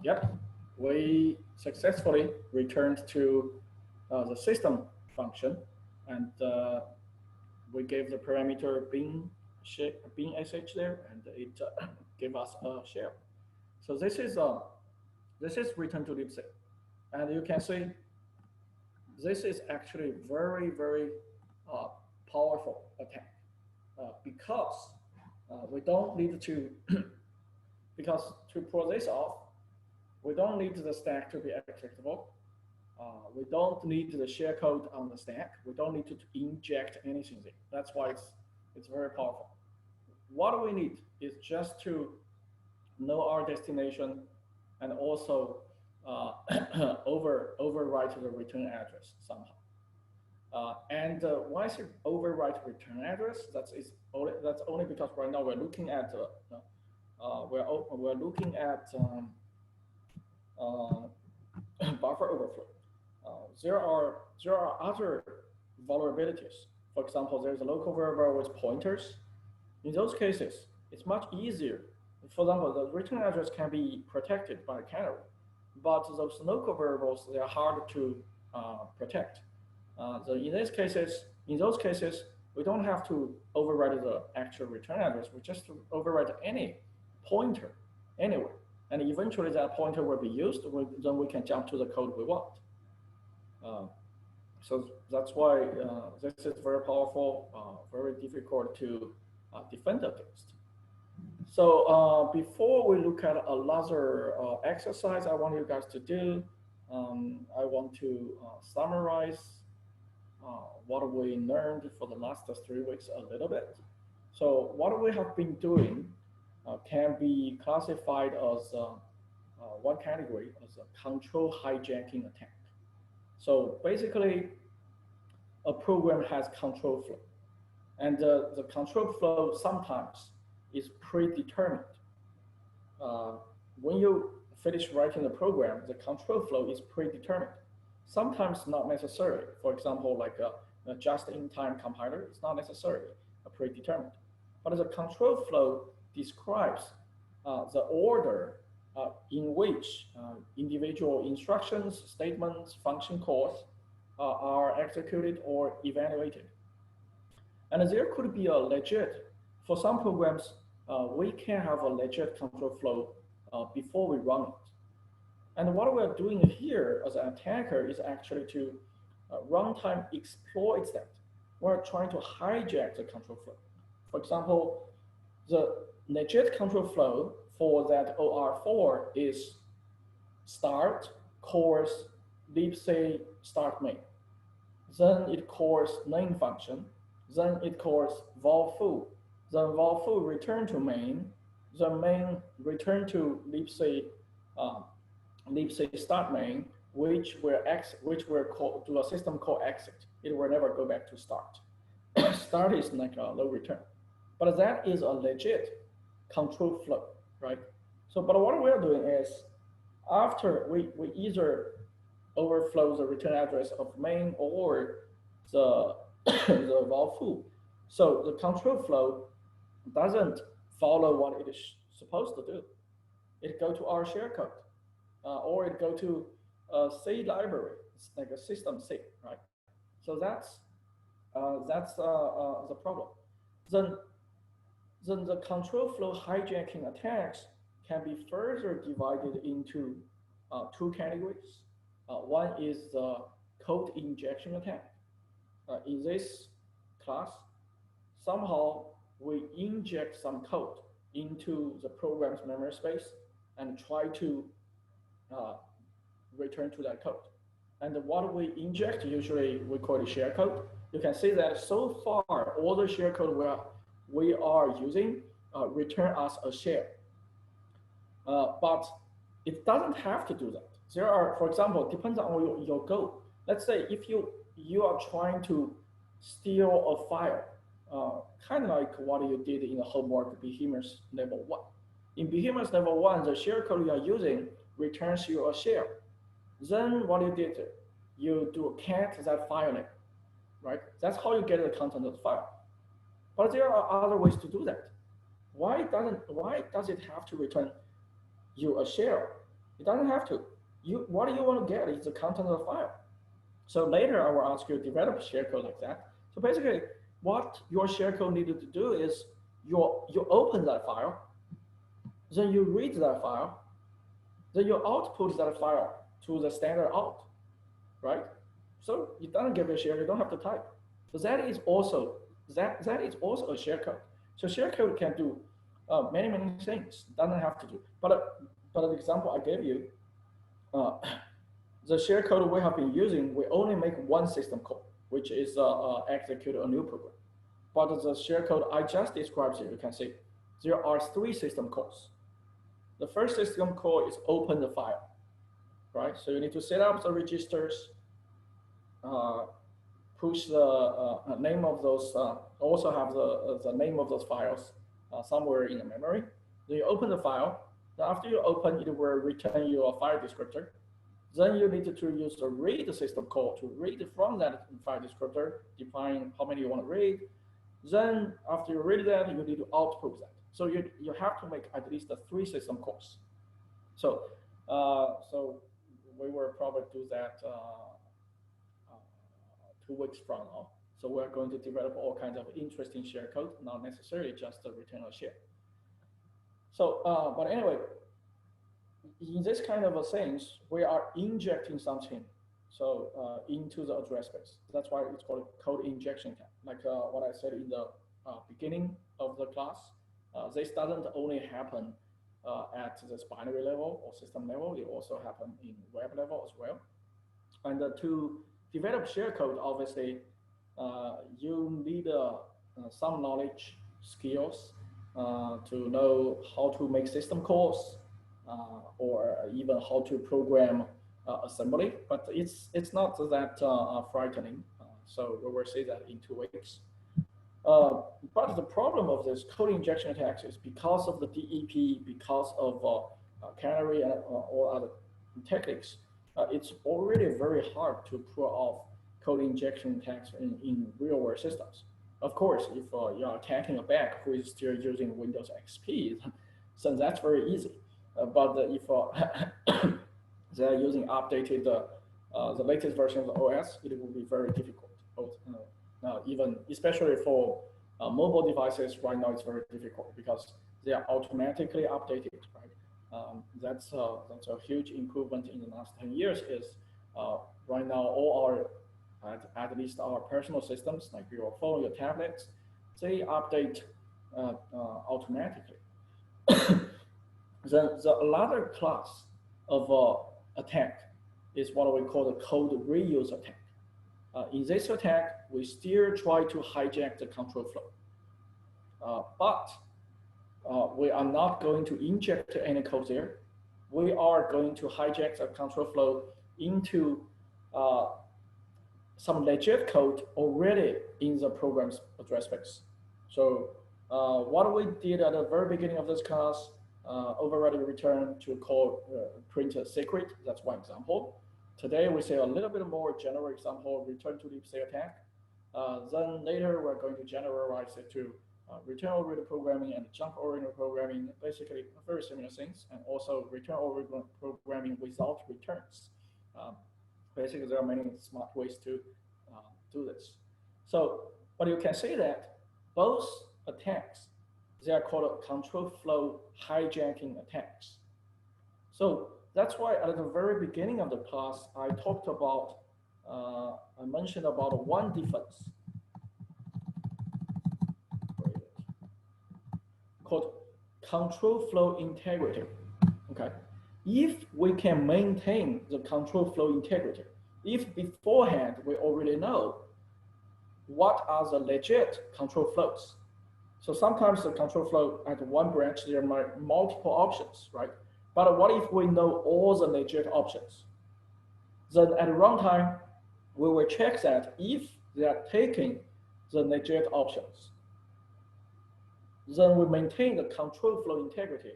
Speaker 1: Yep, we successfully returned to the system function, and we gave the parameter bin sh there, and it gave us a share. So this is return to libc, and you can see this is actually very powerful attack because we don't need to because to pull this off, We don't need the stack to be executable. We don't need the shellcode on the stack. We don't need to inject anything there. That's why it's very powerful. What we need is just to know our destination and also overwrite the return address somehow. And why I say overwrite return address? That's only because right now we're looking at we're looking at buffer overflow. There are other vulnerabilities. For example, there's a local variable with pointers. In those cases, it's much easier. For example, the return address can be protected by a canary, but those local variables, they are hard to protect. So in those cases, we don't have to override the actual return address. We just override any pointer anywhere. And eventually that pointer will be used. Then we can jump to the code we want. So that's why this is very powerful, very difficult to defend against. So before we look at another exercise I want you guys to do, I want to summarize what we learned for the last 3 weeks a little bit. So what we have been doing can be classified as one category as a control hijacking attack. So basically, a program has control flow, and the control flow sometimes is predetermined. When you finish writing the program, the control flow is predetermined. Sometimes not necessary. For example, like a just-in-time compiler, it's not necessarily predetermined. But the control flow describes the order in which individual instructions, statements, function calls are executed or evaluated. And there could be a legit, for some programs, we can have a legit control flow before we run it. And what we're doing here as an attacker is actually to runtime exploits that. We're trying to hijack the control flow. For example, the legit control flow for that OR4 is start, course, libc start main. Then it calls main function. Then it calls vol foo. Then vol foo return to main. The main return to libc start main, which will call to a system call exit. It will never go back to start. Start is like a low return, but that is a legit control flow, right? So, but what we're doing is after we either overflow the return address of main or the the vol foo. So the control flow doesn't follow what it is supposed to do. It go to our shellcode. Or it go to a C library, it's like a system C, right? So that's the problem. Then the control flow hijacking attacks can be further divided into two categories. One is the code injection attack. In this class, somehow we inject some code into the program's memory space and try to return to that code. And what we inject, usually we call it shellcode. You can see that so far, all the shellcode we are using return us a shell. But it doesn't have to do that. There are, for example, depends on your goal. Let's say if you are trying to steal a file, kind of like what you did in the homework Behemoth level 1. In Behemoth level 1, the shellcode you are using returns you a shell. Then what you did, you do cat that file name, right? That's how you get the content of the file. But there are other ways to do that. Why does it have to return you a shell? It doesn't have to. What you want to get is the content of the file. So later I will ask you to develop a shellcode like that. So basically, what your shellcode needed to do is you open that file, then you read that file, then you output that file to the standard out, right? So it doesn't give you a shell, you don't have to type. So that is also a shellcode. So shellcode can do many things. Doesn't have to do. But the example I gave you the share code we have been using, we only make one system call, which is execute a new program. But the share code I just described here, you can see there are three system calls. The first system call is open the file, right? So you need to set up the registers, push the name of those, also have the name of those files somewhere in the memory. Then you open the file. Then after you open, it will return you a file descriptor. Then you need to use the read system call to read from that file descriptor, define how many you want to read. Then after you read that, you need to output that. So you have to make at least three system calls. So so we will probably do that 2 weeks from now. So we're going to develop all kinds of interesting share code, not necessarily just the return a share. So, but anyway, in this kind of things, we are injecting something into the address space. That's why it's called code injection tag. Like what I said in the beginning of the class, this doesn't only happen at this binary level or system level, it also happen in web level as well. And to develop share code, obviously, you need some knowledge, skills to know how to make system calls or even how to program assembly. But it's not that frightening. So we will see that in 2 weeks. But the problem of this code injection attacks is because of the DEP, because of canary and all other techniques, it's already very hard to pull off code injection attacks in real world systems. Of course, if you're attacking a bank who is still using Windows XP, then that's very easy. But if they're using updated, the latest version of the OS, it will be very difficult. Even especially for mobile devices, right now it's very difficult because they are automatically updated, right? That's a huge improvement in the last 10 years. Is right now all our at least our personal systems like your phone, your tablets, they update automatically. The another class of attack is what we call the code reuse attack. In this attack, we still try to hijack the control flow, but we are not going to inject any code there. We are going to hijack the control flow into some legit code already in the program's address space. So what we did at the very beginning of this class, overriding return to call print a secret, that's one example. Today we say a little bit more general example, return to libc attack. Then later we're going to generalize it to return-oriented programming and jump-oriented programming, basically very similar things, and also return-oriented programming without returns. Basically, there are many smart ways to do this. So, but you can see that both attacks, they are called control flow hijacking attacks. So that's why at the very beginning of the class, I talked about, I mentioned about one defense called control flow integrity. Okay. If we can maintain the control flow integrity, if beforehand we already know what are the legit control flows. So sometimes the control flow at one branch, there are multiple options, right? But what if we know all the legit options? Then at runtime, we will check that if they are taking the legit options, then we maintain the control flow integrity,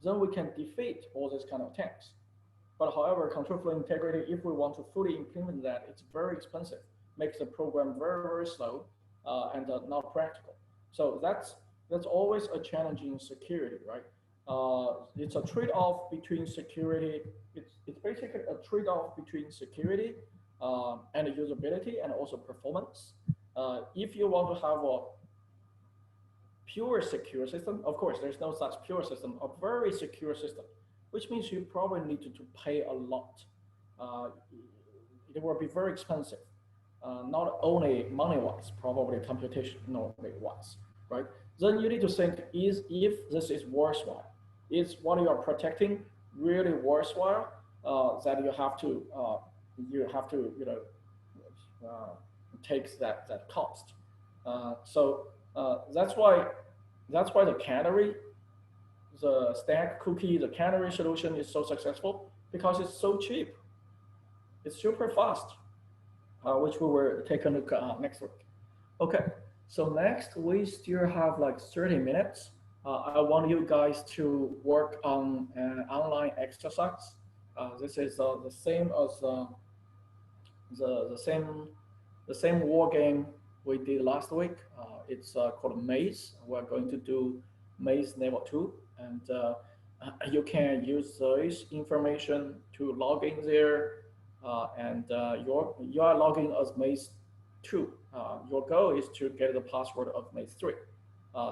Speaker 1: then we can defeat all these kind of attacks. But however, control flow integrity, if we want to fully implement that, it's very expensive, makes the program very, very slow and not practical. So that's always a challenge in security, right? It's a trade-off between security. It's basically a trade-off between security and usability and also performance. If you want to have a pure secure system, of course, there's no such pure system, a very secure system, which means you probably need to pay a lot. It will be very expensive, not only money-wise, probably computationally-wise, right? Then you need to think, if this is worthwhile? Is what you are protecting really worthwhile? that you have to take that cost. That's why the canary, the stack cookie, the canary solution is so successful because it's so cheap. It's super fast, which we will take a look at next week. Okay, so next we still have like 30 minutes. I want you guys to work on an online exercise. This is the same as the same war game we did last week. It's called Maze. We're going to do Maze level 2, and you can use this information to log in there, and you are logging as Maze 2. Your goal is to get the password of Maze 3.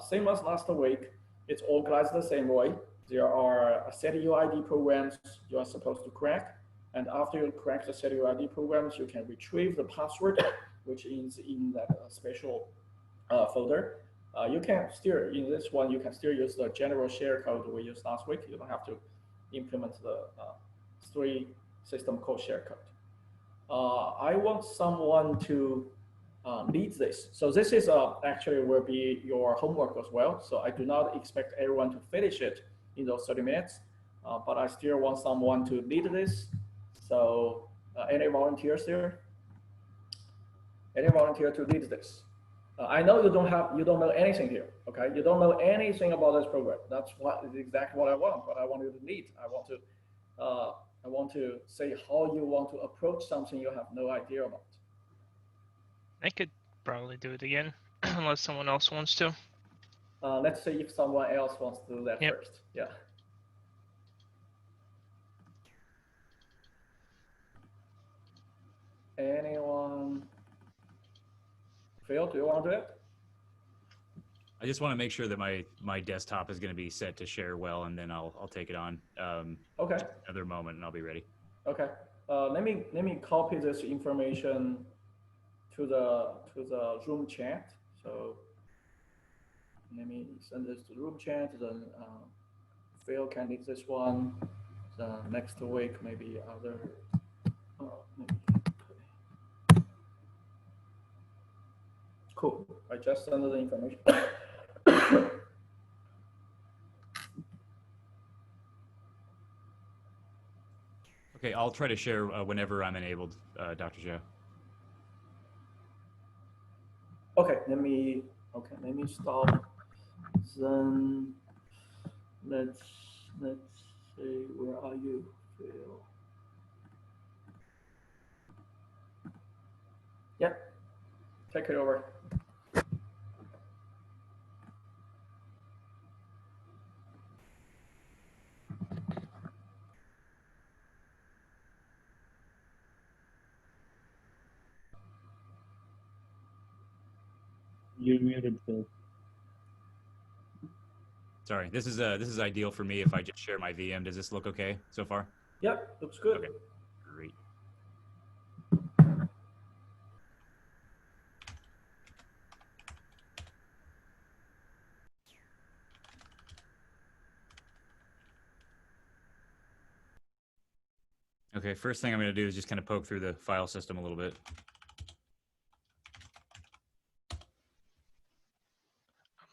Speaker 1: Same as last week, it's organized the same way. There are set UID programs you are supposed to crack, and after you crack the set UID programs, you can retrieve the password, which is in that special folder. You can still, in this one, you can still use the general share code we used last week. You don't have to implement the 3 system code share code. I want someone to lead this. So this is actually will be your homework as well. So I do not expect everyone to finish it in those 30 minutes, but I still want someone to lead this. So any volunteers here? Any volunteer to lead this? I know you don't know anything here, okay? You don't know anything about this program. That's exactly what I want, but I want you to lead. I want to say how you want to approach something you have no idea about.
Speaker 6: I could probably do it again, unless someone else wants to.
Speaker 1: Let's see if someone else wants to do that first. Yeah. Anyone? Phil, do you want to do it?
Speaker 3: I just want to make sure that my desktop is going to be set to share well, and then I'll take it on.
Speaker 1: Okay.
Speaker 3: Another moment, and I'll be ready.
Speaker 1: Okay. Let me copy this information to the room chat. So let me send this to the room chat. Then Phil can lead this one. The next week maybe other. Maybe. Cool. I just sent the information.
Speaker 3: Okay, I'll try to share whenever I'm enabled, Dr. Zhou.
Speaker 1: Okay, let me stop. Then let's see, where are you, Phil? Yep, take it over.
Speaker 7: You're muted, Phil.
Speaker 3: Sorry, this is ideal for me if I just share my VM. Does this look okay so far?
Speaker 1: Yep, looks good.
Speaker 3: Okay, great. Okay, first thing I'm going to do is just kind of poke through the file system a little bit.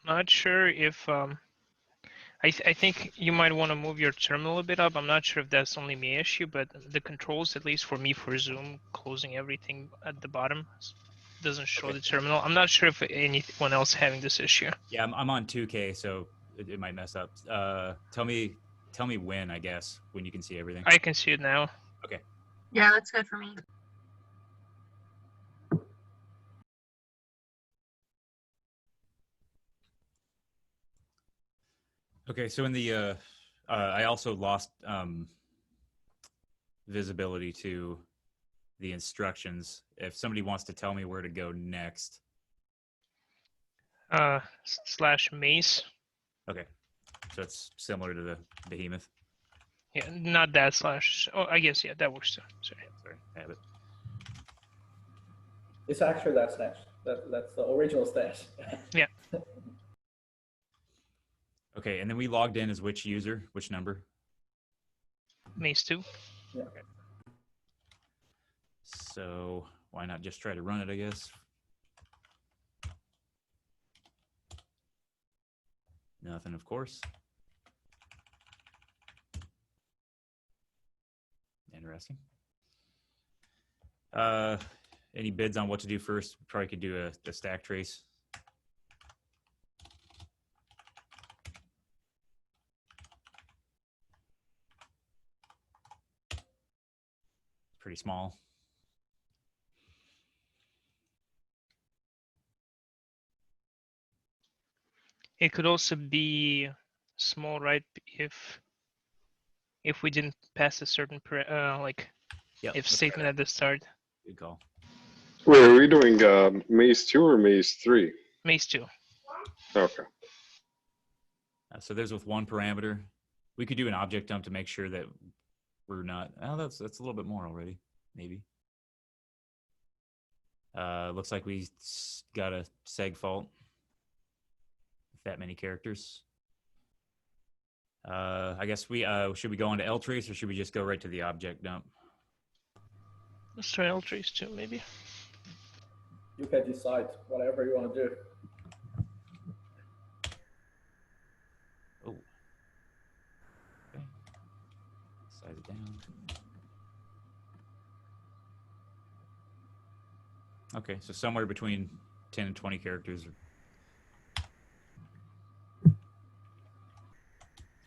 Speaker 6: I'm not sure if I think you might want to move your terminal a bit up. I'm not sure if that's only me issue, but the controls, at least for me for Zoom, closing everything at the bottom doesn't show the terminal. I'm not sure if anyone else having this issue.
Speaker 3: Yeah, I'm on 2K, so it might mess up. Tell me when, I guess, when you can see everything.
Speaker 6: I can see it now.
Speaker 3: Okay.
Speaker 8: Yeah, that's good for me.
Speaker 3: Okay, so in the I also lost visibility to the instructions. If somebody wants to tell me where to go next.
Speaker 6: / mace.
Speaker 3: Okay, so it's similar to the behemoth.
Speaker 6: Yeah, not that / Oh, I guess yeah, that works too. Sorry,
Speaker 3: I have it.
Speaker 1: It's actually that slash. That's the original slash.
Speaker 6: Yeah.
Speaker 3: Okay, and then we logged in as which user, which number?
Speaker 6: Mace 2.
Speaker 1: Yeah.
Speaker 3: Okay. So why not just try to run it, I guess? Nothing, of course. Interesting. Any bids on what to do first? Probably could do a stack trace. Pretty small.
Speaker 6: It could also be small, right? If we didn't pass a certain like
Speaker 3: Yep,
Speaker 6: if
Speaker 3: let's try
Speaker 6: statement
Speaker 3: that.
Speaker 6: at the start.
Speaker 3: Good call.
Speaker 5: Wait, are we doing maze 2 or maze 3?
Speaker 6: Maze 2.
Speaker 5: Okay.
Speaker 3: So there's with one parameter. We could do an object dump to make sure that we're not. Oh, that's a little bit more already. Maybe. Looks like we got a seg fault. That many characters. I guess we should we go on to L trace or should we just go right to the object dump?
Speaker 6: Let's try L trace 2, maybe.
Speaker 1: You can decide whatever you want to do.
Speaker 3: Oh. Okay. Size it down. Okay, so somewhere between 10 and 20 characters.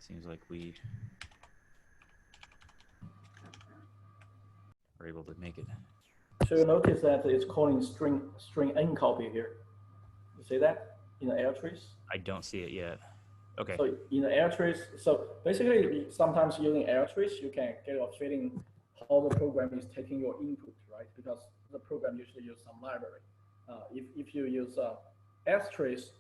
Speaker 3: Seems like we are able to make it.
Speaker 1: So you notice that it's calling string n copy here. You see that in the L trace?
Speaker 3: I don't see it yet. Okay.
Speaker 1: So in the L trace, so basically sometimes using L trace, you can get a feeling how the program is taking your input, right? Because the program usually use some library. If you use S trace,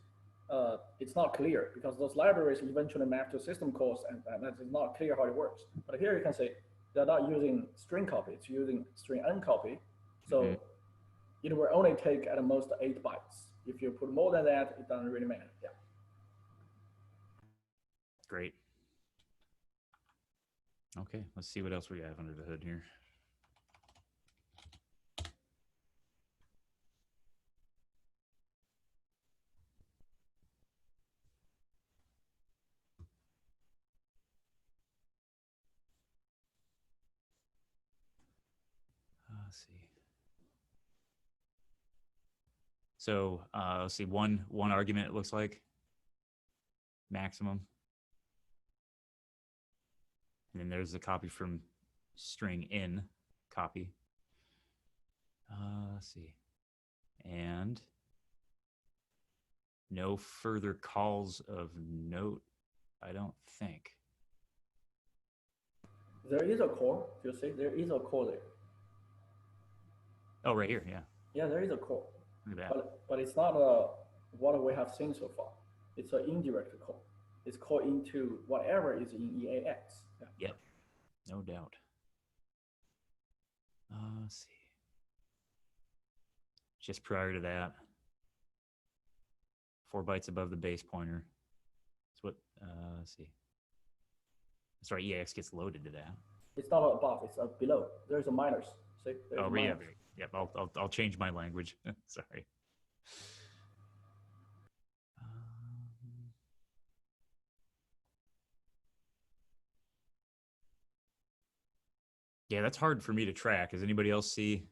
Speaker 1: it's not clear because those libraries eventually map to system calls and that is not clear how it works. But here you can say they're not using string copy, it's using string n copy. So it will only take at most 8 bytes. If you put more than that, it doesn't really matter. Yeah.
Speaker 3: Great. Okay, let's see what else we have under the hood here. Let's see. So let's see, one argument it looks like maximum. And then there's the copy from string in copy. Let's see. And no further calls of note, I don't think.
Speaker 1: There is a call. You see, there is a call there.
Speaker 3: Oh, right here, yeah.
Speaker 1: Yeah, there is a call.
Speaker 3: Look at that.
Speaker 1: But it's not what we have seen so far. It's an indirect call. It's called into whatever is in EAX. Yeah.
Speaker 3: Yep, no doubt. Let's see. Just prior to that, 4 bytes above the base pointer. That's what, let's see. That's right, EAX gets loaded to that.
Speaker 1: It's not above, it's below. There's a minus. See? There's a
Speaker 3: Yeah,
Speaker 1: minus.
Speaker 3: yep. I'll change my language. Sorry. Yeah, that's hard for me to track. Does anybody else see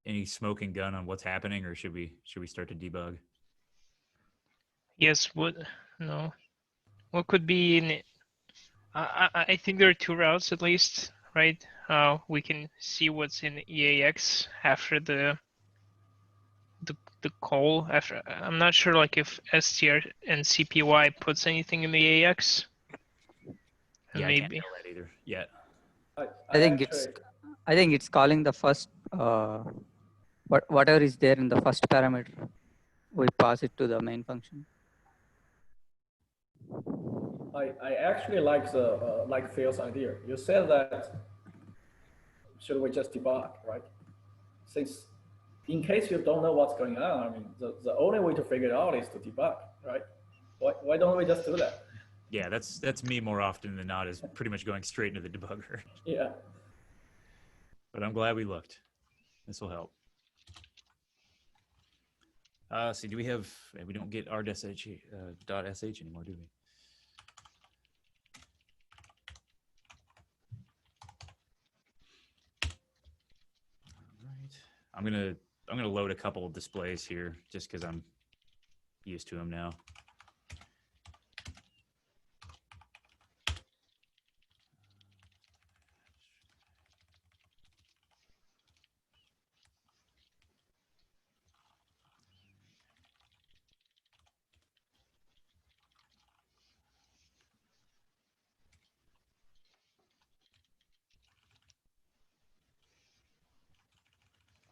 Speaker 3: any smoking gun on what's happening, or should we start to debug?
Speaker 6: Yes, what could be in it? I think there are 2 routes at least, right? We can see what's in EAX after the call. After I'm not sure like if str and CPY puts anything in the EAX.
Speaker 3: Yeah,
Speaker 6: maybe.
Speaker 3: I can't tell that either yet.
Speaker 7: I think it's calling the first whatever is there in the first parameter. We pass it to the main function.
Speaker 1: I actually like the like Phil's idea. You said that should we just debug, right? Since in case you don't know what's going on, I mean, the only way to figure it out is to debug, right? Why don't we just do that?
Speaker 3: Yeah, that's me more often than not, is pretty much going straight into the debugger.
Speaker 1: Yeah.
Speaker 3: But I'm glad we looked. This will help. See, do we have? We don't get r.sh .sh anymore, do we? All right. I'm gonna load a couple of displays here just because I'm used to them now.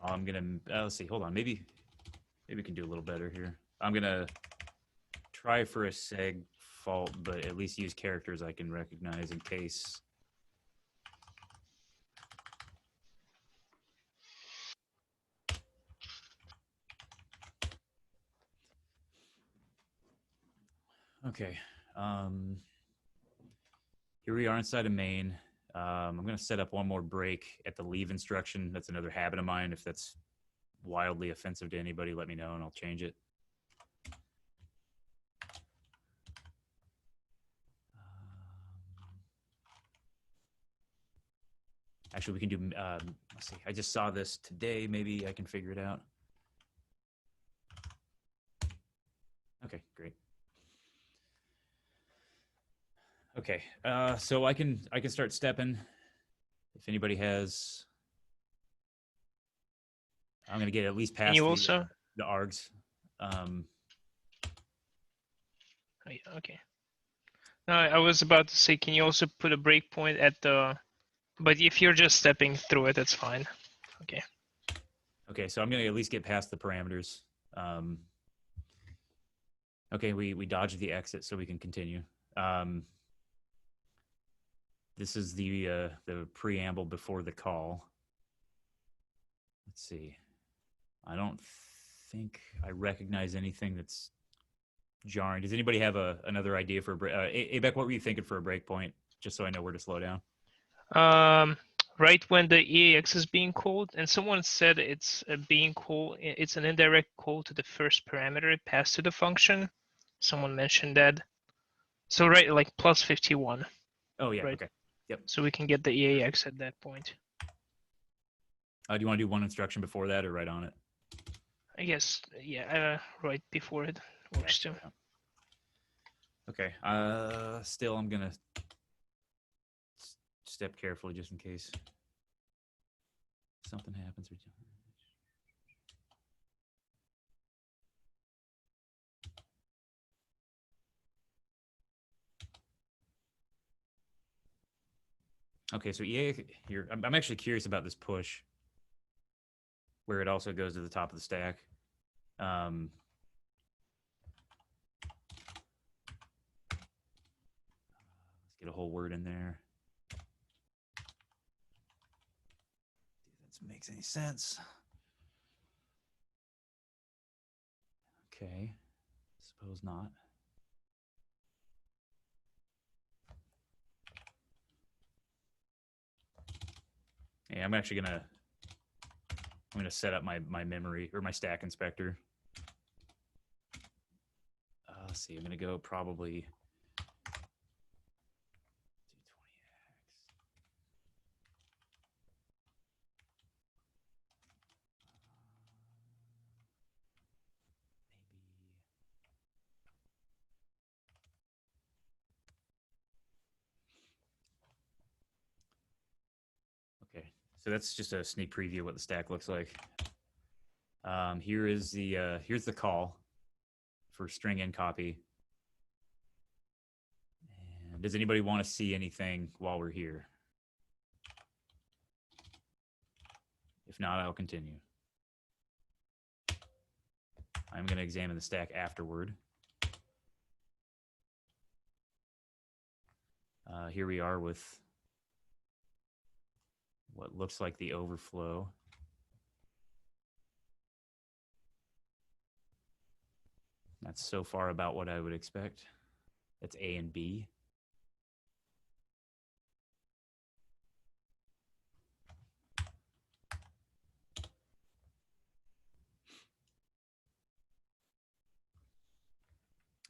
Speaker 3: I'm gonna let's see. Hold on, maybe we can do a little better here. I'm gonna try for a seg fault, but at least use characters I can recognize in case. Okay. Here we are inside of main. I'm going to set up one more break at the leave instruction. That's another habit of mine. If that's wildly offensive to anybody, let me know and I'll change it. Actually, we can do, let's see. I just saw this today. Maybe I can figure it out. Okay, great. Okay, so I can start stepping. If anybody has, I'm gonna get at least past the args.
Speaker 6: Oh, yeah, okay. No, I was about to say, can you also put a breakpoint at the? But if you're just stepping through it, that's fine. Okay.
Speaker 3: Okay, so I'm gonna at least get past the parameters. Okay, we dodged the exit, so we can continue. This is the preamble before the call. Let's see. I don't think I recognize anything that's jarring. Does anybody have another idea for a break? Abek, what were you thinking for a breakpoint? Just so I know where to slow down.
Speaker 6: Right when the EAX is being called, and someone said it's being called, it's an indirect call to the first parameter it passed to the function. Someone mentioned that. So right, like plus 51.
Speaker 3: Oh yeah.
Speaker 6: Right.
Speaker 3: Okay. Yep.
Speaker 6: So we can get the EAX at that point.
Speaker 3: Do you want to do one instruction before that or right on it?
Speaker 6: I guess, yeah, right before it works too.
Speaker 3: Okay. Still, I'm gonna step carefully just in case something happens. Okay, so EA here, I'm actually curious about this push, where it also goes to the top of the stack. Let's get a whole word in there. See if that makes any sense. Okay, suppose not. Yeah, I'm actually gonna set up my memory or my stack inspector. Let's see, I'm gonna go probably 220x. Okay, so that's just a sneak preview of what the stack looks like. Here is the here's the call for string in copy. And does anybody want to see anything while we're here? If not, I'll continue. I'm going to examine the stack afterward. Here we are with what looks like the overflow. That's so far about what I would expect. That's A and B.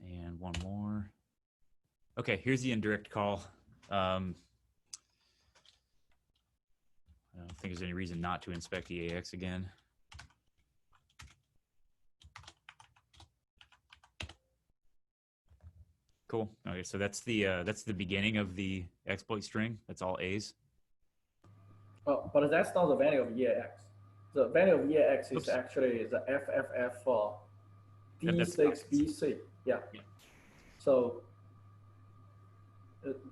Speaker 3: And one more. Okay, here's the indirect call. I don't think there's any reason not to inspect EAX again. Cool. Okay, so that's the beginning of the exploit string. That's all A's.
Speaker 1: Oh, but that's not the value of EAX. The value of EAX is
Speaker 3: Oops.
Speaker 1: actually the FFF
Speaker 3: That's
Speaker 1: D6BC. Yeah.
Speaker 3: Yeah.
Speaker 1: So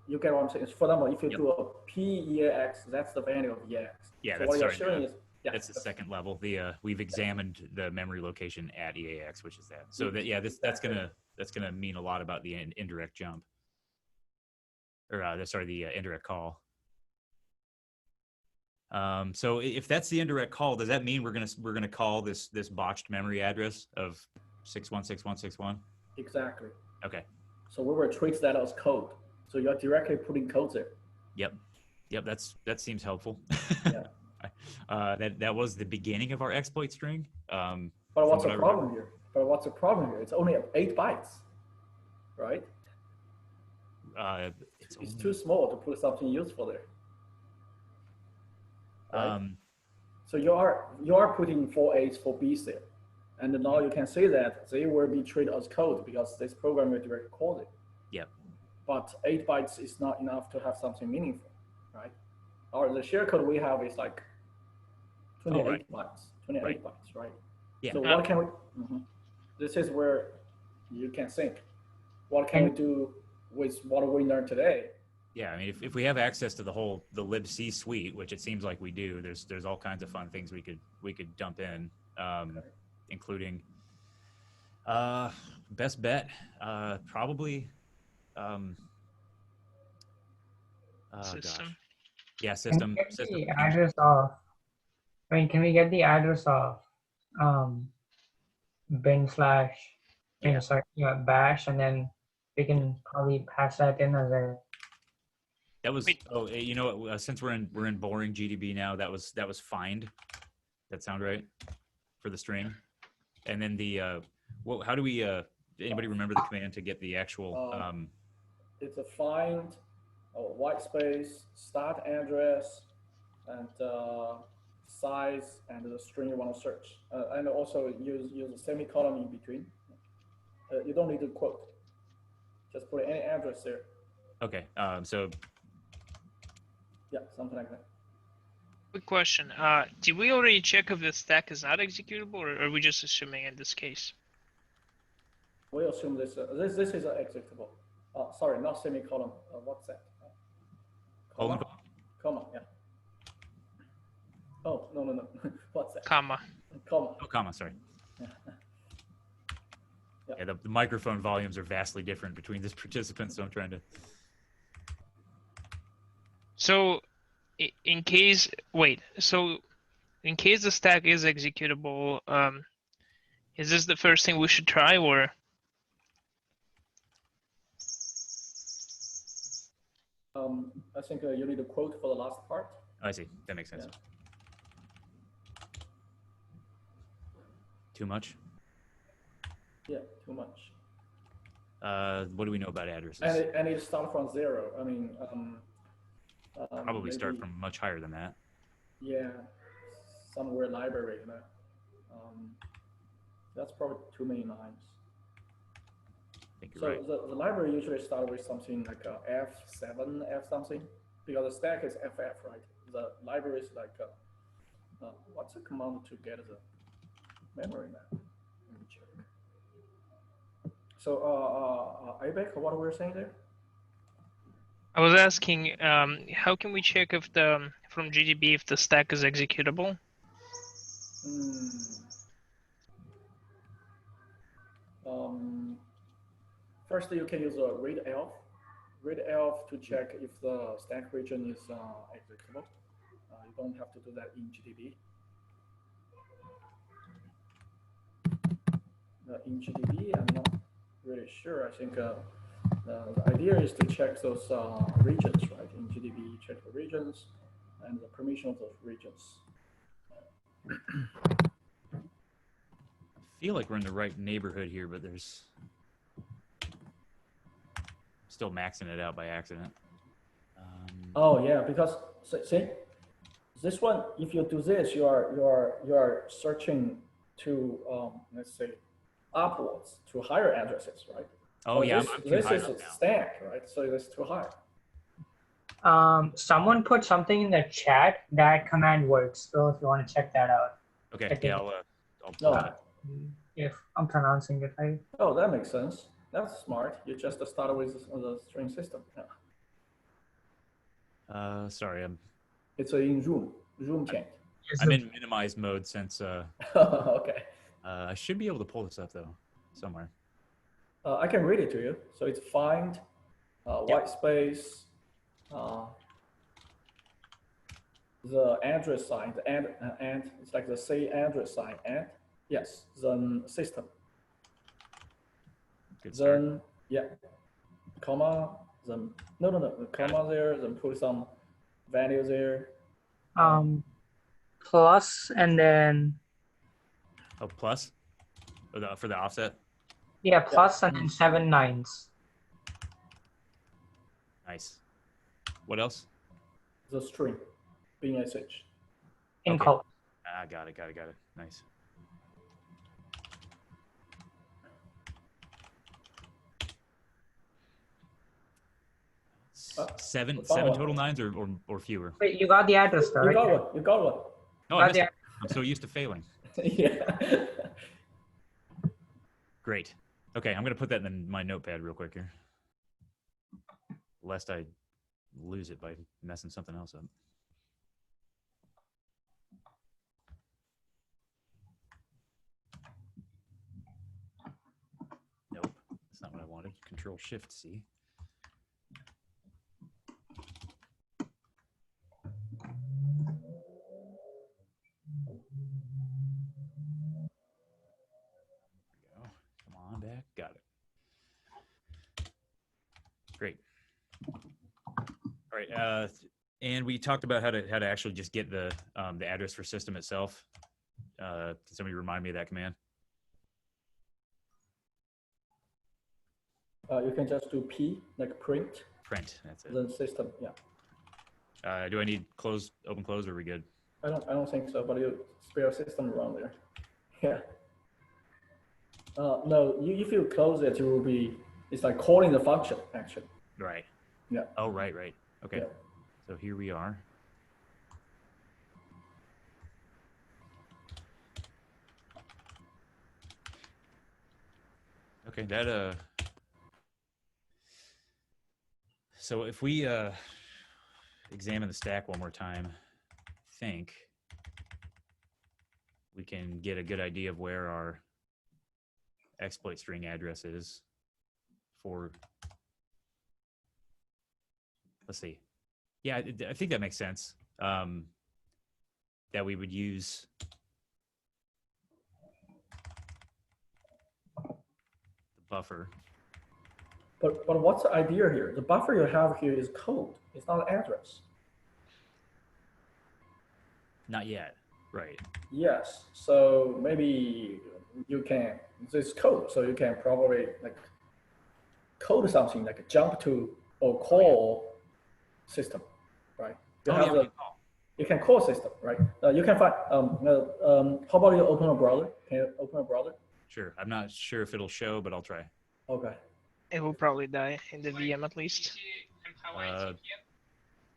Speaker 1: you get what I'm saying. For example, if you
Speaker 3: Yep.
Speaker 1: do a PEAX, that's the value of EAX.
Speaker 3: Yeah,
Speaker 1: so
Speaker 3: that's
Speaker 1: what you're
Speaker 3: sorry,
Speaker 1: showing is
Speaker 3: that's the second level. We've examined the memory location at EAX, which is that. So that that's gonna mean a lot about the indirect jump, or the indirect call. So if that's the indirect call, does that mean we're gonna call this botched memory address of 616161?
Speaker 1: Exactly.
Speaker 3: Okay.
Speaker 1: So we will treat that as code. So you're directly putting code there.
Speaker 3: Yep. That seems helpful.
Speaker 1: Yeah.
Speaker 3: That was the beginning of our exploit string.
Speaker 1: But what's the problem here? It's only 8 bytes, right? It's too small to put something useful there. Right? So you are putting 4 A's, 4 B's there. And now you can see that they will be treated as code because this program will directly call it.
Speaker 3: Yep.
Speaker 1: But 8 bytes is not enough to have something meaningful, right? Or the share code we have is like 28 bytes, 28 bytes, right?
Speaker 3: Yeah.
Speaker 1: So what can we, this is where you can think, what can we do with what we learned today?
Speaker 3: Yeah, I mean, if we have access to the libc suite, which it seems like we do, there's all kinds of fun things we could dump in, including best bet, probably
Speaker 6: System.
Speaker 3: gosh. Yeah, system.
Speaker 2: The address of, can we get the address of bin slash bash, and then we can probably pass that in as a.
Speaker 3: That was since we're in boring GDB now, that was find. That sound right for the string? And then the how do we anybody remember the command to get the actual
Speaker 1: it's a find, white space, start address, and size, and the string you want to search, and also use a semicolon in between. You don't need to quote. Just put any address there.
Speaker 3: Okay. So.
Speaker 1: Yeah, something like that.
Speaker 6: Quick question. Did we already check if the stack is not executable, or are we just assuming in this case?
Speaker 1: We assume this is executable. Sorry, not semicolon. What's that? Comma. Comma. Yeah. Oh no. What's that?
Speaker 6: Comma.
Speaker 1: Comma.
Speaker 3: Oh, comma. Sorry. Yeah, the microphone volumes are vastly different between this participant, so I'm trying to.
Speaker 6: So, in case the stack is executable, is this the first thing we should try, or?
Speaker 1: I think you need a quote for the last part.
Speaker 3: Oh, I see. That makes sense.
Speaker 1: Yeah.
Speaker 3: Too much?
Speaker 1: Yeah, too much.
Speaker 3: What do we know about addresses?
Speaker 1: And it start from 0. I mean,
Speaker 3: probably
Speaker 1: maybe,
Speaker 3: start from much higher than that.
Speaker 1: Yeah, somewhere library. That's probably too many lines.
Speaker 3: I think you're
Speaker 1: So
Speaker 3: right.
Speaker 1: the library usually start with something like F7, F something, because the stack is FF, right? The library is like, what's the command to get the memory map? Let me check. So, Ibek, what were you saying there?
Speaker 6: I was asking, how can we check if from GDB if the stack is executable?
Speaker 1: First, you can use a readelf. Readelf to check if the stack region is executable. You don't have to do that in GDB. In GDB, I'm not really sure. I think The idea is to check those regions, right? In GDB, check the regions and the permission of those regions.
Speaker 3: I feel like we're in the right neighborhood here, but there's still maxing it out by accident.
Speaker 1: Oh yeah, because see, this one, if you do this, you are searching to let's say upwards to higher addresses, right?
Speaker 3: Oh,
Speaker 1: but
Speaker 3: yeah,
Speaker 1: this,
Speaker 3: I'm too
Speaker 1: this
Speaker 3: high
Speaker 1: is
Speaker 3: up
Speaker 1: a
Speaker 3: now.
Speaker 1: stack, right? So it's too high.
Speaker 2: Someone put something in the chat. That command works. So if you want to check that out.
Speaker 3: Okay,
Speaker 2: Okay.
Speaker 3: yeah, I'll pull
Speaker 1: No.
Speaker 3: that.
Speaker 2: If I'm pronouncing it right.
Speaker 1: Oh, that makes sense. That's smart. You just start with the string system. Yeah.
Speaker 3: Sorry,
Speaker 1: It's in room change.
Speaker 3: I'm in minimize mode since
Speaker 1: Okay.
Speaker 3: I should be able to pull this up though somewhere.
Speaker 1: I can read it to you. So it's find white space, the address sign, the and it's like the say address sign and yes, then system.
Speaker 3: Good start.
Speaker 1: Then yeah, comma, then no, comma there, then put some value there.
Speaker 2: Plus and then
Speaker 3: Oh, plus for the offset.
Speaker 2: yeah, plus and then 7 nines.
Speaker 3: Nice. What else?
Speaker 1: The string, being SH.
Speaker 2: In
Speaker 3: Okay.
Speaker 2: quote.
Speaker 3: Ah, got it. Nice. Seven total nines or fewer?
Speaker 2: Wait, you got the address though,
Speaker 1: You
Speaker 2: right?
Speaker 1: got one. You got one.
Speaker 3: No, I missed it. I'm so used to failing.
Speaker 1: Yeah.
Speaker 3: Great. Okay, I'm gonna put that in my notepad real quick here, lest I lose it by messing something else up. Nope, that's not what I wanted. Control Shift C. There we go. Come on back. Got it. Great. All right. And we talked about how to actually just get the address for system itself. Can somebody remind me of that command?
Speaker 1: You can just do P, like print.
Speaker 3: Print. That's it.
Speaker 1: The system, yeah.
Speaker 3: Do I need open, close, or are we good?
Speaker 1: I don't think so, but you spare system around there. Yeah. No, if you close it, it will be, it's like calling the function actually.
Speaker 3: Right.
Speaker 1: Yeah.
Speaker 3: Oh, right. Okay.
Speaker 1: Yeah.
Speaker 3: So here we are. Okay, that so if we examine the stack one more time, I think we can get a good idea of where our exploit string address is for, let's see. Yeah, I think that makes sense. That we would use the buffer.
Speaker 1: But what's the idea here? The buffer you have here is code. It's not an address.
Speaker 3: Not yet, right?
Speaker 1: Yes. So maybe you can, this code, so you can probably like code something like jump to or call system, right? You have the, you can call system, right? You can find, how about you open a browser? Can you open a browser?
Speaker 3: Sure. I'm not sure if it'll show, but I'll try.
Speaker 1: Okay.
Speaker 6: It will probably die in the VM at least.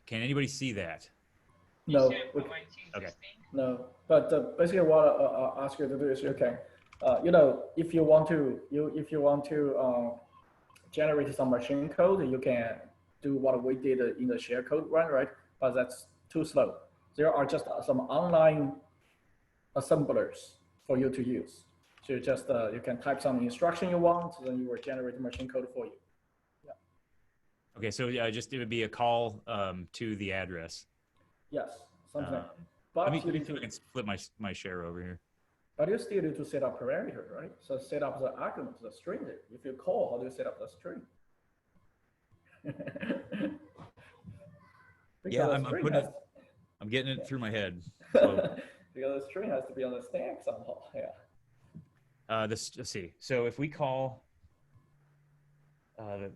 Speaker 3: Can anybody see that?
Speaker 1: No.
Speaker 3: Okay.
Speaker 1: No. But basically, what I ask you to do is you can, if you want to, generate some machine code, you can do what we did in the share code run, right? But that's too slow. There are just some online assemblers for you to use. So you just you can type some instruction you want, then you will generate machine code for you. Yeah.
Speaker 3: Okay, so yeah, it would be a call to the address.
Speaker 1: Yes, something. But
Speaker 3: let me
Speaker 1: you need
Speaker 3: see if I can flip my share over here.
Speaker 1: But you still need to set up parameter, right? So set up the argument, the string there. If you call, how do you set up the string?
Speaker 3: Yeah,
Speaker 1: the
Speaker 3: I'm
Speaker 1: string
Speaker 3: putting
Speaker 1: has,
Speaker 3: it. I'm getting it through my head.
Speaker 1: because the string has to be on the stack somehow. Yeah.
Speaker 3: Let's see. So if we call, I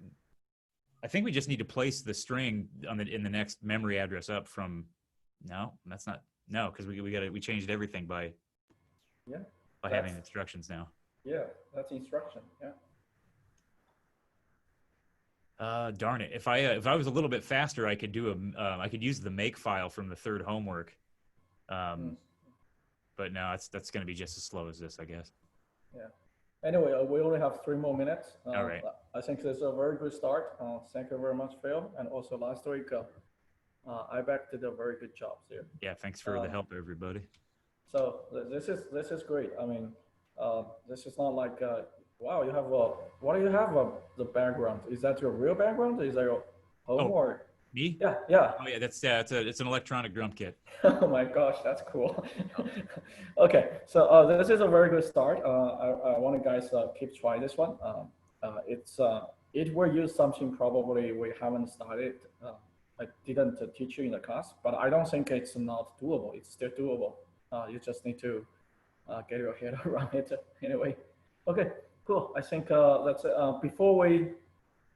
Speaker 3: think we just need to place the string on in the next memory address up from. No, that's not. No, because we changed everything by having instructions now.
Speaker 1: Yeah, that's instruction. Yeah.
Speaker 3: Darn it! If I was a little bit faster, I could I could use the make file from the third homework. But no, that's going to be just as slow as this, I guess.
Speaker 1: Yeah. Anyway, we only have 3 more minutes.
Speaker 3: All right.
Speaker 1: I think this is a very good start. Thank you very much, Phil. And also last week, Ibec did a very good job there.
Speaker 3: Yeah, thanks for the help, everybody.
Speaker 1: So this is great. I mean, this is not like wow, you have what do you have the background? Is that your real background? Is that your home or
Speaker 3: me?
Speaker 1: Yeah.
Speaker 3: Oh yeah, it's an electronic drum kit.
Speaker 1: Oh my gosh, that's cool. Okay, so this is a very good start. I want you guys keep trying this one. It will use something probably we haven't started. I didn't teach you in the class, but I don't think it's not doable. It's still doable. You just need to get your head around it anyway. Okay, cool. I think that's it. Before we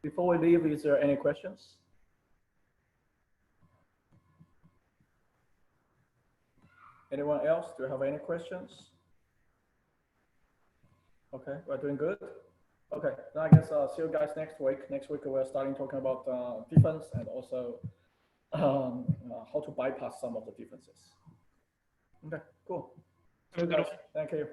Speaker 1: leave, is there any questions? Anyone else? Do you have any questions? Okay, we're doing good. Okay, then I guess see you guys next week. Next week we're starting talking about defense and also how to bypass some of the defenses. Okay, cool. See you guys. Thank you.